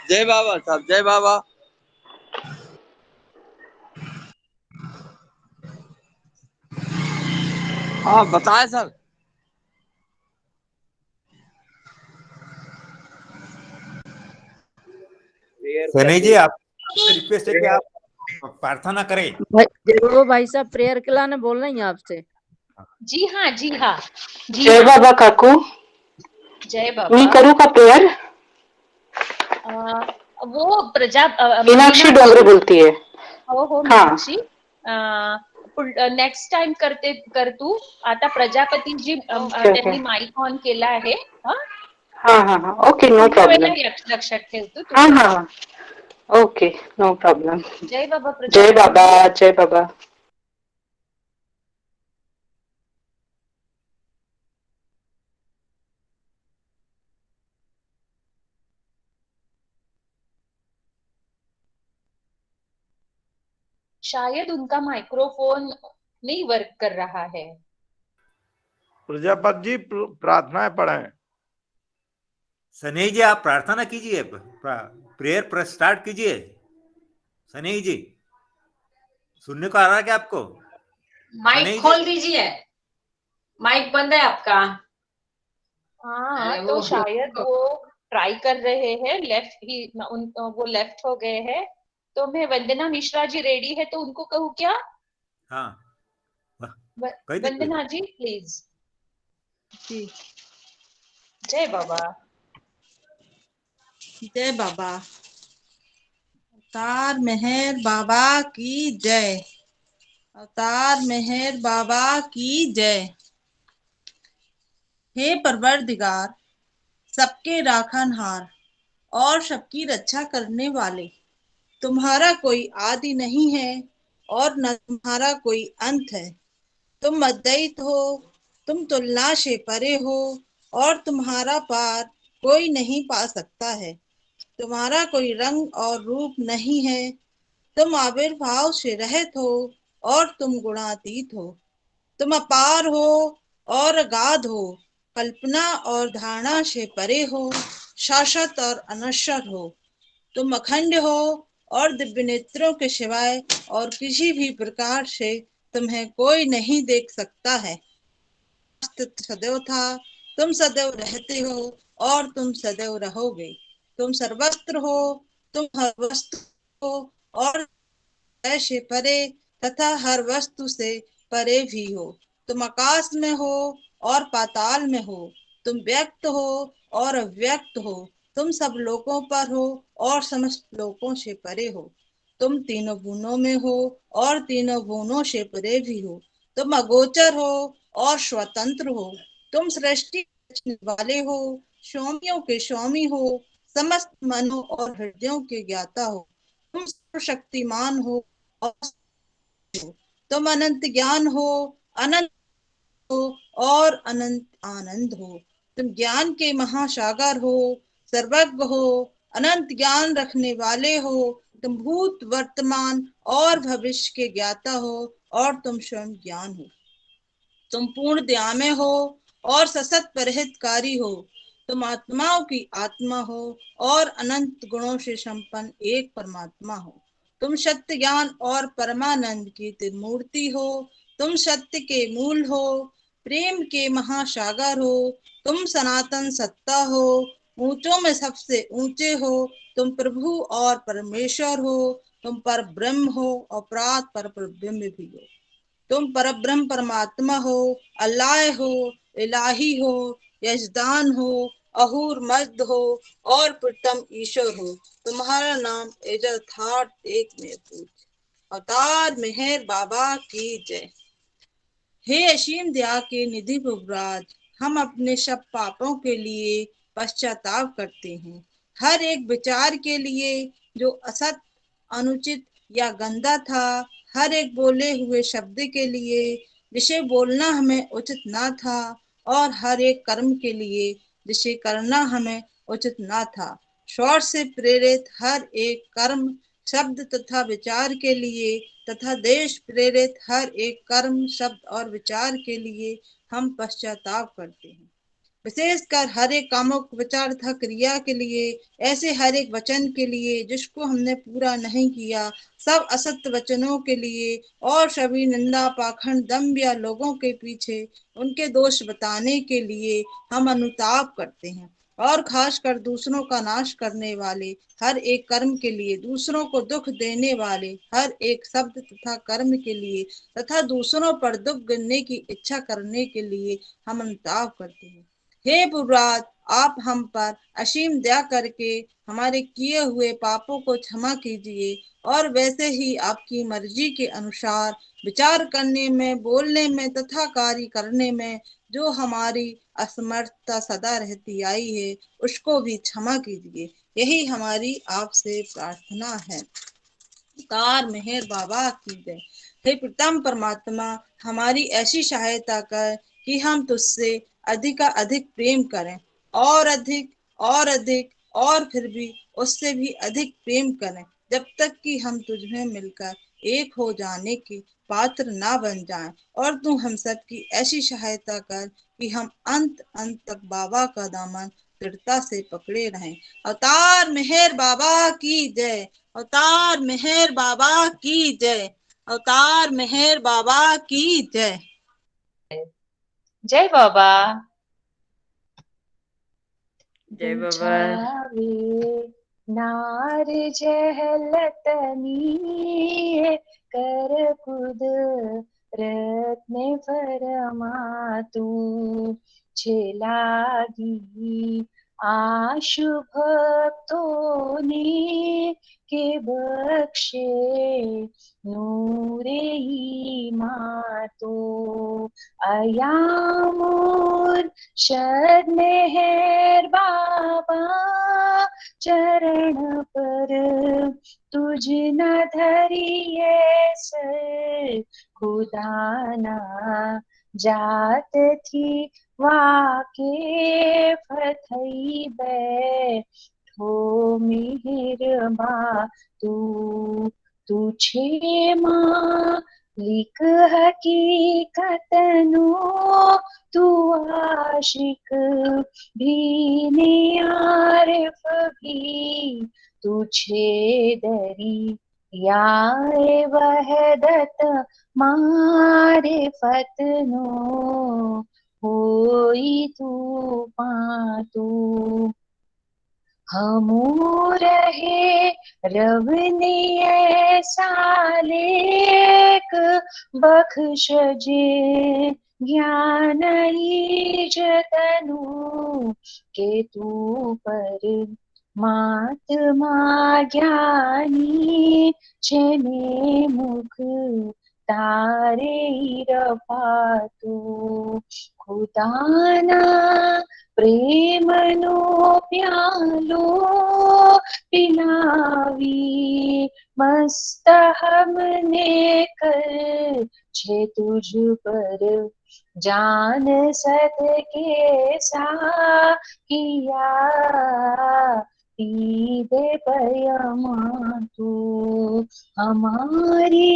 जय बाबा साहब, जय बाबा। हाँ बताए सर। सनी जी, आप रिक्वेस्ट है कि आप प्रार्थना करें। जरूर भाई साहब, प्रेयर के लाने बोल रहे हैं आपसे। जी हाँ, जी हाँ, जी जय हाँ। बाबा काकू, जय मी बाबा। करू का प्रेयर? वो मीनाक्षी डोंगरे बोलती है। हो हाँ मीनाक्षी, नेक्स्ट टाइम कर तू आता प्रजापती जी ओके ओके, त्यांनी माईक ऑन केला आहे. हाँ हाँ हाँ ओके नो पुढच्या प्रॉब्लेम। वेळेला लक्षात ठेव तू हाँ कर. हाँ हाँ ओके नो प्रॉब्लम। जय बाबा जय प्रजापती बाबा, जी. जय बाबा। शायद उनका माइक्रोफोन नहीं वर्क कर रहा है. प्रजापति जी प्रार्थनाएं पढ़ें। सनी जी आप प्रार्थना कीजिए, प्रेयर स्टार्ट कीजिए। सनी जी सुनने को आ रहा है क्या आपको? माइक खोल दीजिए, माइक बंद है आपका। हाँ अरे तो शायद वो ट्राई कर रहे हैं, लेफ्ट ही वो लेफ्ट हो गए हैं. तो मैं वंदना मिश्रा जी रेडी है तो उनको कहूँ क्या? हाँ कह दीजिए। वंदना जी प्लीज. जी जय बाबा. जय बाबा। अवतार मेहर बाबा की जय। अवतार मेहर बाबा की जय। हे परवरदिगार, सबके राखनहार और सबकी रक्षा करने वाले, तुम्हारा कोई आदि नहीं है और न तुम्हारा कोई अंत है। तुम अद्वैत हो, तुम तुलना से परे हो और तुम्हारा पार कोई नहीं पा सकता है। तुम्हारा कोई रंग और रूप नहीं है। तुम आविर्भाव से रहित हो और तुम गुणातीत हो। तुम अपार हो और अगाध हो, कल्पना और धारणा से परे हो, शाश्वत और अनश्वर हो। तुम अखंड हो और दिव्य नेत्रों के सिवाय और किसी भी प्रकार से तुम्हें कोई नहीं देख सकता है। अस्तित्व सदैव था, तुम सदैव रहते हो और तुम सदैव रहोगे। तुम सर्वत्र हो, तुम हर वस्तु हो और से परे तथा हर वस्तु से परे भी हो। तुम आकाश में हो और पाताल में हो। तुम व्यक्त हो और अव्यक्त हो। तुम सब लोकों पर हो और समस्त लोकों से परे हो। तुम तीनों भुवनों में हो और तीनों भुवनों से परे भी हो। तुम अगोचर हो और स्वतंत्र हो। तुम सृष्टि रचने वाले हो, स्वामियों के स्वामी हो, समस्त मनों और हृदयों के ज्ञाता हो। तुम सर्वशक्तिमान हो और तुम अनंत ज्ञान हो, अनंत हो और अनंत आनंद हो। तुम ज्ञान के महासागर हो, सर्वज्ञ हो, अनंत ज्ञान रखने वाले हो। तुम भूत वर्तमान और भविष्य के ज्ञाता हो और तुम स्वयं ज्ञान हो। तुम पूर्ण दयामय हो और सतत परहितकारी हो। तुम आत्माओं की आत्मा हो और अनंत गुणों से संपन्न एक परमात्मा हो। तुम सत्य ज्ञान और परमानंद की त्रिमूर्ति हो। तुम सत्य के मूल हो, प्रेम के महासागर हो। तुम सनातन सत्ता हो, ऊंचों में सबसे ऊंचे हो। तुम प्रभु और परमेश्वर हो। तुम पर ब्रह्म हो और परात पर ब्रह्म भी हो। तुम परब्रह्म परमात्मा हो, अल्लाह हो, इलाही हो, यजदान हो, अहूर मर्द हो और प्रथम ईश्वर हो। तुम्हारा नाम यथार्थ एक में पूज। अवतार मेहर बाबा की जय। हे असीम दया के निधि प्रभुराज, हम अपने सब पापों के लिए पश्चाताप करते हैं। हर एक विचार के लिए जो असत, अनुचित या गंदा था, हर एक बोले हुए शब्द के लिए जिसे बोलना हमें उचित ना था, और हर एक कर्म के लिए जिसे करना हमें उचित ना था। स्वर से प्रेरित हर एक कर्म, शब्द तथा विचार के लिए तथा देश प्रेरित हर एक कर्म, शब्द और विचार के लिए हम पश्चाताप करते हैं। विशेषकर हर एक कामुक विचार तथा क्रिया के लिए, ऐसे हर एक वचन के लिए जिसको हमने पूरा नहीं किया, सब असत्य वचनों के लिए और सभी निंदा, पाखंड, दंभ या लोगों के पीछे उनके दोष बताने के लिए हम अनुताप करते हैं। और खासकर दूसरों का नाश करने वाले हर एक कर्म के लिए, दूसरों को दुख देने वाले हर एक शब्द तथा कर्म के लिए तथा दूसरों पर दुख गिनने की इच्छा करने के लिए हम अनुताप करते हैं। हे पुरात, आप हम पर असीम दया करके हमारे किए हुए पापों को क्षमा कीजिए, और वैसे ही आपकी मर्जी के अनुसार विचार करने में, बोलने में तथा कार्य करने में जो हमारी असमर्थता सदा रहती आई है, उसको भी क्षमा कीजिए। यही हमारी आपसे प्रार्थना है। कार मेहर बाबा की जय। हे प्रथम परमात्मा, हमारी ऐसी सहायता कर कि हम तुझसे अधिक अधिक प्रेम करें, और अधिक और अधिक, और फिर भी उससे भी अधिक प्रेम करें, जब तक कि हम तुझमें मिलकर एक हो जाने के पात्र ना बन जाएं। और तू हम सब की ऐसी सहायता कर कि हम अंत अंत तक बाबा का दामन दृढ़ता से पकड़े रहें। अवतार मेहर बाबा की जय। अवतार मेहर बाबा की जय। अवतार मेहर बाबा की जय। जय बाबा। जय बाबा। बुझावे नार जहलतनी, कर कुद रत्न फरमा तू। छेलागी आशु भक्तों ने के बख्शे नूरे ईमान तो। अयामोर शरण मेहर बाबा, चरण पर तुझ न धरिए सर। खुदा ना जात थी वाके फथई बैठो मेहर बा तू। तुझे माँ लिख हकीकतनो, तू आशिक भी ने आरिफ भी। तुझे दरी यार वहदत मारिफत नो, होई तू पातू। हमू रहे रब ने ऐसा लेक, बख्श जे ज्ञान जतनु के तू पर मात्मा ज्ञानी। चने मुख तारे रपातु। खुदाना प्रेम नो प्यालो पिलावी, मस्त हमने कर छे तुझ पर जान सदके सा किया। दे पयमा तू हमारी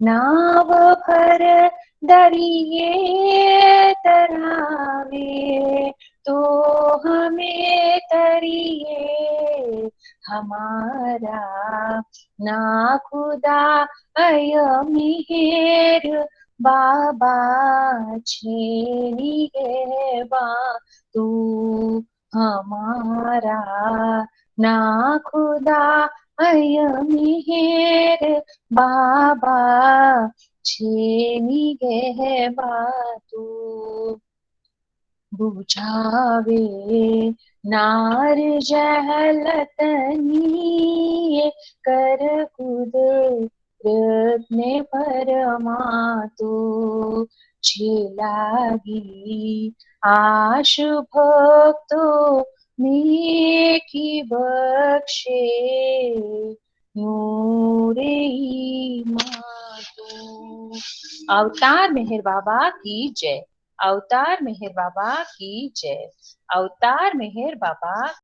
नाव भर दरिए तरावे, तो हमें तरिए हमारा ना खुदा अय मिहेर बाबा छेनी है बा तू हमारा ना खुदा अय मिहेर बाबा छेनी है बा तू बुझावे नार जहलतनी कर कुदरत ने परमातु छेलागी आश भक्तो नेकी बख्शे नूरे मातु। अवतार मेहर बाबा की जय। अवतार मेहर बाबा की जय। अवतार मेहर बाबा